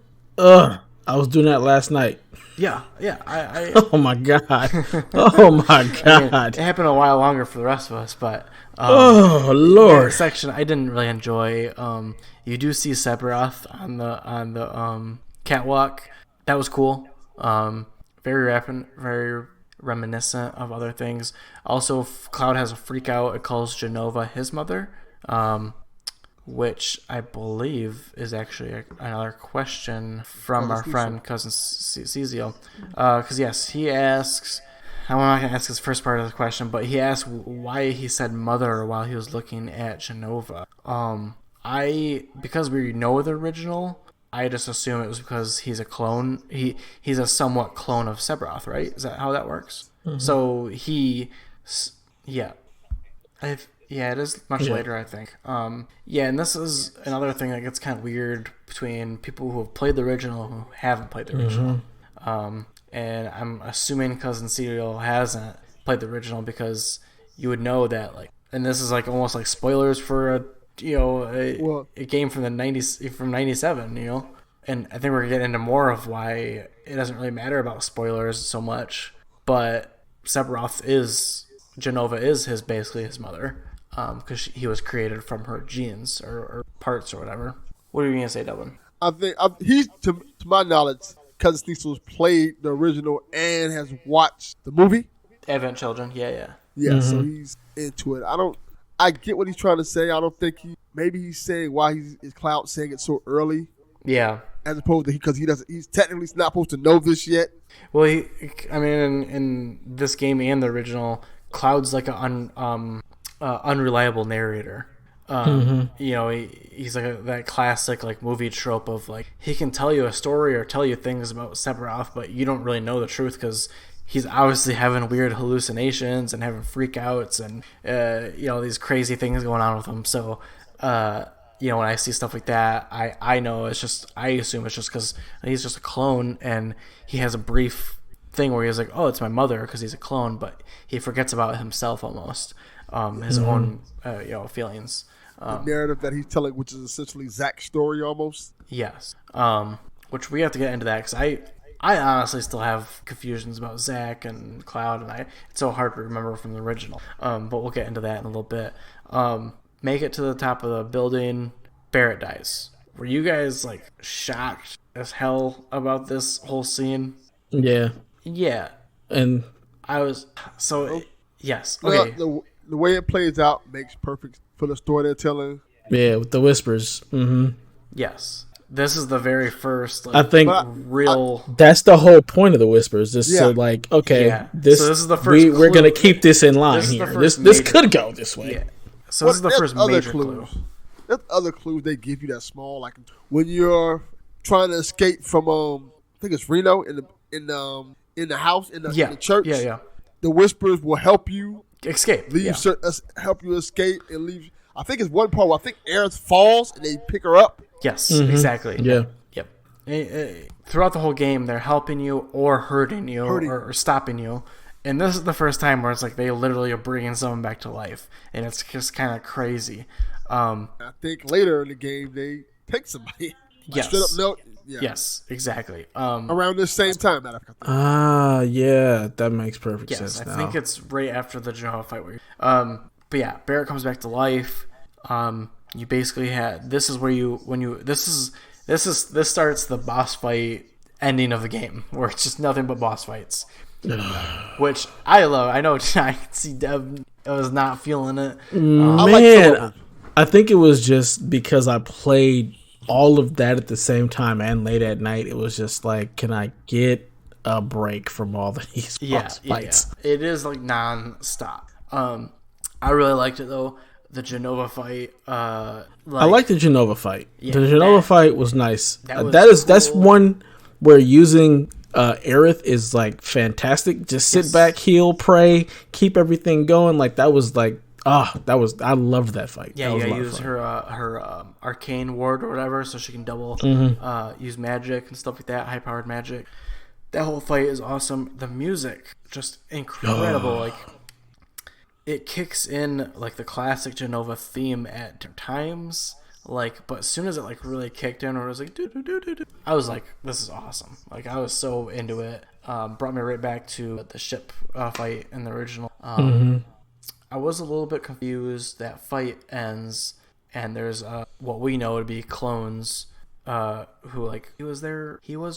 Speaker 2: was doing that last night.
Speaker 6: Yeah. I
Speaker 2: Oh my god. Oh my god.
Speaker 6: it happened a while longer for the rest of us, but
Speaker 2: Oh lord.
Speaker 6: that section I didn't really enjoy. You do see Sephiroth on the catwalk. That was cool. Very reminiscent of other things. Also, Cloud has a freak out. It calls Jenova his mother, which I believe is actually another question from our friend Cousin Cecil. Because yes, he asks. I'm not going to ask his first part of the question, but he asked why he said mother while he was looking at Jenova. Because we know the original, I just assume it was because he's a clone. He's a somewhat clone of Sephiroth, right? Is that how that works? Mm-hmm. So it is much later, I think. And this is another thing that gets kind of weird between people who have played the original and who haven't played the original. And I'm assuming Cousin Serial hasn't played the original because you would know that, like, and this is like almost like spoilers for a game from the 90s, from 97, you know. And I think we're getting into more of why it doesn't really matter about spoilers so much. But Sephiroth Jenova is basically his mother, because he was created from her genes or parts or whatever. What are you gonna say, Delvin?
Speaker 5: I think he's to my knowledge, Cousin Cecil's played the original and has watched the movie
Speaker 6: Advent Children. Yeah.
Speaker 5: So he's into it. I get what he's trying to say. I don't think maybe he's saying why is Cloud saying it so early.
Speaker 6: Yeah.
Speaker 5: As opposed to because he's technically not supposed to know this yet.
Speaker 6: Well, in this game and the original, Cloud's like an unreliable narrator. You know, he's like that classic like movie trope of like he can tell you a story or tell you things about Sephiroth, but you don't really know the truth because he's obviously having weird hallucinations and having freakouts and these crazy things going on with him. So when I see stuff like that, I know I assume it's just because he's just a clone and he has a brief thing where he's like, oh, it's my mother because he's a clone, but he forgets about himself almost, his own feelings.
Speaker 5: The narrative that he's telling, which is essentially Zack's story almost.
Speaker 6: Yes. Which we have to get into that because I honestly still have confusions about Zack and Cloud, and it's so hard to remember from the original. But we'll get into that in a little bit. Make it to the top of the building. Barrett dies. Were you guys like shocked as hell about this whole scene?
Speaker 2: Yeah.
Speaker 6: Yeah.
Speaker 2: And
Speaker 6: I was yes. Okay.
Speaker 5: The way it plays out makes perfect for the story they're telling.
Speaker 2: Yeah, with the whispers.
Speaker 6: Yes. This is the very first
Speaker 2: I think that's the whole point of the whispers. This is this is the first we're going to keep this in line here. This could go this way.
Speaker 6: Yeah. So this is the first major clue.
Speaker 5: There's other clues they give you that small, like when you're trying to escape from I think it's Reno in the house in the church.
Speaker 6: Yeah.
Speaker 5: The whispers will help you
Speaker 6: escape.
Speaker 5: Help you escape and leave. I think it's one part where I think Aerith falls and they pick her up.
Speaker 6: Yes, exactly.
Speaker 2: Yeah.
Speaker 6: Yep. Throughout the whole game, they're helping you or hurting you or stopping you. And this is the first time where it's like they literally are bringing someone back to life. And it's just kind of crazy.
Speaker 5: I think later in the game, they take somebody.
Speaker 6: Yes.
Speaker 5: Straight up, no, Yeah.
Speaker 6: Yes, exactly.
Speaker 5: Around the same time.
Speaker 2: Yeah, that makes perfect
Speaker 6: Yes,
Speaker 2: sense
Speaker 6: I
Speaker 2: now.
Speaker 6: think it's right after the Genoa fight. But yeah, Barrett comes back to life. You basically had this is where this starts the boss fight ending of the game, where it's just nothing but boss fights, which I love. I know I can see Dev was not feeling it.
Speaker 2: Man, I think it was just because I played all of that at the same time and late at night. It was just like, can I get a break from all of these boss fights?
Speaker 6: Yeah. It is like non-stop. I really liked it though. The Genova fight. I
Speaker 2: like the Genova fight.
Speaker 6: Yeah,
Speaker 2: the Genova fight was nice.
Speaker 6: Was
Speaker 2: that's one where using Aerith is like fantastic. Just sit back, heal, pray, keep everything going. Like that was like I loved that fight.
Speaker 6: Yeah,
Speaker 2: that
Speaker 6: you gotta use her arcane ward or whatever, so she can double use magic and stuff like that, high powered magic. That whole fight is awesome. The music just incredible. Like it kicks in like the classic Genova theme at times. Like, but as soon as it like really kicked in, or it was like I was like, this is awesome. Like I was so into it. Brought me right back to the ship fight in the original. I was a little bit confused. That fight ends, and there's what we know to be clones. Who like he was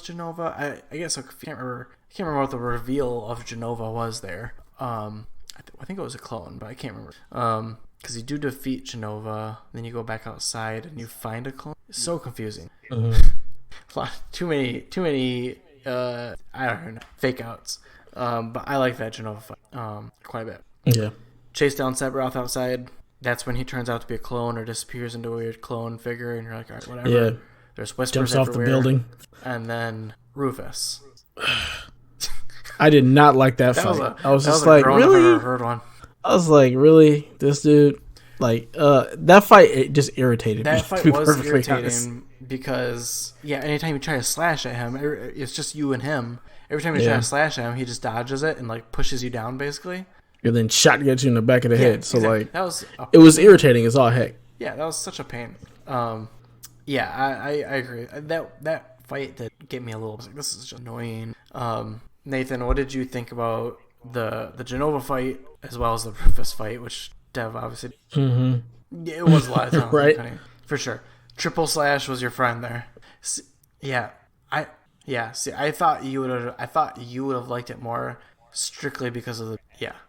Speaker 6: Genova. I guess I can't remember what the reveal of Genova was there. I think it was a clone, but I can't remember. Because you do defeat Genova, then you go back outside and you find a clone. It's so confusing. Too many. I don't know, fake outs. But I like that Genova fight quite a bit.
Speaker 2: Yeah.
Speaker 6: Chase down Sephiroth outside. That's when he turns out to be a clone or disappears into a weird clone figure, and you're like, all right, whatever.
Speaker 2: Yeah.
Speaker 6: There's whispers
Speaker 2: Jumps off
Speaker 6: everywhere.
Speaker 2: the building.
Speaker 6: And then Rufus.
Speaker 2: I did not like that fight. I was just like, really?
Speaker 6: One.
Speaker 2: I was like, really? This dude? Like, that fight, it just irritated me.
Speaker 6: That fight was irritating because, anytime you try to slash at him, it's just you and him. Every time you try to slash at him, he just dodges it and, like, pushes you down, basically.
Speaker 2: And then shot gets you in the back of the head. So,
Speaker 6: exactly.
Speaker 2: like,
Speaker 6: that was
Speaker 2: it was irritating as all heck.
Speaker 6: Yeah, that was such a pain. I agree. That fight that get me a little. I was like, this is just annoying. Nathan, what did you think about the Genova fight as well as the Rufus fight, which Dev obviously. It was a lot of time,
Speaker 2: right?
Speaker 6: For sure. Triple Slash was your friend there. I thought you would have liked it more strictly because of the I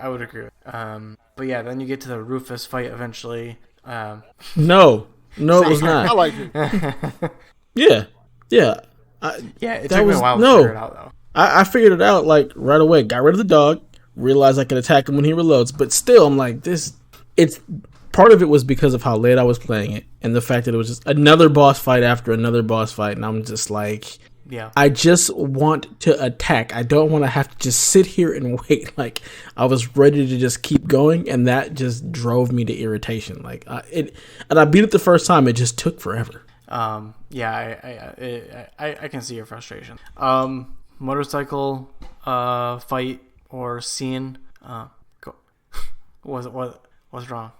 Speaker 6: would agree. But yeah, then you get to the Rufus fight eventually.
Speaker 2: No, it was not.
Speaker 5: I like it.
Speaker 2: Yeah.
Speaker 6: It took me a while to figure it out though.
Speaker 2: I figured it out like right away. Got rid of the dog. Realized I could attack him when he reloads. But still, I'm like, it's part of it was because of how late I was playing it and the fact that it was just another boss fight after another boss fight, and I'm just like, I just want to attack. I don't want to have to just sit here and wait. Like, I was ready to just keep going, and that just drove me to irritation. Like, and I beat it the first time. It just took forever.
Speaker 6: I can see your frustration. Motorcycle fight or scene. What's wrong?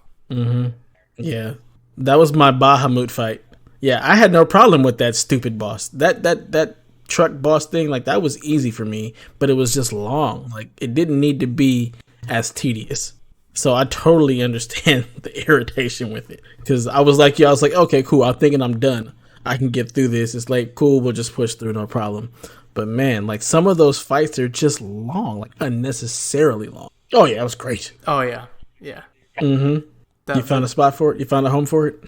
Speaker 2: Yeah, that was my Bahamut fight. Yeah, I had no problem with that stupid boss. That truck boss thing, like, that was easy for me, but it was just long. Like, it didn't need to be as tedious. So I totally understand the irritation with it, because I was like, okay, cool. I'm thinking I'm done. I can get through this. It's like, cool, we'll just push through, no problem. But man, like, some of those fights are just long, like unnecessarily long. Oh yeah, it was great.
Speaker 6: Oh yeah.
Speaker 2: You found a spot for it? You found a home for it?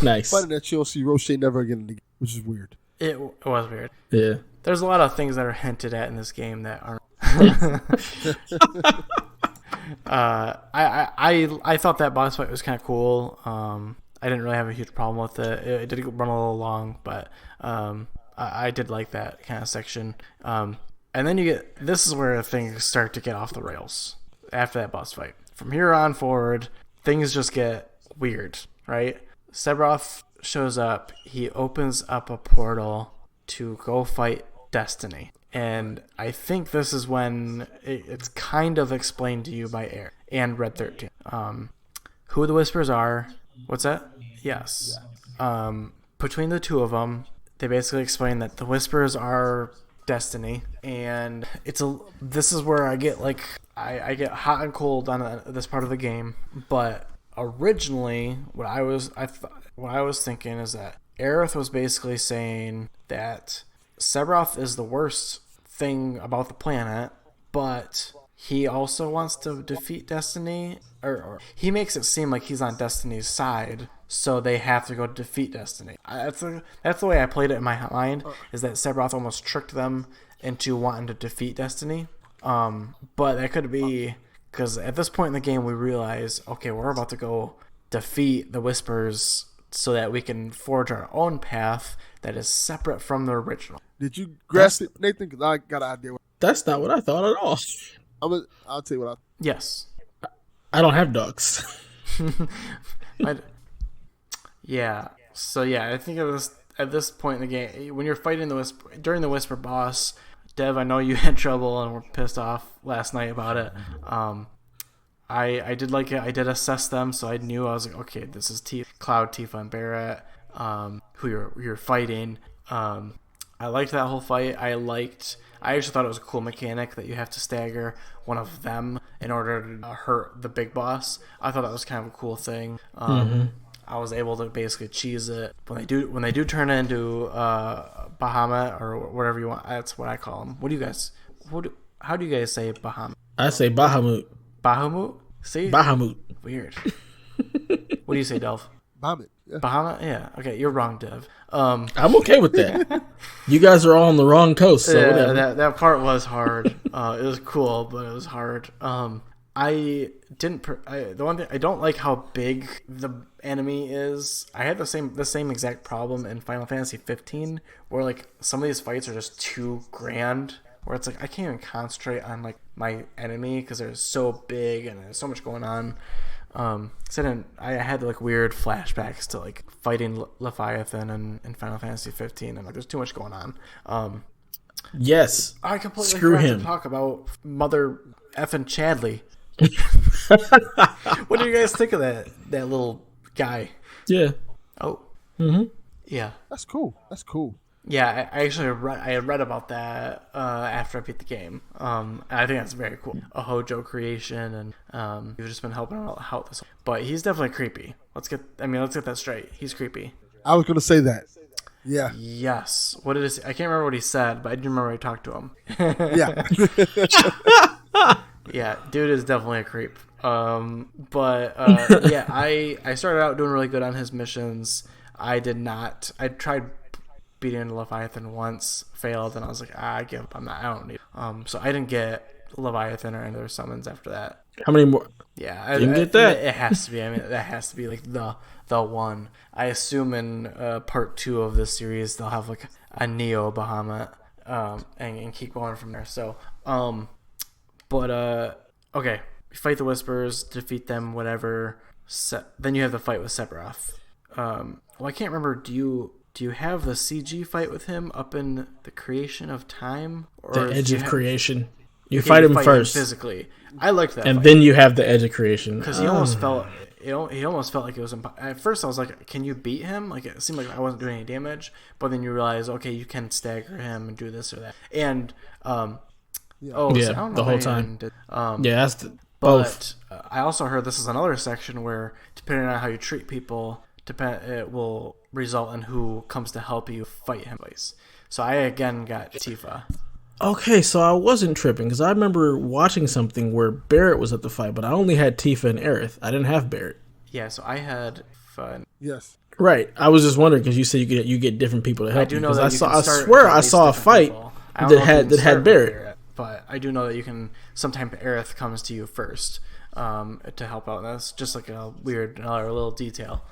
Speaker 2: Nice.
Speaker 5: Funny that you don't see Roche never again in the game, which is weird.
Speaker 6: It was weird.
Speaker 2: Yeah.
Speaker 6: There's a lot of things that are hinted at in this game that aren't. I thought that boss fight was kind of cool. I didn't really have a huge problem with it. It did run a little long, but I did like that kind of section. And then this is where things start to get off the rails after that boss fight. From here on forward, things just get weird, right? Sephiroth shows up. He opens up a portal to go fight Destiny. And I think this is when it's kind of explained to you by Air and Red 13. Who the Whispers are. What's that? Yes. between the two of them, they basically explain that the Whispers are destiny, and this is where I get like I get hot and cold on this part of the game. But originally, what I was thinking is that Aerith was basically saying that Sephiroth is the worst thing about the planet, but he also wants to defeat Destiny, or he makes it seem like he's on Destiny's side, so they have to go defeat Destiny. That's the way I played it in my mind, is that Sephiroth almost tricked them into wanting to defeat Destiny. But that could be because at this point in the game, we realize, okay, we're about to go defeat the Whispers so that we can forge our own path that is separate from the original.
Speaker 5: Did you grasp it, Nathan? Because I got an idea.
Speaker 2: That's not what I thought at all.
Speaker 5: I'll tell you what
Speaker 6: Yes.
Speaker 2: I don't have dogs.
Speaker 6: Yeah. So yeah, I think at this point in the game, when you're fighting during the Whisper boss, Dev, I know you had trouble and were pissed off last night about it. I did like it. I did assess them, so I knew. I was like, okay, this is Cloud, Tifa, and Barrett, who you're fighting. I liked that whole fight. I actually thought it was a cool mechanic that you have to stagger one of them in order to hurt the big boss. I thought that was kind of a cool thing. I was able to basically cheese it when they do turn into Bahamut or whatever you want. That's what I call them. How do you guys say Bahamut?
Speaker 2: I say Bahamut.
Speaker 6: Bahamut? See?
Speaker 2: Bahamut.
Speaker 6: Weird. What do you say, Delv?
Speaker 5: Bahamut. Yeah.
Speaker 6: Bahamut? Yeah. Okay, you're wrong, Dev.
Speaker 2: I'm okay with that. You guys are all on the wrong coast, so whatever.
Speaker 6: That part was hard. It was cool, but it was hard. The one thing I don't like how big the enemy is. I had the same exact problem in Final Fantasy XV, where like some of these fights are just too grand. Where it's like I can't even concentrate on like my enemy because they're so big and there's so much going on. I had like weird flashbacks to like fighting Leviathan in Final Fantasy 15, and like there's too much going on.
Speaker 2: Yes,
Speaker 6: I completely
Speaker 2: screw
Speaker 6: forgot
Speaker 2: him.
Speaker 6: to talk about Mother effing Chadley. What do you guys think of that little guy?
Speaker 2: Yeah.
Speaker 6: Oh. Yeah.
Speaker 5: That's cool.
Speaker 6: Yeah, I actually read about that after I beat the game. And I think that's very cool. A Hojo creation, and you've just been helping out this. But he's definitely creepy. Let's get that straight. He's creepy.
Speaker 5: I was going to say that. Yeah.
Speaker 6: Yes. What did I can't remember what he said, but I do remember I talked to him.
Speaker 5: Yeah.
Speaker 6: Yeah, dude is definitely a creep. Yeah, I started out doing really good on his missions. I tried beating Leviathan once, failed, and I was like, I give up. I don't need it. So I didn't get Leviathan or any other summons after that.
Speaker 2: How many more?
Speaker 6: Yeah, I
Speaker 2: didn't get that.
Speaker 6: It has to be. I mean, that has to be like the one. I assume in part 2 of this series they'll have like a Neo Bahamut, and keep going from there. So, okay, you fight the Whispers, defeat them, whatever. Then you have the fight with Sephiroth. Well, I can't remember. Do you have the CG fight with him up in the Creation of Time? Or
Speaker 2: the Edge of Creation. You fight him first.
Speaker 6: Physically. I liked that
Speaker 2: and
Speaker 6: fight.
Speaker 2: Then you have the Edge of Creation.
Speaker 6: Because he almost felt like it was at first I was like, can you beat him? Like it seemed like I wasn't doing any damage, but then you realize, okay, you can stagger him and do this or that. And
Speaker 2: the whole time. That's both.
Speaker 6: But I also heard this is another section where depending on how you treat people, it will result in who comes to help you fight him. So I again got Tifa.
Speaker 2: Okay, so I wasn't tripping because I remember watching something where Barrett was at the fight, but I only had Tifa and Aerith. I didn't have Barrett.
Speaker 6: Yeah, so I had fun.
Speaker 5: Yes.
Speaker 2: Right. I was just wondering because you said you get different people to help.
Speaker 6: I do know that
Speaker 2: I swear I saw a fight that had Barrett.
Speaker 6: But I do know that you can sometimes Aerith comes to you first to help out. That's just like another little detail.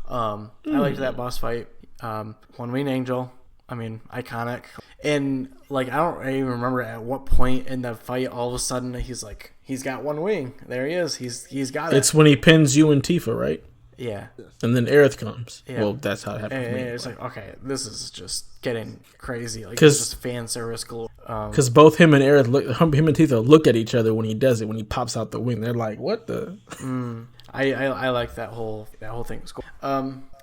Speaker 6: I liked that boss fight. One Winged Angel. I mean, iconic. And like I don't even remember at what point in the fight all of a sudden he's got one wing. There he is. He's got it.
Speaker 2: It's when he pins you and Tifa, right?
Speaker 6: Yeah.
Speaker 2: And then Aerith comes.
Speaker 6: Yeah.
Speaker 2: Well, that's how it happened.
Speaker 6: And it's like, okay, this is just getting crazy. Like it's just fan service galore.
Speaker 2: Because both him and Tifa look at each other when he does it. When he pops out the wing, they're like, "What the?"
Speaker 6: I like that whole thing. It was cool.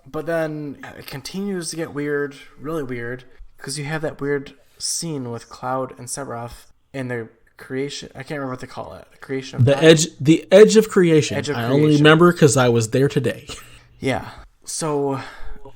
Speaker 6: But then it continues to get weird, really weird, because you have that weird scene with Cloud and Sephiroth in their creation. I can't remember what they call it. Creation of
Speaker 2: the edge of creation. I only remember because I was there today.
Speaker 6: Yeah. So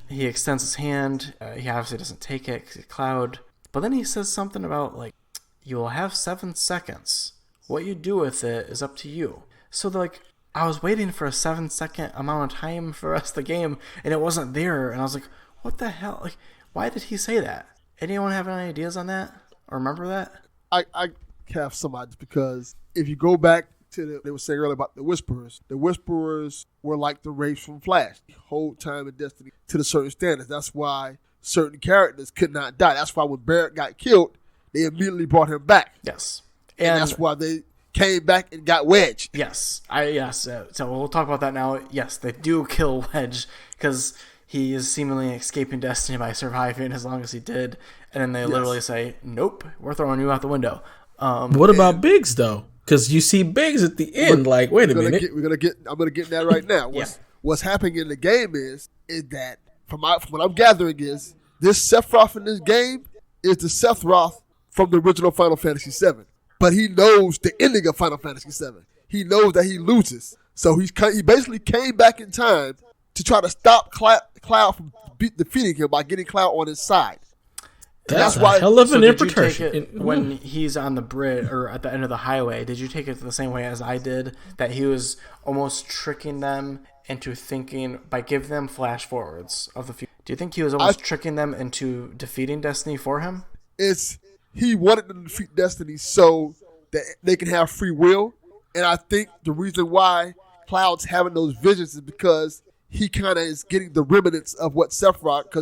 Speaker 6: he extends his hand. He obviously doesn't take it 'cause he's Cloud. But then he says something about, like, you will have 7 seconds. What you do with it is up to you. So, like, I was waiting for a 7-second amount of time for the rest of the game, and it wasn't there. And I was like, what the hell? Like, why did he say that? Anyone have any ideas on that? Or remember that?
Speaker 5: I have some ideas because if you go back to they were saying earlier about the Whisperers were like the Wraiths from Flash. The whole time in Destiny to the certain standards. That's why certain characters could not die. That's why when Barrett got killed, they immediately brought him back.
Speaker 6: Yes.
Speaker 5: And that's why they came back and got Wedge.
Speaker 6: Yes. So we'll talk about that now. Yes, they do kill Wedge because he is seemingly escaping Destiny by surviving as long as he did. And then they literally say, nope, we're throwing you out the window.
Speaker 2: What about Biggs, though? Because you see Biggs at the end, like, wait a minute.
Speaker 5: I'm gonna get in that right now. What's happening in the game is that from what I'm gathering is this Sephiroth in this game is the Sephiroth from the original Final Fantasy VII. But he knows the ending of Final Fantasy VII. He knows that he loses. So he basically came back in time to try to stop Cloud from defeating him by getting Cloud on his side.
Speaker 2: That's why hell of an interpretation.
Speaker 6: When he's on the bridge or at the end of the highway, did you take it the same way as I did? That he was almost tricking them into thinking by giving them flash forwards of the future. Do you think he was almost tricking them into defeating Destiny for him? He wanted them to defeat Destiny so that they can have free will. And I think the reason why Cloud's having those visions is because he kind of is getting the remnants of what Sephiroth,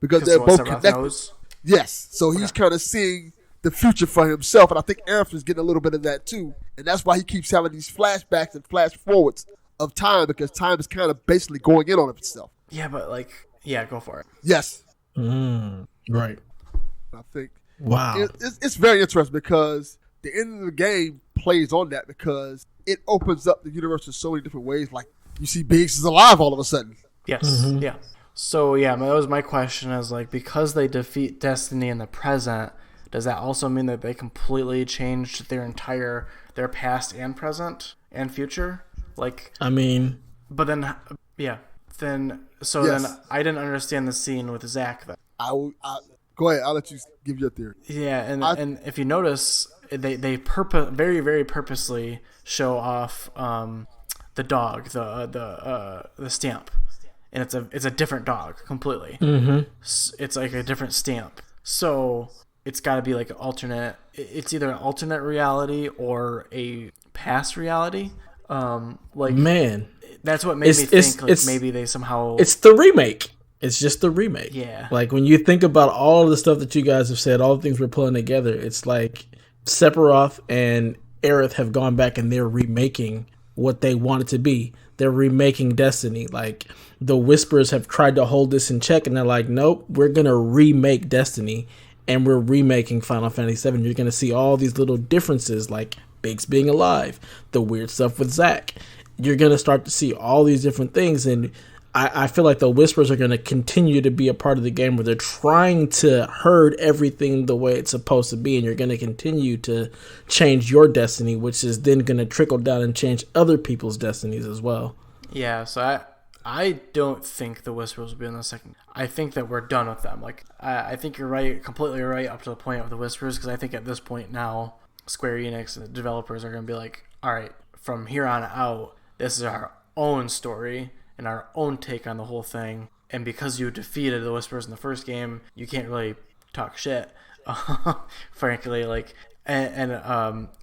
Speaker 6: because they're both connected. Knows. Yes, so he's kind of seeing the future for himself, and I think Aerith is getting a little bit of that too, and that's why he keeps having these flashbacks and flash forwards of time, because time is kind of basically going in on itself. Yeah, but go for it. Yes.
Speaker 2: Right.
Speaker 5: I think.
Speaker 2: Wow.
Speaker 5: It's very interesting because the end of the game plays on that because it opens up the universe in so many different ways. Like you see Biggs is alive all of a sudden. Yes. Mm-hmm. Yeah. So, that was my question is, like, because they defeat Destiny in the present, does that also mean that they completely changed their past and present and future? Like, I mean... But then, then I didn't understand the scene with Zack then. Go ahead, I'll let you give your theory. Yeah, and if you notice, they very, very purposely show off the dog, the stamp. And it's a different dog completely. Mm-hmm. It's like a different stamp. So it's got to be like an alternate. It's either an alternate reality or a past reality. Man, that's what made me think maybe they somehow. It's the remake. It's just the remake. Yeah. Like when you think about all of the stuff that you guys have said, all the things we're pulling together, it's like Sephiroth and Aerith have gone back and they're remaking what they want it to be. They're remaking Destiny. Like the Whisperers have tried to hold this in check, and they're like, nope, we're gonna remake Destiny, and we're remaking Final Fantasy VII. You're gonna see all these little differences, like Biggs being alive, the weird stuff with Zack. You're gonna start to see all these different things, and I feel like the Whisperers are gonna continue to be a part of the game where they're trying to herd everything the way it's supposed to be, and you're gonna continue to change your destiny, which is then gonna trickle down and change other people's destinies as well. Yeah, so I don't think the Whisperers will be in the second. I think that we're done with them. Like I think you're right, completely right up to the point of the Whisperers, because I think at this point now, Square Enix and the developers are gonna be like, all right, from here on out, this is our own story and our own take on the whole thing. And because you defeated the Whisperers in the first game, you can't really talk shit. Frankly, like, and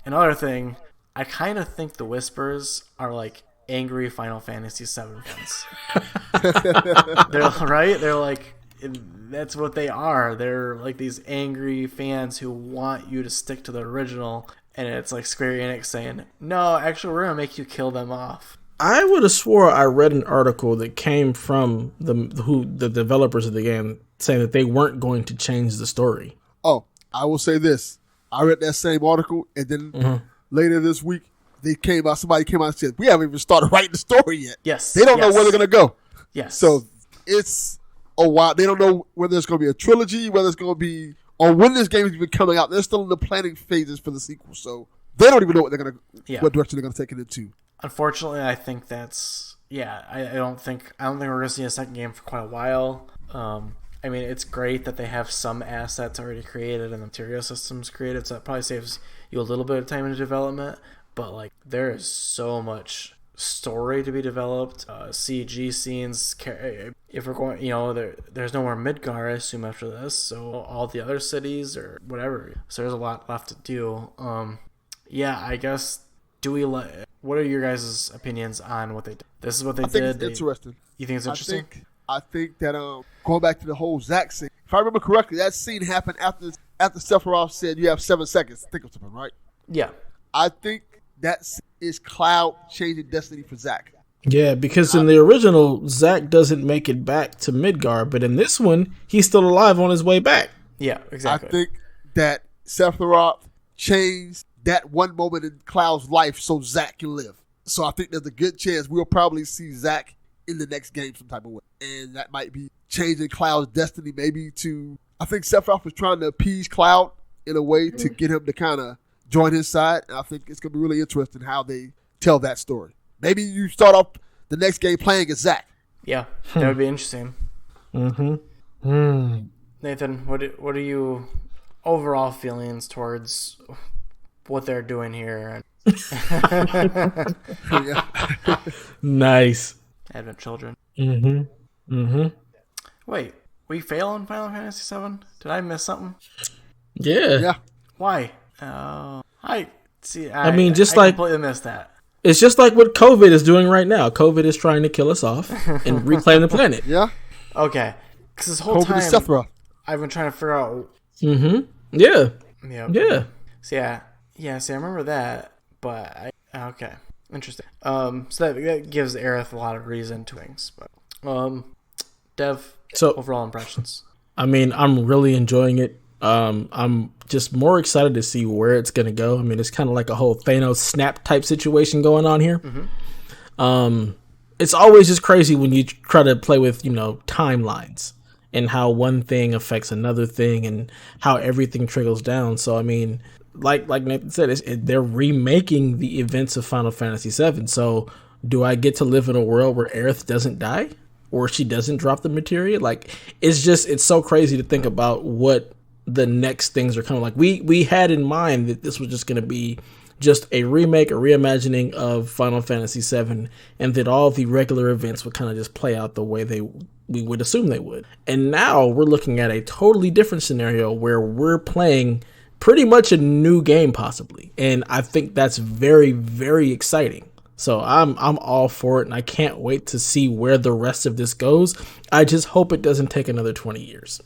Speaker 5: another thing, I kind of think the Whisperers are like angry Final Fantasy VII fans. They're like, that's what they are. They're like these angry fans who want you to stick to the original, and it's like Square Enix saying, no, actually, we're gonna make you kill them off. I would have swore I read an article that came from the developers of the game saying that they weren't going to change the story. Oh, I will say this. I read that same article, and then later this week, somebody came out and said, we haven't even started writing the story yet. Yes. They don't know where they're going to go. Yes. So it's a while. They don't know whether it's going to be a trilogy, whether it's going to be, or when this game is even coming out. They're still in the planning phases for the sequel, so they don't even know what what direction they're going to take it into.
Speaker 6: Unfortunately, I think that's I don't think we're going to see a second game for quite a while. I mean, it's great that they have some assets already created and the material systems created, so that probably saves you a little bit of time in development. But like, there is so much story to be developed, CG scenes. If we're going, there's no more Midgar, I assume, after this. So all the other cities or whatever. So there's a lot left to do. I guess. What are your guys' opinions on what they did? This is what they did.
Speaker 5: I think it's interesting.
Speaker 6: You think it's interesting?
Speaker 5: I think that going back to the whole Zack scene, if I remember correctly, that scene happened after Sephiroth said you have 7 seconds to think of something, right?
Speaker 6: Yeah.
Speaker 5: I think that is Cloud changing destiny for Zack.
Speaker 2: Yeah, because in the original, Zack doesn't make it back to Midgar, but in this one, he's still alive on his way back.
Speaker 6: Yeah, exactly.
Speaker 5: I think that Sephiroth changed that one moment in Cloud's life so Zack can live. So I think there's a good chance we'll probably see Zack in the next game some type of way. And that might be changing Cloud's destiny maybe to... I think Sephiroth was trying to appease Cloud in a way to get him to kind of join his side. And I think it's going to be really interesting how they tell that story. Maybe you start off the next game playing as Zack.
Speaker 6: Yeah, that would be interesting.
Speaker 2: Mm-hmm.
Speaker 6: Nathan, what are you overall feelings towards what they're doing here?
Speaker 2: Nice.
Speaker 6: Advent Children.
Speaker 2: Mm-hmm.
Speaker 6: Wait, we fail in Final Fantasy VII? Did I miss something?
Speaker 2: Yeah.
Speaker 6: Why? I
Speaker 2: completely
Speaker 6: missed that.
Speaker 2: It's just like what COVID is doing right now. COVID is trying to kill us off and reclaim the planet.
Speaker 5: Yeah.
Speaker 6: Okay. Because this whole time, I've been trying to figure out.
Speaker 2: Mm-hmm. Yeah.
Speaker 6: Yep.
Speaker 2: Yeah.
Speaker 6: So See, I remember that, but okay, interesting. So that gives Aerith a lot of reason to things. But Dev, so overall impressions.
Speaker 2: I mean, I'm really enjoying it. I'm just more excited to see where it's gonna go. I mean, it's kind of like a whole Thanos snap type situation going on here. Mm-hmm. It's always just crazy when you try to play with timelines and how one thing affects another thing and how everything trickles down. So I mean, like Nathan said, they're remaking the events of Final Fantasy VII. So do I get to live in a world where Aerith doesn't die or she doesn't drop the materia? Like, it's so crazy to think about what the next things are coming. Like we had in mind that this was just going to be just a remake, a reimagining of Final Fantasy VII, and that all the regular events would kind of just play out the way we would assume they would. And now we're looking at a totally different scenario where we're playing pretty much a new game possibly. And I think that's very, very exciting. So I'm all for it, and I can't wait to see where the rest of this goes. I just hope it doesn't take another 20 years.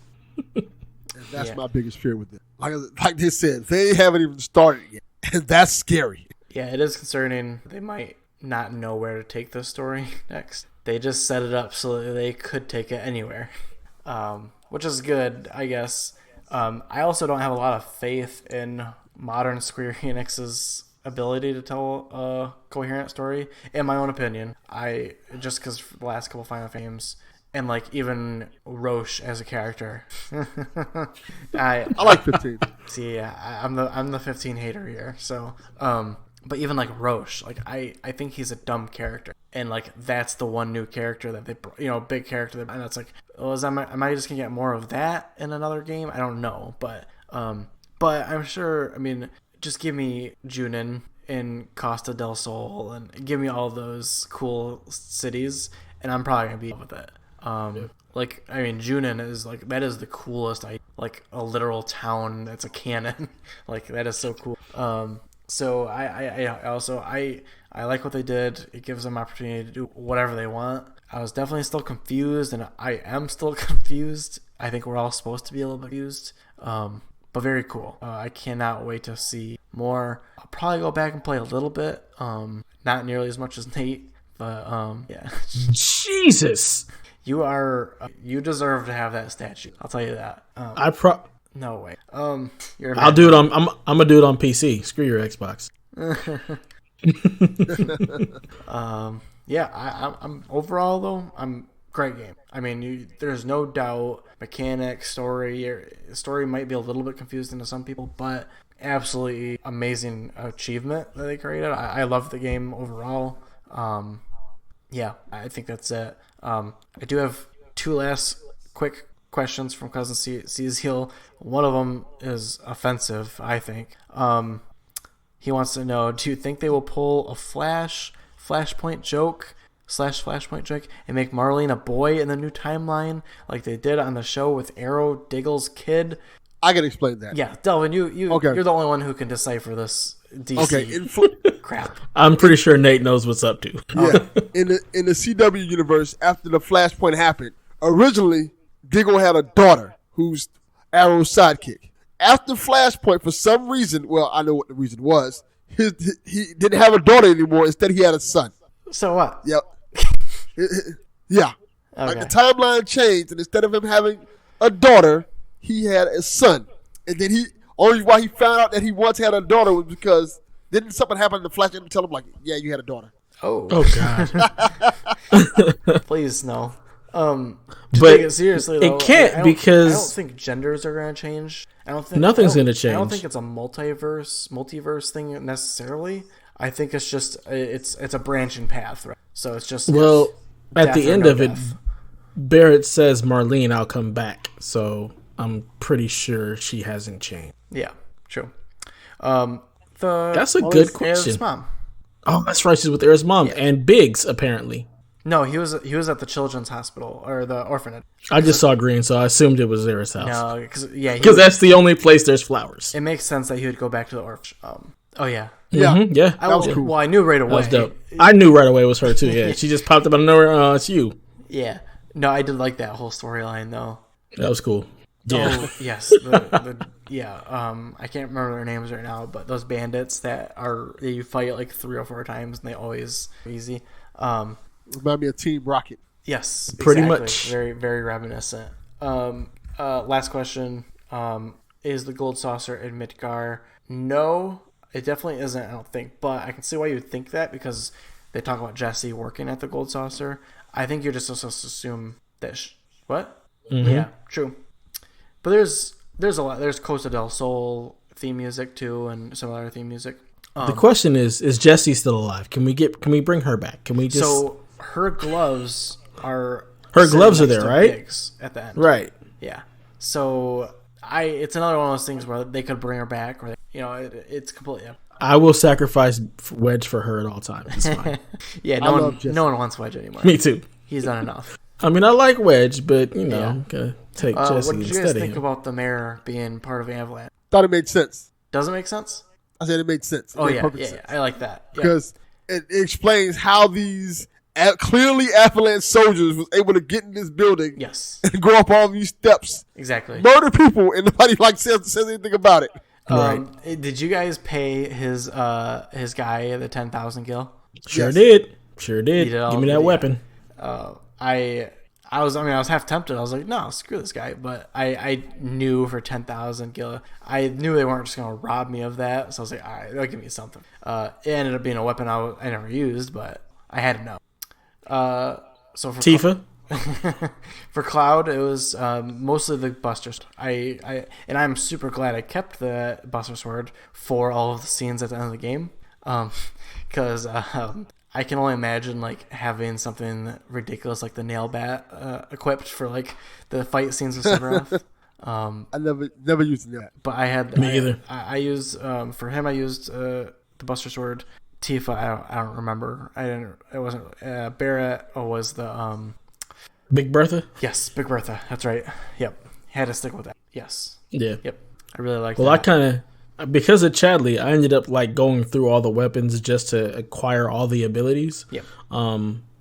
Speaker 5: That's my biggest fear with it. Like they said, they haven't even started yet. And that's scary.
Speaker 6: Yeah, it is concerning. They might not know where to take this story next. They just set it up so that they could take it anywhere, which is good, I guess. I also don't have a lot of faith in modern Square Enix's ability to tell a coherent story, in my own opinion. Just because the last couple Final games, and like even Roche as a character,
Speaker 5: I like 15.
Speaker 6: See, yeah, I'm the 15 hater here. So, but even like Roche, like I think he's a dumb character, and like that's the one new character that they, big character, and it's like, am I just gonna get more of that in another game? I don't know, but I'm sure. I mean, just give me Junin in Costa del Sol, and give me all those cool cities, and I'm probably gonna be with it. Like, I mean, Junin is like, that is the coolest, like a literal town that's a canon. Like, that is so cool. So I like what they did. It gives them opportunity to do whatever they want. I was definitely still confused, and I am still confused. I think we're all supposed to be a little bit confused. But very cool. I cannot wait to see more. I'll probably go back and play a little bit. Not nearly as much as Nate, but yeah.
Speaker 2: Jesus.
Speaker 6: You deserve to have that statue. I'll tell you that. No way.
Speaker 2: I'll do it on. I'm gonna do it on PC. Screw your Xbox.
Speaker 6: Yeah. I'm overall though. great game. I mean, there's no doubt. Mechanic, story might be a little bit confusing to some people, but absolutely amazing achievement that they created. I love the game overall. Yeah, I think that's it. I do have two last quick questions from Cousin Cecil. One of them is offensive, I think. He wants to know, do you think they will pull a Flashpoint joke and make Marlene a boy in the new timeline like they did on the show with Arrow Diggle's kid?
Speaker 5: I can explain that.
Speaker 6: Yeah, Delvin,
Speaker 5: Okay.
Speaker 6: You're the only one who can decipher this DC crap.
Speaker 2: I'm pretty sure Nate knows what's up to.
Speaker 5: Yeah, in the CW universe, after the Flashpoint happened, originally Diggle had a daughter who's Arrow's sidekick. After Flashpoint, for some reason, well, I know what the reason was. He didn't have a daughter anymore. Instead, he had a son.
Speaker 6: So what?
Speaker 5: Yep. Yeah.
Speaker 6: Okay.
Speaker 5: Like the timeline changed, and instead of him having a daughter, he had a son. And then only why he found out that he once had a daughter was because didn't something happen in the Flash and tell him like, yeah, you had a daughter.
Speaker 6: Oh
Speaker 2: God.
Speaker 6: Please no.
Speaker 2: But
Speaker 6: take it seriously though,
Speaker 2: it can't because
Speaker 6: I don't think genders are going to change. I don't think
Speaker 2: nothing's going to change.
Speaker 6: I don't think it's a multiverse thing necessarily. I think it's just it's a branching path, right? So it's just
Speaker 2: at the end of it, Barrett says, "Marlene, I'll come back." So I'm pretty sure she hasn't changed.
Speaker 6: Yeah, true.
Speaker 2: That's a good question.
Speaker 6: Eric's mom.
Speaker 2: Oh, that's right. She's with Eric's mom and Biggs apparently.
Speaker 6: No, he was at the children's hospital or the orphanage.
Speaker 2: I just saw green, so I assumed it was Eric's house.
Speaker 6: No,
Speaker 2: because that's the only place there's flowers.
Speaker 6: It makes sense that he would go back to the orphanage. Oh yeah.
Speaker 5: Yeah,
Speaker 2: yeah.
Speaker 5: That was cool.
Speaker 6: Well, I knew right away.
Speaker 2: That was dope. I knew right away it was her too. Yeah, she just popped up out of nowhere. It's you.
Speaker 6: Yeah. No, I did like that whole storyline though.
Speaker 2: That was cool. Yeah.
Speaker 6: Oh, yes. I can't remember their names right now, but those bandits that you fight like 3 or 4 times and they always easy.
Speaker 5: Remind me of Team Rocket.
Speaker 6: Yes,
Speaker 2: pretty
Speaker 6: exactly.
Speaker 2: much.
Speaker 6: Very, very reminiscent. Last question. Is the gold saucer in Midgar? No, it definitely isn't, I don't think. But I can see why you would think that because they talk about Jesse working at the gold saucer. I think you're just supposed to assume that... What?
Speaker 2: Mm-hmm.
Speaker 6: Yeah, true. But there's a lot. There's Costa del Sol theme music too, and some other theme music.
Speaker 2: The question is Jessie still alive? Can we bring her back? Can we just...
Speaker 6: So her gloves are...
Speaker 2: Her gloves are there, right?
Speaker 6: Biggs at the end.
Speaker 2: Right.
Speaker 6: Yeah. So it's another one of those things where they could bring her back, or it's completely.
Speaker 2: I will sacrifice Wedge for her at all times. It's fine.
Speaker 6: Yeah, no one wants Wedge anymore.
Speaker 2: Me too.
Speaker 6: He's done enough.
Speaker 2: I mean, I like Wedge, but gotta take Jesse
Speaker 6: what did you
Speaker 2: instead
Speaker 6: guys
Speaker 2: of
Speaker 6: think
Speaker 2: him.
Speaker 6: about the mayor being part of Avalanche?
Speaker 5: Thought it made sense.
Speaker 6: Does it make sense?
Speaker 5: I said it made sense.
Speaker 6: Oh yeah, I like that. Yeah.
Speaker 5: Because it explains how these clearly Avalanche soldiers was able to get in this building,
Speaker 6: yes,
Speaker 5: and go up all these steps,
Speaker 6: exactly,
Speaker 5: murder people, and nobody says anything about it.
Speaker 6: Did you guys pay his guy the 10,000 gil?
Speaker 2: Sure
Speaker 5: Yes.
Speaker 2: did. Give me that weapon.
Speaker 6: I was half tempted. I was like, no, screw this guy. But I knew for 10,000 gil, I knew they weren't just going to rob me of that. So I was like, all right, they'll give me something. It ended up being a weapon I never used, but I had to know. So for
Speaker 2: Tifa?
Speaker 6: For Cloud, it was mostly the Buster Sword. I'm super glad I kept the Buster Sword for all of the scenes at the end of the game. Because I can only imagine like having something ridiculous like the nail bat equipped for like the fight scenes with Sephiroth.
Speaker 5: I never used that.
Speaker 6: But I had
Speaker 2: me either.
Speaker 6: I used for him. I used the Buster Sword. Tifa, I don't remember. It wasn't Barrett. Or was the
Speaker 2: Big Bertha?
Speaker 6: Yes, Big Bertha. That's right. Yep, had to stick with that. Yes.
Speaker 2: Yeah.
Speaker 6: Yep. I really like.
Speaker 2: Well,
Speaker 6: that.
Speaker 2: I kind of because of Chadley, I ended up like going through all the weapons just to acquire all the abilities.
Speaker 6: Yep.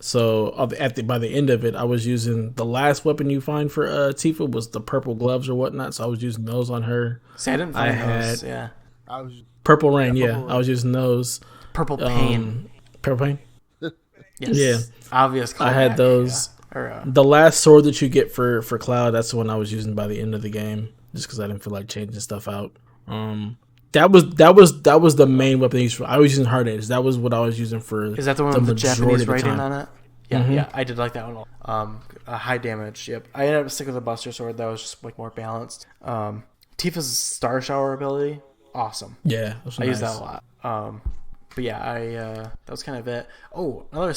Speaker 2: So by the end of it, I was using the last weapon you find for Tifa was the purple gloves or whatnot. So I was using those on her.
Speaker 6: See, I didn't find those. Yeah.
Speaker 5: I was
Speaker 2: Purple Rain.
Speaker 5: Purple
Speaker 2: Yeah,
Speaker 5: Rain.
Speaker 2: I was using those.
Speaker 6: Purple Pain.
Speaker 2: Purple Pain.
Speaker 6: Yes.
Speaker 2: Yeah.
Speaker 6: Obvious.
Speaker 2: I had
Speaker 6: callback,
Speaker 2: those.
Speaker 6: yeah. Or,
Speaker 2: The last sword that you get for Cloud, that's the one I was using by the end of the game, just because I didn't feel like changing stuff out. That was the main weapon I used for. I was using Hard Edge. That was what I was using for.
Speaker 6: is that the one with the Japanese
Speaker 2: majority of
Speaker 6: writing
Speaker 2: time.
Speaker 6: on it? Yeah, I did like that one. High damage. Yep, I ended up sticking with the Buster Sword. That was just like more balanced. Tifa's Star Shower ability, awesome.
Speaker 2: Yeah,
Speaker 6: I use that a lot. But yeah, that was kind of it. Oh, another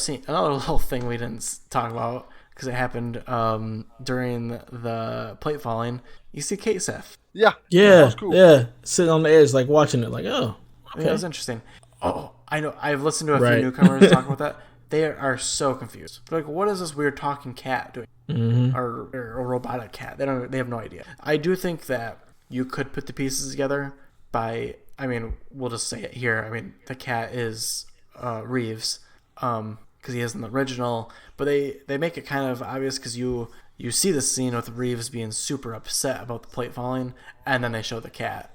Speaker 6: little thing we didn't talk about because it happened during the plate falling. You see Kate Seth.
Speaker 5: Yeah,
Speaker 2: Yeah,
Speaker 5: that was cool.
Speaker 2: yeah. Sitting on the edge, like watching it, like, oh, okay.
Speaker 6: That was interesting. Oh, I know. I've listened to a
Speaker 2: Right.
Speaker 6: few newcomers talk about that. They are so confused. They're like, "What is this weird talking cat doing?" Or a robotic cat? They have no idea. I do think that you could put the pieces together by. I mean, we'll just say it here. I mean, the cat is Reeves, because he is in the original. But they make it kind of obvious because you see the scene with Reeves being super upset about the plate falling, and then they show the cat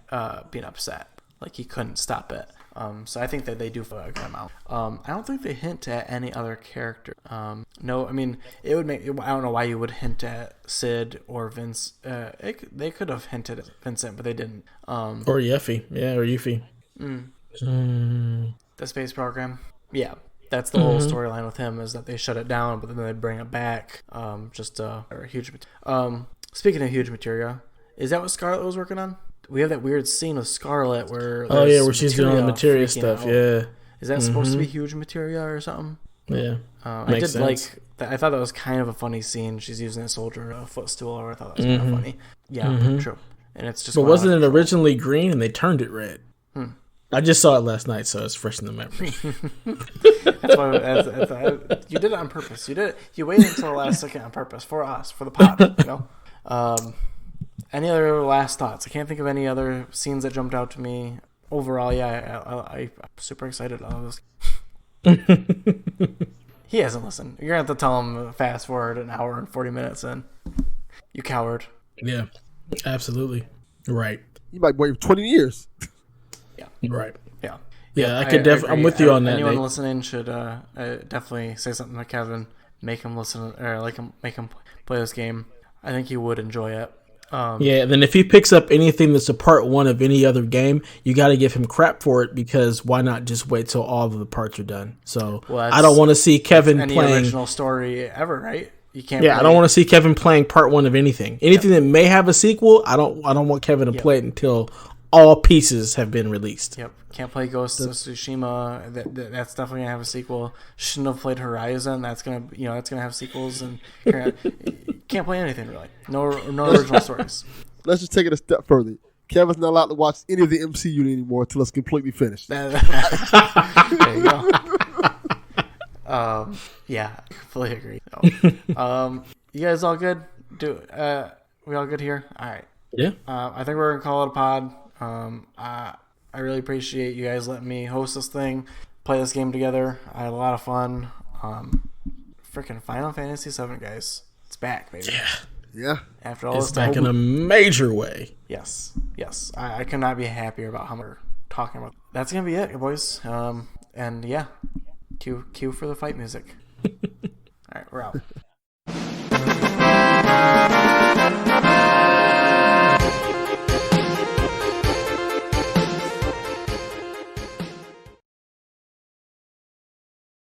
Speaker 6: being upset, like he couldn't stop it. So I think that they do for a good amount. I don't think they hint at any other character. No, I mean, it would make. I don't know why you would hint at Sid or Vince. They could have hinted at Vincent, but they didn't.
Speaker 2: Or Yuffie, yeah, or Yuffie.
Speaker 6: The space program, yeah. That's the whole storyline with him, is that they shut it down, but then they bring it back. Just a huge. Speaking of huge materia, is that what Scarlet was working on? We have that weird scene with Scarlet where
Speaker 2: where she's doing all the materia stuff.
Speaker 6: out.
Speaker 2: Yeah,
Speaker 6: Is that supposed to be huge materia or something?
Speaker 2: yeah.
Speaker 6: I
Speaker 2: Makes
Speaker 6: did
Speaker 2: sense.
Speaker 6: I thought that was kind of a funny scene. She's using a soldier footstool, or I thought that was kind of funny. Yeah, true. And it's just.
Speaker 2: But wasn't it originally green and they turned it red? I just saw it last night, so it's fresh in the memory.
Speaker 6: That's why you did it on purpose. You waited until the last second on purpose for us, for the pod. You know. Any other last thoughts? I can't think of any other scenes that jumped out to me. Overall, yeah, I'm super excited about this. He hasn't listened. You're going to have to tell him fast forward an hour and 40 minutes in. You coward.
Speaker 2: Yeah, absolutely. Right.
Speaker 5: You might wait 20 years.
Speaker 2: Right.
Speaker 6: Yeah.
Speaker 2: Yeah, I could definitely. I'm with you on that.
Speaker 6: Anyone
Speaker 2: Nate.
Speaker 6: listening should definitely say something to Kevin. Make him listen, or make him play this game. I think he would enjoy it.
Speaker 2: Yeah, then if he picks up anything that's a part one of any other game, you got to give him crap for it, because why not just wait till all of the parts are done? So I don't want to see Kevin
Speaker 6: any
Speaker 2: playing
Speaker 6: original story ever, right? You can't.
Speaker 2: Yeah, I don't want to see Kevin playing part one of anything. Anything that may have a sequel, I don't want Kevin to play it until all pieces have been released.
Speaker 6: Yep, can't play Ghost of Tsushima. That's definitely gonna have a sequel. Shouldn't have played Horizon. That's gonna have sequels, and can't play anything really. No original stories.
Speaker 5: Let's just take it a step further. Kevin's not allowed to watch any of the MCU anymore until it's completely finished.
Speaker 6: There you go. Yeah, completely agree. So, you guys all good? We all good here? All right.
Speaker 2: Yeah.
Speaker 6: I think we're gonna call it a pod. I really appreciate you guys letting me host this thing, play this game together. I had a lot of fun. Freaking Final Fantasy VII, guys, it's back, baby.
Speaker 5: Yeah.
Speaker 6: After all
Speaker 2: It's
Speaker 6: this
Speaker 2: back
Speaker 6: time,
Speaker 2: in a major way.
Speaker 6: yes. I could not be happier about how much we're talking about. That's gonna be it, boys. And yeah, cue for the fight music. All right, we're out.